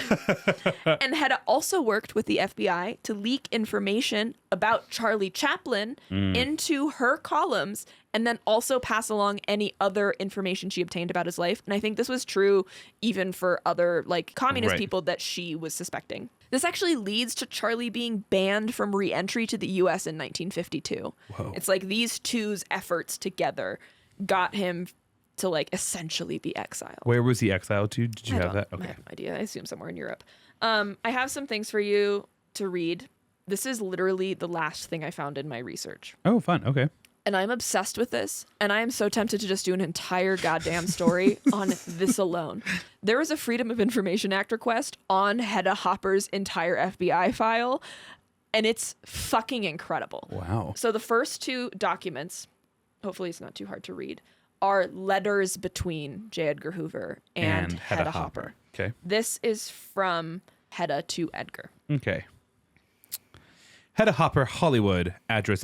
And Hedda also worked with the FBI to leak information about Charlie Chaplin into her columns and then also pass along any other information she obtained about his life. And I think this was true even for other like communist Right. people that she was suspecting. This actually leads to Charlie being banned from re-entry to the US in 1952. Whoa. It's like these two's efforts together got him to like essentially be exiled. Where was he exiled to? Did you I have don't- that? I Okay. have no idea. I assume somewhere in Europe. I have some things for you to read. This is literally the last thing I found in my research. Oh, fun. Okay. And I'm obsessed with this. And I am so tempted to just do an entire goddamn story on this alone. There was a Freedom of Information Act request on Hedda Hopper's entire FBI file. And it's fucking incredible. Wow. So the first two documents, hopefully it's not too hard to read, are letters between J. Edgar Hoover and Hedda Hopper. Okay. This is from Hedda to Edgar. Okay. Hedda Hopper, Hollywood. Address,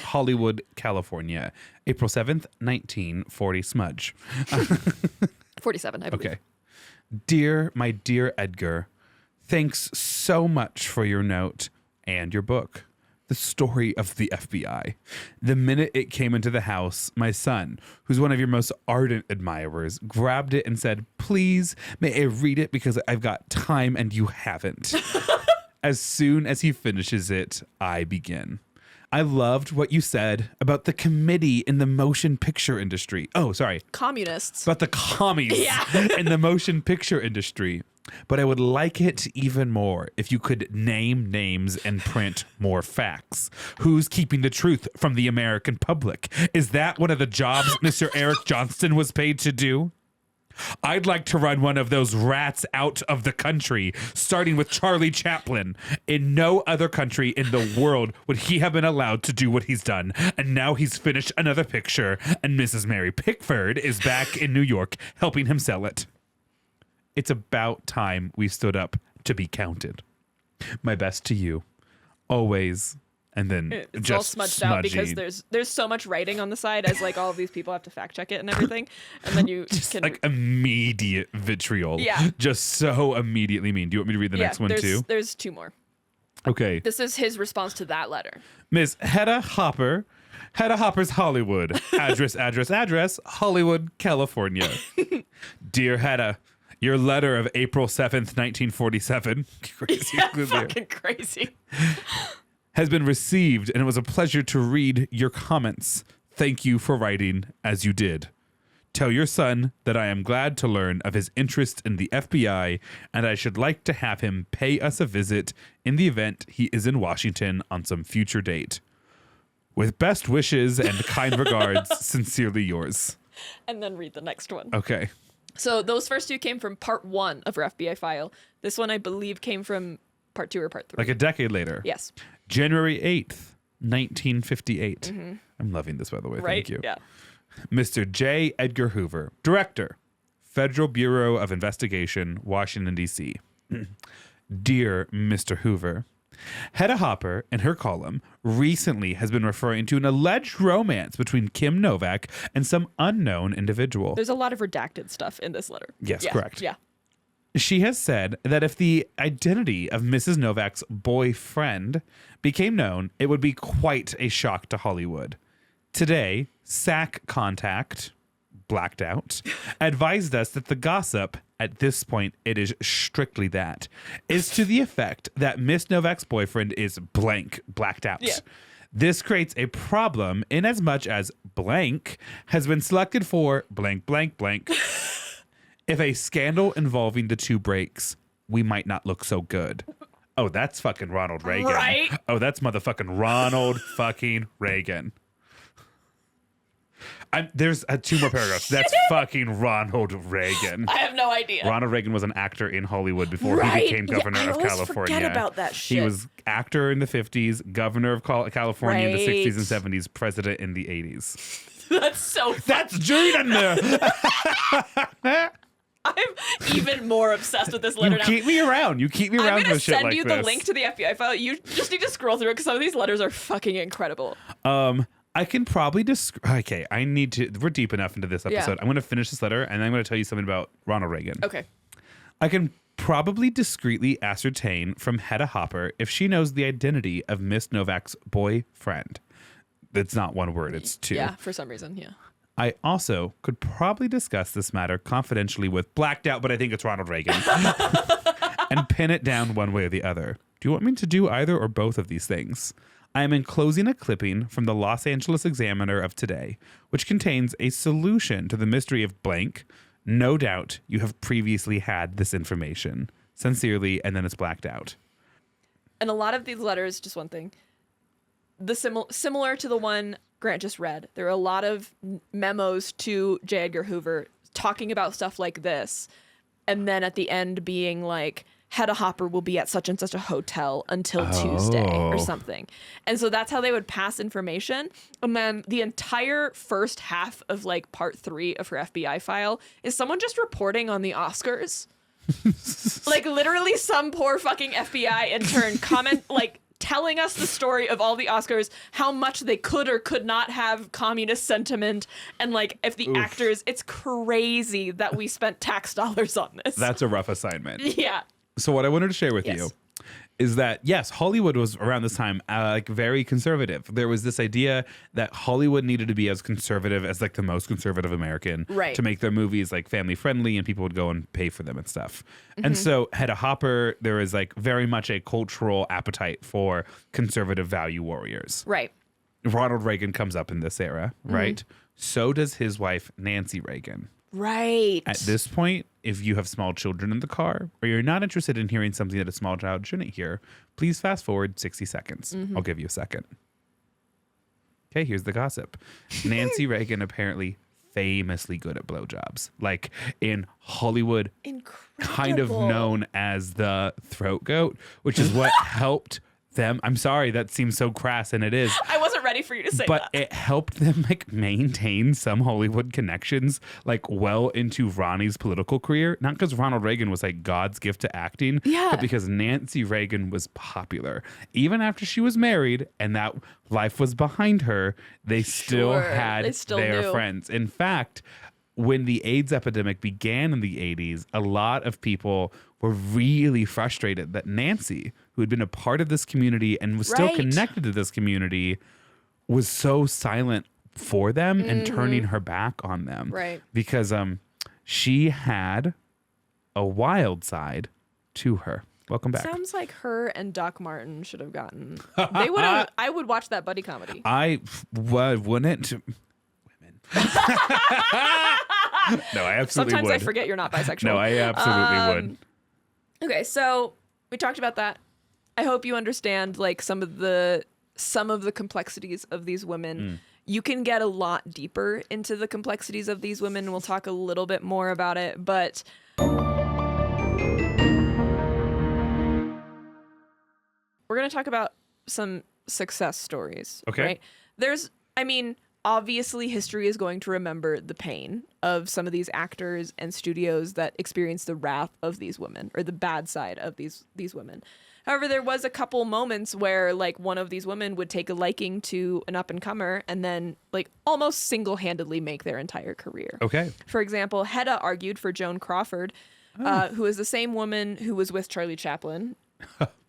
Hollywood, California. April 7th, 1940. Smudge. 47, I believe. Okay. My dear Edgar, thanks so much for your note and your book. The story of the FBI. The minute it came into the house, my son, who's one of your most ardent admirers, grabbed it and said, "Please, may I read it because I've got time and you haven't." As soon as he finishes it, I begin. I loved what you said about the committee in the motion picture industry. Oh, sorry. Communists. About the commies Yeah. in the motion picture industry. But I would like it even more if you could name names and print more facts. Who's keeping the truth from the American public? Is that one of the jobs Mr. Eric Johnston was paid to do? I'd like to run one of those rats out of the country, starting with Charlie Chaplin. In no other country in the world would he have been allowed to do what he's done. And now he's finished another picture, and Mrs. Mary Pickford is back in New York helping him sell it. It's about time we stood up to be counted. My best to you. Always. And then It's just all smudged smudgy. out because there's so much writing on the side as like all of these people have to fact check it and everything. And then you can Like immediate vitriol. Yeah. Just so immediately mean. Do you want me to read the next one too? There's two more. Okay. This is his response to that letter. Miss Hedda Hopper. Hedda Hopper's Hollywood. Address, Hollywood, California. Dear Hedda, your letter of April 7th, 1947. Crazy. Fucking crazy. Has been received, and it was a pleasure to read your comments. Thank you for writing as you did. Tell your son that I am glad to learn of his interest in the FBI, and I should like to have him pay us a visit in the event he is in Washington on some future date. With best wishes and kind regards, sincerely yours. And then read the next one. Okay. So those first two came from part 1 of her FBI file. This one I believe came from part 2 or part 3. Like a decade later. Yes. January 8th, 1958. I'm loving this, by the way. Right? Thank you. Yeah. Mr. J. Edgar Hoover, Director, Federal Bureau of Investigation, Washington, D.C. Dear Mr. Hoover, Hedda Hopper, in her column, recently has been referring to an alleged romance between Kim Novak and some unknown individual. There's a lot of redacted stuff in this letter. Yes, Yeah, correct. Yeah. She has said that if the identity of Mrs. Novak's boyfriend became known, it would be quite a shock to Hollywood. Today, SAC contact, blacked out, advised us that the gossip, at this point, it is strictly that, is to the effect that Miss Novak's boyfriend is blank, blacked out. Yeah. This creates a problem in as much as blank has been selected for blank, blank, blank. If a scandal involving the two breaks, we might not look so good. Oh, that's fucking Ronald Reagan. Right? Oh, that's motherfucking Ronald fucking Reagan. There's 2 more paragraphs. That's fucking Ronald Reagan. I have no idea. Ronald Reagan was an actor in Hollywood before he became governor of California. Forget about that shit. He was actor in the 50s, governor of California in the 60s and 70s, president in the 80s. That's so funny. That's Junior. I'm even more obsessed with this letter You now. keep me around. You keep me around I'm going with to shit send like you this. the link to the FBI file. You just need to scroll through it because some of these letters are fucking incredible. I can probably okay, I need to. We're deep enough into this episode. Yeah. I'm going to finish this letter and then I'm going to tell you something about Ronald Reagan. Okay. I can probably discreetly ascertain from Hedda Hopper if she knows the identity of Miss Novak's boyfriend. It's not one word, it's 2. Yeah, for some reason, yeah. I also could probably discuss this matter confidentially with blacked out, but I think it's Ronald Reagan, and pin it down one way or the other. Do you want me to do either or both of these things? I am enclosing a clipping from the Los Angeles Examiner of today, which contains a solution to the mystery of blank. No doubt you have previously had this information. Sincerely, and then it's blacked out. And a lot of these letters, just one thing, similar to the one Grant just read, there are a lot of memos to J. Edgar Hoover talking about stuff like this, and then at the end being like, Hedda Hopper will be at such and such a hotel until Tuesday or something. And so that's how they would pass information. And then the entire first half of like part 3 of her FBI file is someone just reporting on the Oscars. Like literally some poor fucking FBI intern telling us the story of all the Oscars, how much they could or could not have communist sentiment, and like if the actors, it's crazy that we spent tax dollars on this. That's a rough assignment. Yeah. So what I wanted to share with you is that, yes, Hollywood was around this time like very conservative. There was this idea that Hollywood needed to be as conservative as like the most conservative American to make their movies like family friendly and people would go and pay for them and stuff. Mm-hmm. And so Hedda Hopper, there is like very much a cultural appetite for conservative value warriors. Right. Ronald Reagan comes up in this era, right? So does his wife, Nancy Reagan. Right. At this point, if you have small children in the car or you're not interested in hearing something that a small child shouldn't hear, please fast forward 60 seconds. I'll give you a second. Okay, here's the gossip. Nancy Reagan apparently famously good at blowjobs. Like in Hollywood, kind of known as the throat goat, which is what helped them. I'm sorry, that seems so crass, and it is. I wasn't ready for you to say that. But it helped them like maintain some Hollywood connections like well into Ronnie's political career. Not because Ronald Reagan was like God's gift to acting, but because Nancy Reagan was popular. Even after she was married and that life was behind her, they still had their friends. In fact, when the AIDS epidemic began in the 80s, a lot of people were really frustrated that Nancy, who had been a part of this community and was still connected to this community, was so silent for them and turning her back on them. Right. Because she had a wild side to her. Welcome back. Sounds like her and Doc Martin should have gotten. They would have. I would watch that buddy comedy. I wouldn't. Women. No, I absolutely Sometimes would. I forget you're not bisexual. No, I absolutely would. Okay, so we talked about that. I hope you understand like some of the complexities of these women. You can get a lot deeper into the complexities of these women. We'll talk a little bit more about it, but we're going to talk about some success stories. Okay. Right? Obviously history is going to remember the pain of some of these actors and studios that experienced the wrath of these women, or the bad side of these women. However, there was a couple moments where like one of these women would take a liking to an up-and-comer and then like almost single-handedly make their entire career. Okay. For example, Hedda argued for Joan Crawford, who is the same woman who was with Charlie Chaplin.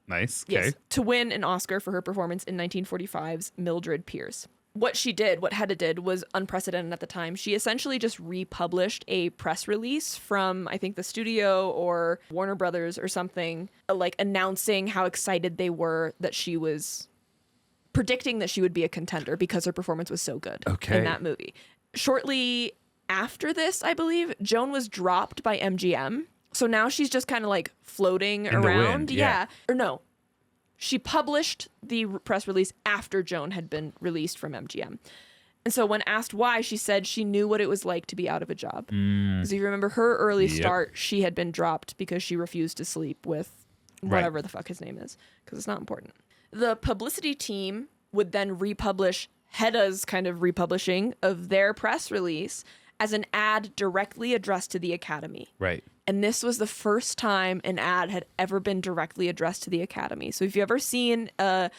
Nice. Okay. Yes, to win an Oscar for her performance in 1945's Mildred Pierce. what Hedda did was unprecedented at the time. She essentially just republished a press release from, I think, the studio or Warner Brothers or something, like announcing how excited they were that she was predicting that she would be a contender because her performance was so good in that movie. Shortly after this, I believe, Joan was dropped by MGM. So now she's just kind of like floating in around. Or no. She published the press release after Joan had been released from MGM. And so when asked why, she said she knew what it was like to be out of a job. Because if you remember her early start, she had been dropped because she refused to sleep with whatever the fuck his name is, because it's not important. The publicity team would then republish Hedda's kind of republishing of their press release as an ad directly addressed to the Academy. Right. And this was the first time an ad had ever been directly addressed to the Academy. So if you've ever seen a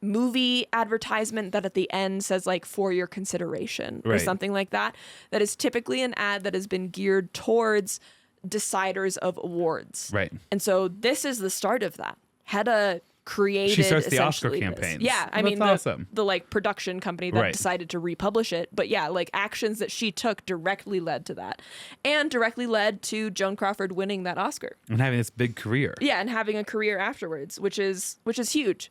movie advertisement that at the end says like for your consideration or something like that, that is typically an ad that has been geared towards deciders of awards. Right. And so this is the start of that. Hedda created she starts the Oscar this. campaigns. Yeah, I mean awesome. the like production company that decided to republish it, but yeah, like actions that she took directly led to that, and directly led to Joan Crawford winning that Oscar and having this big career. Yeah, and having a career afterwards, which is huge.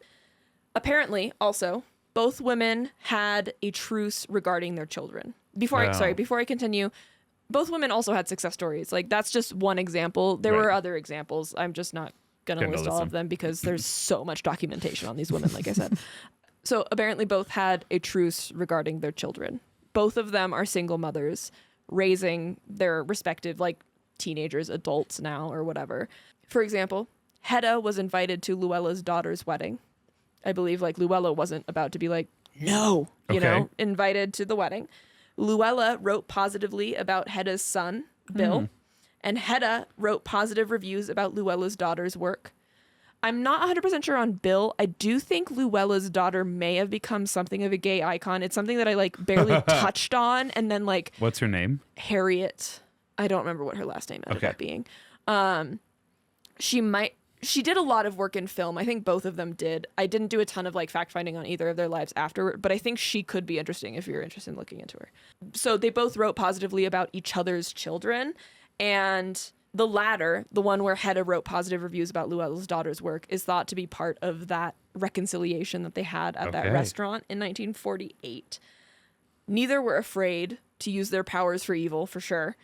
Apparently, also, both women had a truce regarding their children. Before I continue, both women also had success stories. Like that's just one example. There were other examples. I'm just not gonna list all of them because there's so much documentation on these women, like I said. So apparently both had a truce regarding their children. Both of them are single mothers raising their respective like teenagers, adults now or whatever. For example, Hedda was invited to Louella's daughter's wedding. I believe like Louella wasn't about to be like, no, you know, invited to the wedding. Louella wrote positively about Hedda's son, Bill. And Hedda wrote positive reviews about Louella's daughter's work. I'm not 100% sure on Bill. I do think Louella's daughter may have become something of a gay icon. It's something that I like barely touched on. And then like... What's her name? Harriet. I don't remember what her last name ended up being. She did a lot of work in film. I think both of them did. I didn't do a ton of like fact finding on either of their lives afterward, but I think she could be interesting if you're interested in looking into her. So they both wrote positively about each other's children. And the latter, the one where Hedda wrote positive reviews about Louella's daughter's work, is thought to be part of that reconciliation that they had at that restaurant in 1948. Neither were afraid to use their powers for evil, for sure,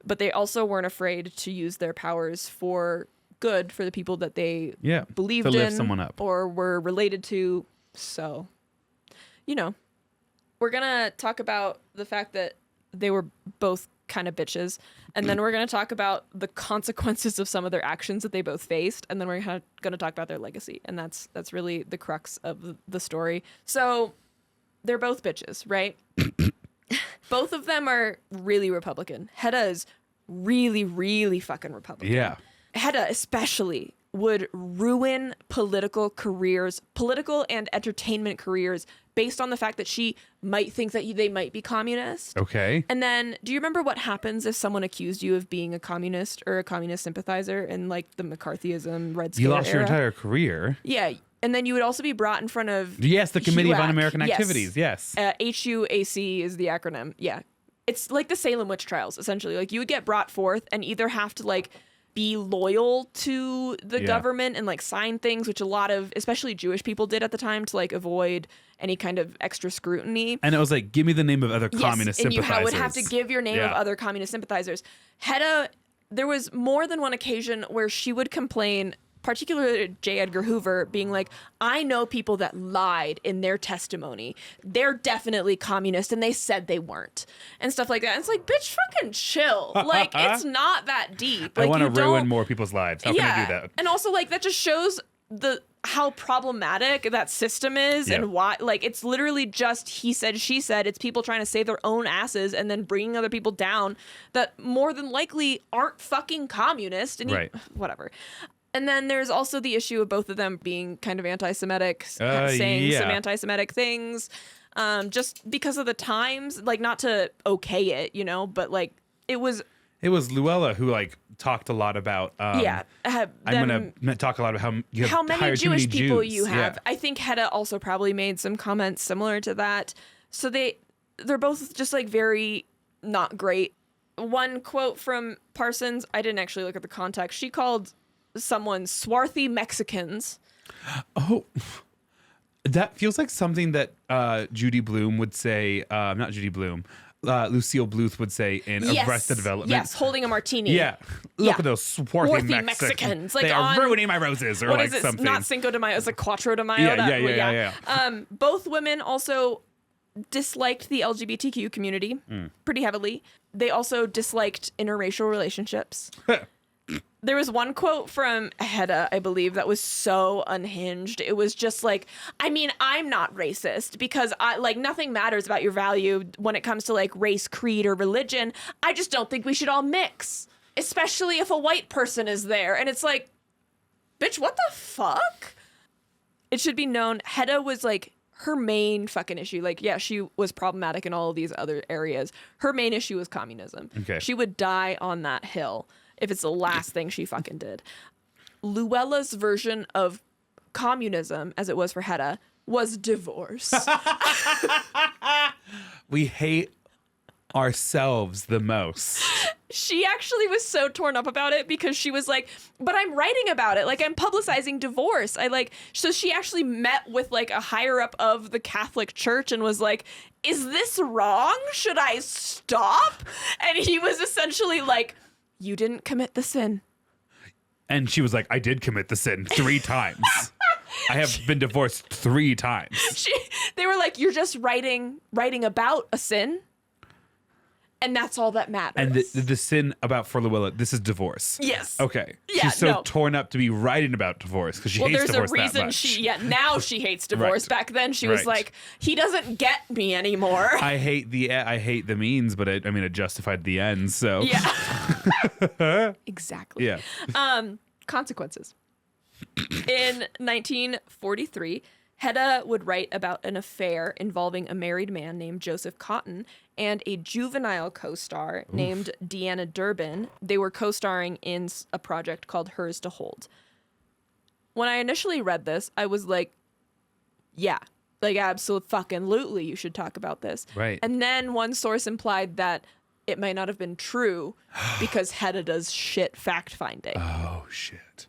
but they also weren't afraid to use their powers for good for the people that they believed to lift in someone up or were related to. So, you know, we're going to talk about the fact that they were both kind of bitches, and then we're going to talk about the consequences of some of their actions that they both faced, and then we're going to talk about their legacy, and that's really the crux of the story. So they're both bitches, right? Both of them are really Republican. Hedda is really, really fucking Republican. Yeah. Hedda especially would ruin political and entertainment careers based on the fact that she might think that they might be communist. Okay. And then, do you remember what happens if someone accused you of being a communist or a communist sympathizer in like the McCarthyism, Red Scare You lost era? your entire career. Yeah. And then you would also be brought in front of the Committee of HUAC. Un-American Activities. Yes. HUAC is the acronym. Yeah. It's like the Salem witch trials, essentially. Like you would get brought forth and either have to like be loyal to the government and like sign things, which a lot of especially Jewish people did at the time to like avoid any kind of extra scrutiny. And it was like, give me the name of other communist sympathizers. And you would have to give your name of other communist sympathizers. Hedda, there was more than one occasion where she would complain, particularly J. Edgar Hoover, being like, I know people that lied in their testimony. They're definitely communist and they said they weren't. And stuff like that. And it's like, bitch, fucking chill. Like, it's not that deep. Like, I want to ruin more people's lives. How can I do that? And also, like, that just shows how problematic that system is and why, like, it's literally just he said, she said. It's people trying to save their own asses and then bringing other people down that more than likely aren't fucking communist. And whatever. And then there's also the issue of both of them being kind of anti-Semitic, saying some anti-Semitic things, just because of the times, like not to okay it, you know, but like it was Louella who like talked a lot about. I'm going to talk a lot about how many Jewish people Jews. you have. Yeah. I think Hedda also probably made some comments similar to that. So they're both just like very not great. One quote from Parsons, I didn't actually look at the context. She called someone swarthy Mexicans. Oh, that feels like something that Judy Blume would say. Not Judy Blume. Lucille Bluth would say in Arrested Development. Yes, holding a martini. Yeah. Look at those swarthy Mexicans. Like they are ruining my roses, or what like is it? Something. Not Cinco de Mayo, it's like Cuatro de Mayo. Yeah. Both women also disliked the LGBTQ community pretty heavily. They also disliked interracial relationships. There was one quote from Hedda, I believe, that was so unhinged. It was just like, I mean, I'm not racist because nothing matters about your value when it comes to like race, creed, or religion. I just don't think we should all mix, especially if a white person is there. And it's like, bitch, what the fuck? It should be known, Hedda was like her main fucking issue. Like, yeah, she was problematic in all of these other areas. Her main issue was communism. Okay. She would die on that hill if it's the last thing she fucking did. Louella's version of communism, as it was for Hedda, was divorce. We hate ourselves the most. She actually was so torn up about it because she was like, but I'm writing about it. Like, I'm publicizing divorce. So she actually met with like a higher up of the Catholic Church and was like, is this wrong? Should I stop? And he was essentially like, you didn't commit the sin. And she was like, I did commit the sin 3 times. I have been divorced 3 times. They were like, you're just writing about a sin. And that's all that matters. And the sin for Louella, this is divorce. Yes. Okay. Yeah, She's so torn up to be writing about divorce because she hates divorce that much. There's a reason now she hates divorce. Right. Back then she was like, he doesn't get me anymore. I hate the means, but it justified the ends. So yeah. Exactly. Yeah. Consequences. In 1943, Hedda would write about an affair involving a married man named Joseph Cotton and a juvenile co-star named Deanna Durbin. They were co-starring in a project called Hers to Hold. When I initially read this, I was like, yeah, like absolutely you should talk about this. Right. And then one source implied that it might not have been true because Hedda does shit fact-finding. Oh, shit.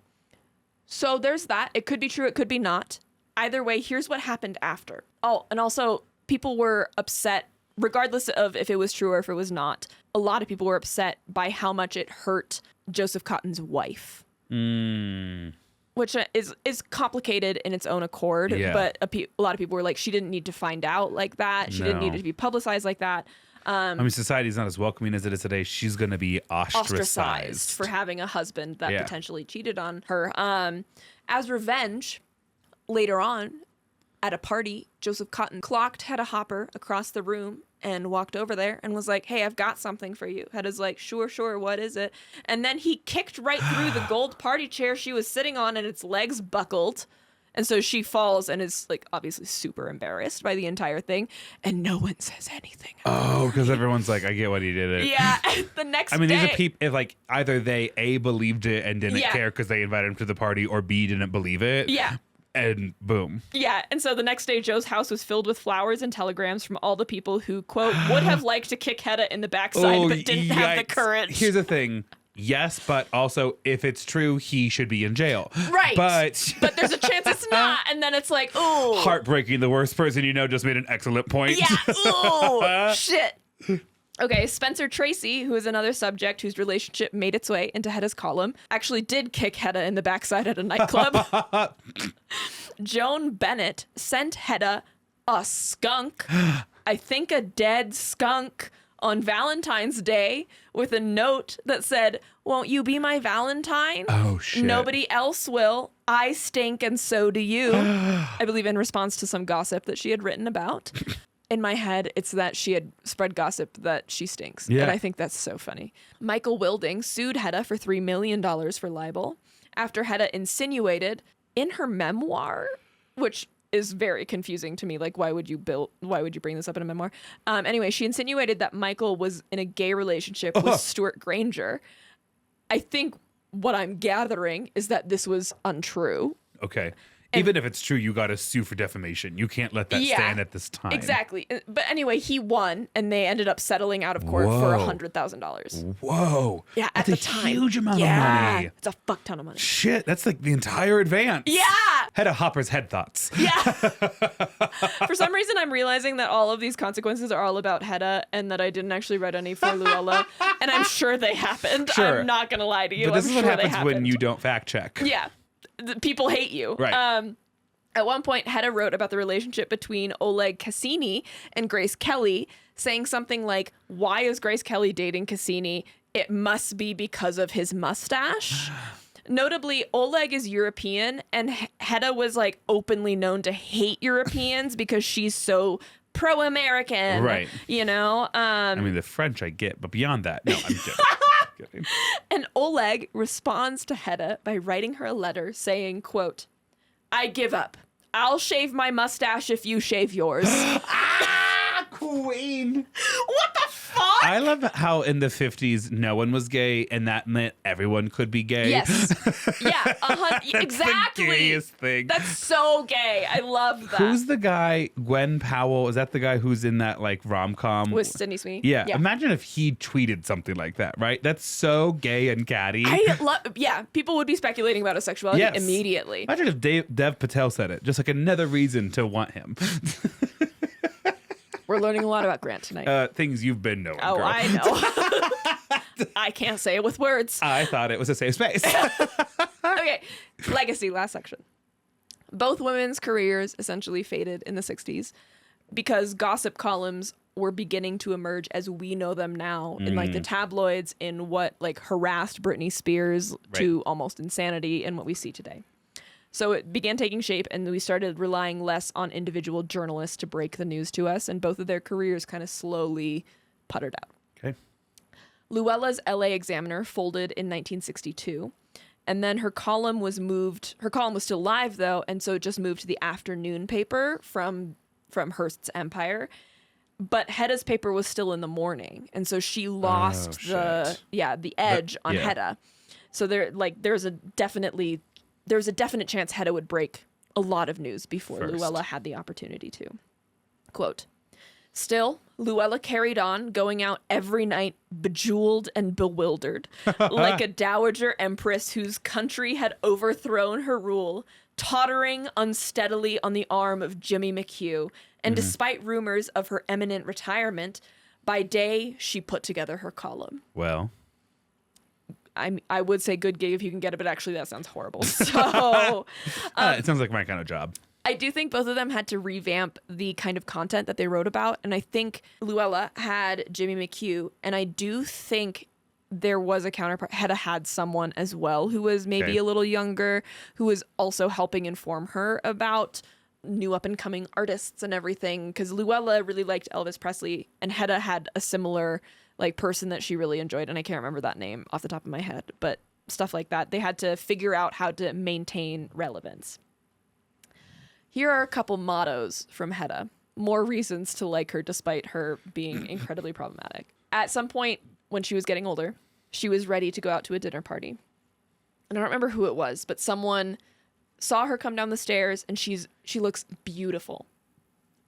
So there's that. It could be true, it could be not. Either way, here's what happened after. Oh, and also people were upset, regardless of if it was true or if it was not. A lot of people were upset by how much it hurt Joseph Cotton's wife. Which is complicated in its own accord. Yeah. But a lot of people were like, she didn't need to find out like that. She didn't need to be publicized like that. I mean, society's not as welcoming as it is today. She's going to be ostracized for having a husband that potentially cheated on her. As revenge, later on, at a party, Joseph Cotton clocked Hedda Hopper across the room and walked over there and was like, hey, I've got something for you. Hedda's like, sure, what is it? And then he kicked right through the gold party chair she was sitting on and its legs buckled. And so she falls and is like obviously super embarrassed by the entire thing. And no one says anything. Oh, because everyone's like, I get what he did it. Yeah. The next day. I mean, these are people, if like either they A, believed it and didn't care because they invited him to the party, or B, didn't believe it. Yeah. And boom. Yeah. And so the next day, Joe's house was filled with flowers and telegrams from all the people who, quote, would have liked to kick Hedda in the backside, but didn't have the courage. Here's the thing. Yes, but also if it's true, he should be in jail. Right. But there's a chance it's not. And then it's like, ooh. Heartbreaking. The worst person you know just made an excellent point. Yeah. Ooh. Shit. Okay, Spencer Tracy, who is another subject whose relationship made its way into Hedda's column, actually did kick Hedda in the backside at a nightclub. Joan Bennett sent Hedda a skunk, I think a dead skunk, on Valentine's Day with a note that said, won't you be my Valentine? Oh, shit. Nobody else will. I stink and so do you. I believe in response to some gossip that she had written about. In my head, it's that she had spread gossip that she stinks. Yeah. And I think that's so funny. Michael Wilding sued Hedda for $3 million for libel after Hedda insinuated in her memoir, which is very confusing to me. Like, why would you bring this up in a memoir? Anyway, she insinuated that Michael was in a gay relationship with Stuart Granger. I think what I'm gathering is that this was untrue. Okay. Even if it's true, you got to sue for defamation. You can't let that stand at this time. Exactly. But anyway, he won, and they ended up settling out of court for $100,000. Whoa. Yeah, that's at the a time. huge amount of money. It's a fuck ton of money. Shit, that's like the entire advance. Yeah. Hedda Hopper's head thoughts. Yeah. For some reason, I'm realizing that all of these consequences are all about Hedda, and that I didn't actually write any for Louella. And I'm sure they happened. Sure. I'm not going to lie to you. But this is what happens when when you don't fact check. Yeah. People hate you. Right. At one point, Hedda wrote about the relationship between Oleg Cassini and Grace Kelly, saying something like, "Why is Grace Kelly dating Cassini? It must be because of his mustache." Notably, Oleg is European, and Hedda was like openly known to hate Europeans because she's so pro-American. Right. You know? I mean, the French I get, but beyond that, no, I'm kidding. And Oleg responds to Hedda by writing her a letter saying, quote, "I give up. I'll shave my mustache if you shave yours." Queen. What the fuck? I love how in the 50s no one was gay, and that meant everyone could be gay. Yes. Yeah. That's exactly. the gayest thing. That's so gay. I love that. Who's the guy? Gwen Powell? Is that the guy who's in that like rom-com with Sydney Sweeney? Yeah. Imagine if he tweeted something like that, right? That's so gay and catty. Yeah. People would be speculating about his sexuality immediately. Imagine if Dev Patel said it. Just like another reason to want him. We're learning a lot about Grant tonight. Things you've been knowing. Oh, girl. I know. I can't say it with words. I thought it was a safe space. Okay. Legacy, last section. Both women's careers essentially faded in the 60s because gossip columns were beginning to emerge as we know them now in like the tabloids, in what like harassed Britney Spears to almost insanity in what we see today. So it began taking shape, and we started relying less on individual journalists to break the news to us, and both of their careers kind of slowly puttered out. Okay. Louella's LA Examiner folded in 1962, and then her column was still live, though, and so it just moved to the afternoon paper from Hearst's Empire. But Hedda's paper was still in the morning, and so she lost the edge on Hedda. So there's a definite chance Hedda would break a lot of news before Louella had the opportunity to. Quote, "Still, Louella carried on, going out every night bejeweled and bewildered, like a dowager empress whose country had overthrown her rule, tottering unsteadily on the arm of Jimmy McHugh, and despite rumors of her imminent retirement, by day she put together her column." Well, I would say good gig if you can get it, but actually that sounds horrible. So it sounds like my kind of job. I do think both of them had to revamp the kind of content that they wrote about. And I think Louella had Jimmy McHugh, and I do think there was a counterpart. Hedda had someone as well who was maybe a little younger, who was also helping inform her about new up and coming artists and everything. Because Louella really liked Elvis Presley, and Hedda had a similar like person that she really enjoyed, and I can't remember that name off the top of my head, but stuff like that. They had to figure out how to maintain relevance. Here are a couple mottos from Hedda. More reasons to like her despite her being incredibly problematic. At some point when she was getting older, she was ready to go out to a dinner party. And I don't remember who it was, but someone saw her come down the stairs, and she looks beautiful.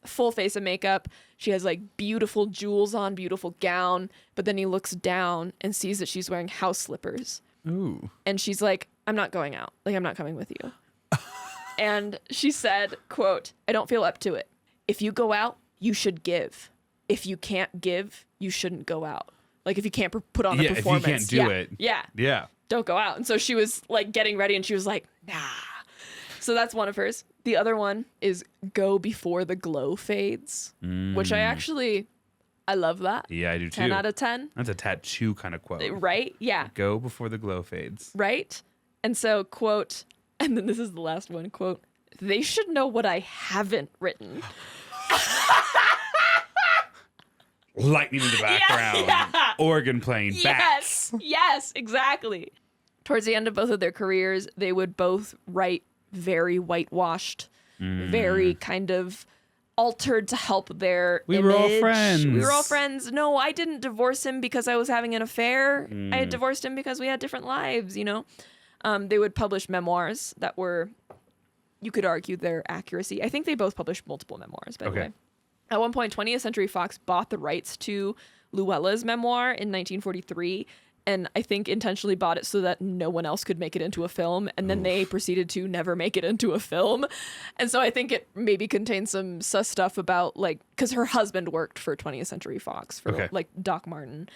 Full face of makeup. She has like beautiful jewels on, beautiful gown. But then he looks down and sees that she's wearing house slippers. Ooh. And she's like, "I'm not going out. Like, I'm not coming with you." And she said, quote, "I don't feel up to it. If you go out, you should give. If you can't give, you shouldn't go out." Like if you can't put on a performance. If you can't do it. Yeah. Don't go out. And so she was like getting ready, and she was like, "Nah." So that's one of hers. The other one is "go before the glow fades," which I love that. Yeah, I do too. 10 out of 10. That's a tattoo kind of quote. Right? Yeah. Go before the glow fades. Right? And so, quote, and then this is the last one, quote, "They should know what I haven't written." Lightning in the background. Yeah. Organ playing. Bats. Yes, exactly. Towards the end of both of their careers, they would both write very whitewashed, very kind of altered to help their We image. were all friends. We were all friends. No, I didn't divorce him because I was having an affair. I had divorced him because we had different lives, you know? They would publish memoirs that were, you could argue their accuracy. I think they both published multiple memoirs, by the way. At one point, 20th Century Fox bought the rights to Louella's memoir in 1943, and I think intentionally bought it so that no one else could make it into a film, and then they proceeded to never make it into a film. And so I think it maybe contains some sus stuff about, like, because her husband worked for 20th Century Fox, for like Doc Martin.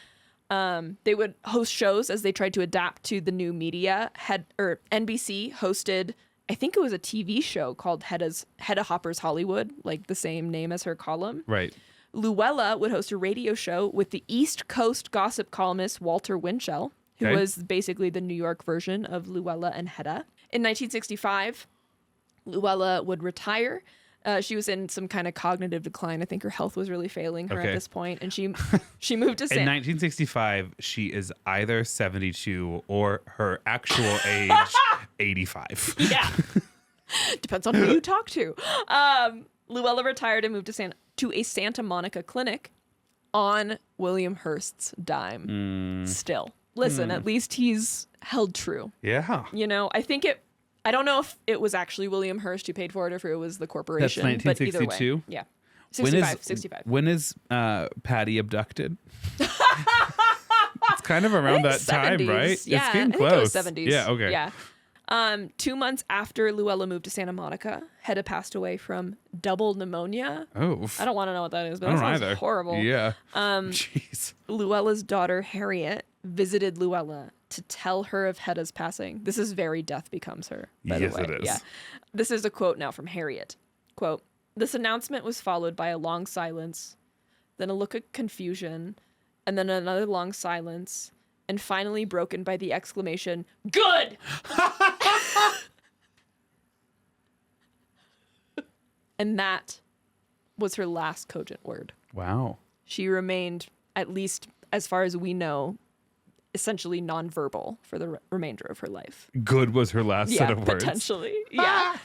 They would host shows as they tried to adapt to the new media. NBC hosted, I think it was a TV show called Hedda Hopper's Hollywood, like the same name as her column. Right. Louella would host a radio show with the East Coast gossip columnist Walter Winchell, who was basically the New York version of Louella and Hedda. In 1965, Louella would retire. She was in some kind of cognitive decline. I think her health was really failing her at this point, and she moved to In 1965, she is either 72 or her actual age 85. Yeah. Depends on who you talk to. Louella retired and moved to a Santa Monica clinic on William Hearst's dime. Still. Listen, at least he's held true. Yeah. You know, I don't know if it was actually William Hearst who paid for it or if it was the corporation. That's 1962? But either way, yeah. 65. When is Patty abducted? It's kind of around that 70s. time, right? Yeah, it's getting I close. think it was 70s. Yeah, okay. Yeah. 2 months after Louella moved to Santa Monica, Hedda passed away from double pneumonia. Oh. I don't want to know what that is, but I that don't sounds either. horrible. Yeah. Jeez. Luella's daughter, Harriet, visited Louella to tell her of Hedda's passing. This is very Death Becomes Her, by the way. It is. Yeah. This is a quote now from Harriet. Quote, "This announcement was followed by a long silence, then a look of confusion, and then another long silence, and finally broken by the exclamation, 'Good!' And that was her last cogent word. Wow. She remained, at least as far as we know, essentially nonverbal for the remainder of her life. Good was her last set of words. Potentially. Yeah.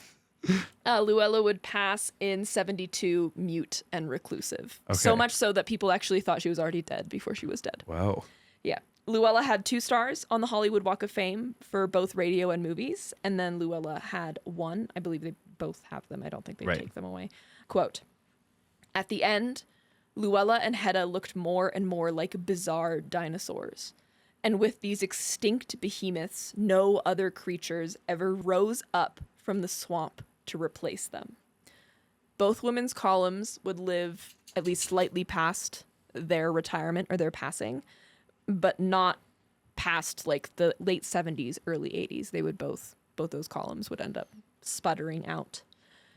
Louella would pass in 72 mute and reclusive. Okay. So much so that people actually thought she was already dead before she was dead. Wow. Yeah. Louella had 2 stars on the Hollywood Walk of Fame for both radio and movies. And then Louella had 1. I believe they both have them. I don't think they take them away. Quote, "At the end, Louella and Hedda looked more and more like bizarre dinosaurs. And with these extinct behemoths, no other creatures ever rose up from the swamp to replace them. Both women's columns would live at least slightly past their retirement or their passing, but not past like the late 70s, early 80s. They would both those columns would end up sputtering out.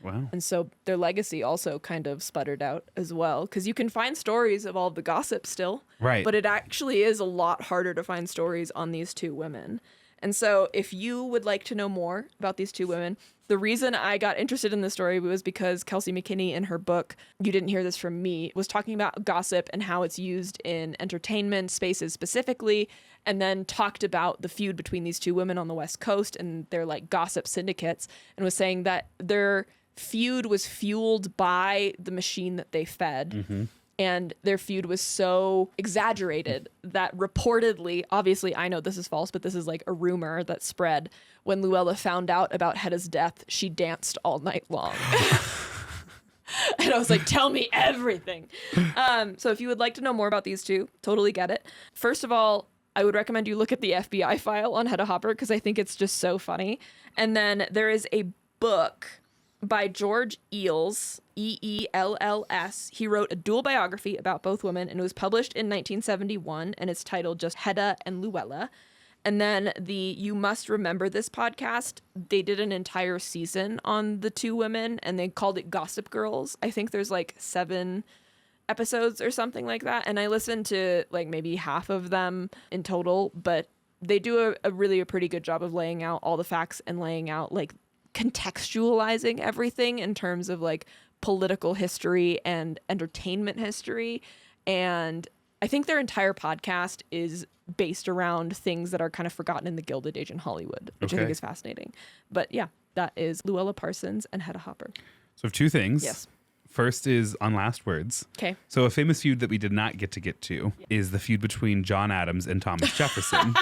Wow. And so their legacy also kind of sputtered out as well, because you can find stories of all the gossip still, right? But it actually is a lot harder to find stories on these 2 women. And so if you would like to know more about these 2 women, the reason I got interested in this story was because Kelsey McKinney in her book, You Didn't Hear This From Me, was talking about gossip and how it's used in entertainment spaces specifically, and then talked about the feud between these 2 women on the West Coast and their like gossip syndicates, and was saying that their feud was fueled by the machine that they fed. Mm-hmm. And their feud was so exaggerated that reportedly, obviously I know this is false, but this is like a rumor that spread, when Louella found out about Hedda's death, she danced all night long. And I was like, tell me everything. So if you would like to know more about these 2, totally get it. First of all, I would recommend you look at the FBI file on Hedda Hopper, because I think it's just so funny. And then there is a book by George Eels, Eells. He wrote a dual biography about both women, and it was published in 1971, and it's titled just Hedda and Louella. And then the You Must Remember This podcast, they did an entire season on the 2 women, and they called it Gossip Girls. I think there's like 7 episodes or something like that, and I listened to like maybe half of them in total, but they do a pretty good job of laying out all the facts and laying out like contextualizing everything in terms of like political history and entertainment history. And I think their entire podcast is based around things that are kind of forgotten in the Gilded Age in Hollywood, which I think is fascinating. But yeah, that is Louella Parsons and Hedda Hopper. So I have 2 things. Yes. First is on Last Words. Okay. So a famous feud that we did not get to is the feud between John Adams and Thomas Jefferson.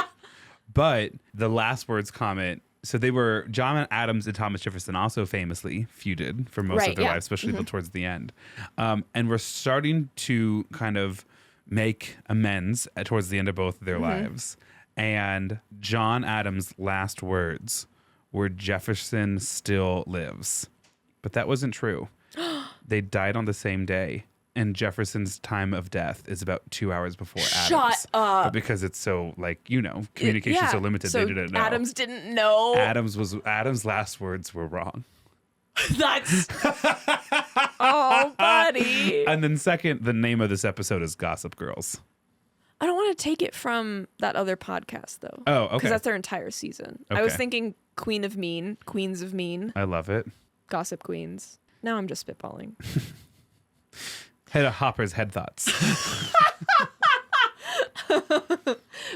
But the Last Words comment So they were John Adams and Thomas Jefferson also famously feuded for most of their lives, especially towards the end. And we're starting to kind of make amends towards the end of both of their lives. And John Adams' last words were Jefferson still lives. But that wasn't true. They died on the same day. And Jefferson's time of death is about 2 hours before Adams. Shut up. But because it's so, like, you know, communication's so limited, so they didn't know. Adams didn't know. Adams' last words were wrong. That's... oh, buddy. And then second, the name of this episode is Gossip Girls. I don't want to take it from that other podcast, though. Oh, okay. Because that's their entire season. Okay. I was thinking Queens of Mean. I love it. Gossip Queens. Now I'm just spitballing. Hedda Hopper's head thoughts.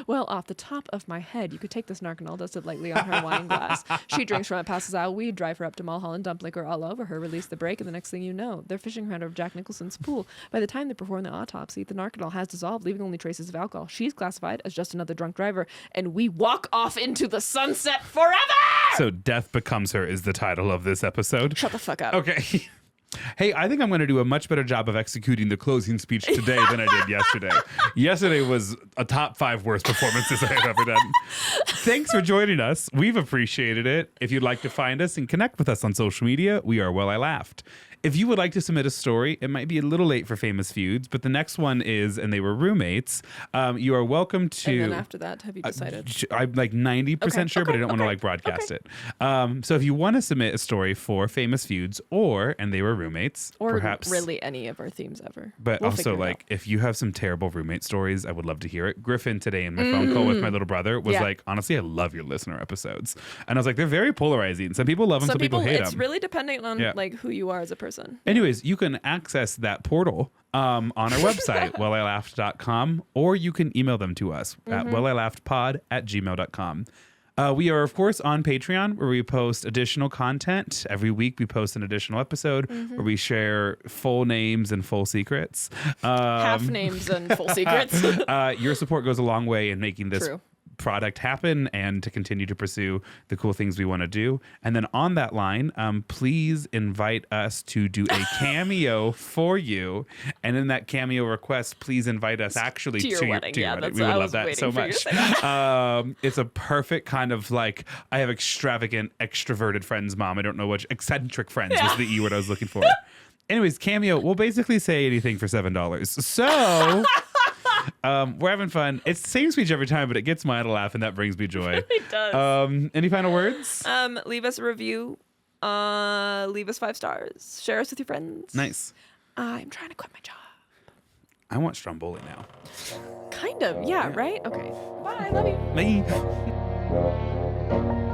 Well, off the top of my head, you could take this narcanol, dust it lightly on her wine glass. She drinks from it, passes out weed, drive her up to Mulholland, dump liquor all over her, release the brake, and the next thing you know, they're fishing her out of Jack Nicholson's pool. By the time they perform the autopsy, the narcanol has dissolved, leaving only traces of alcohol. She's classified as just another drunk driver, and we walk off into the sunset forever! So Death Becomes Her is the title of this episode. Shut the fuck up. Okay. Hey, I think I'm going to do a much better job of executing the closing speech today than I did yesterday. Yesterday was a top 5 worst performances I have ever done. Thanks for joining us. We've appreciated it. If you'd like to find us and connect with us on social media, we are Well I Laughed. If you would like to submit a story, it might be a little late for Famous Feuds, but the next one is, and they were roommates. You are welcome to. And then after that, have you decided? I'm like 90% sure, but I don't want to like broadcast it. So if you want to submit a story for Famous Feuds or and they were roommates, or perhaps really any of our themes ever. But we'll also, like, if you have some terrible roommate stories, I would love to hear it. Griffin today in my phone call with my little brother was like, honestly, I love your listener episodes. And I was like, they're very polarizing. Some people love them, some people hate them. It's really dependent on like who you are as a person. Anyways, you can access that portal on our website, wellilaughed.com, or you can email them to us at wellilaughdpod@gmail.com. We are, of course, on Patreon, where we post additional content. Every week we post an additional episode where we share full names and full secrets. Half names and full secrets. Your support goes a long way in making this product happen and to continue to pursue the cool things we want to do. And then on that line, please invite us to do a cameo for you. And in that cameo request, please invite us actually to your wedding. We would love that so much. It's a perfect kind of like, I have extravagant, extroverted friends, mom. I don't know which, eccentric friends was the E word I was looking for. Anyways, cameo, we'll basically say anything for $7. So... we're having fun. It's the same speech every time, but it gets mine to laugh, and that brings me joy. It does. Any final words? Leave us a review. Leave us 5 stars. Share us with your friends. Nice. I'm trying to quit my job. I want Stromboli now. Kind of. Yeah, right? Okay. Bye. I love you. Bye.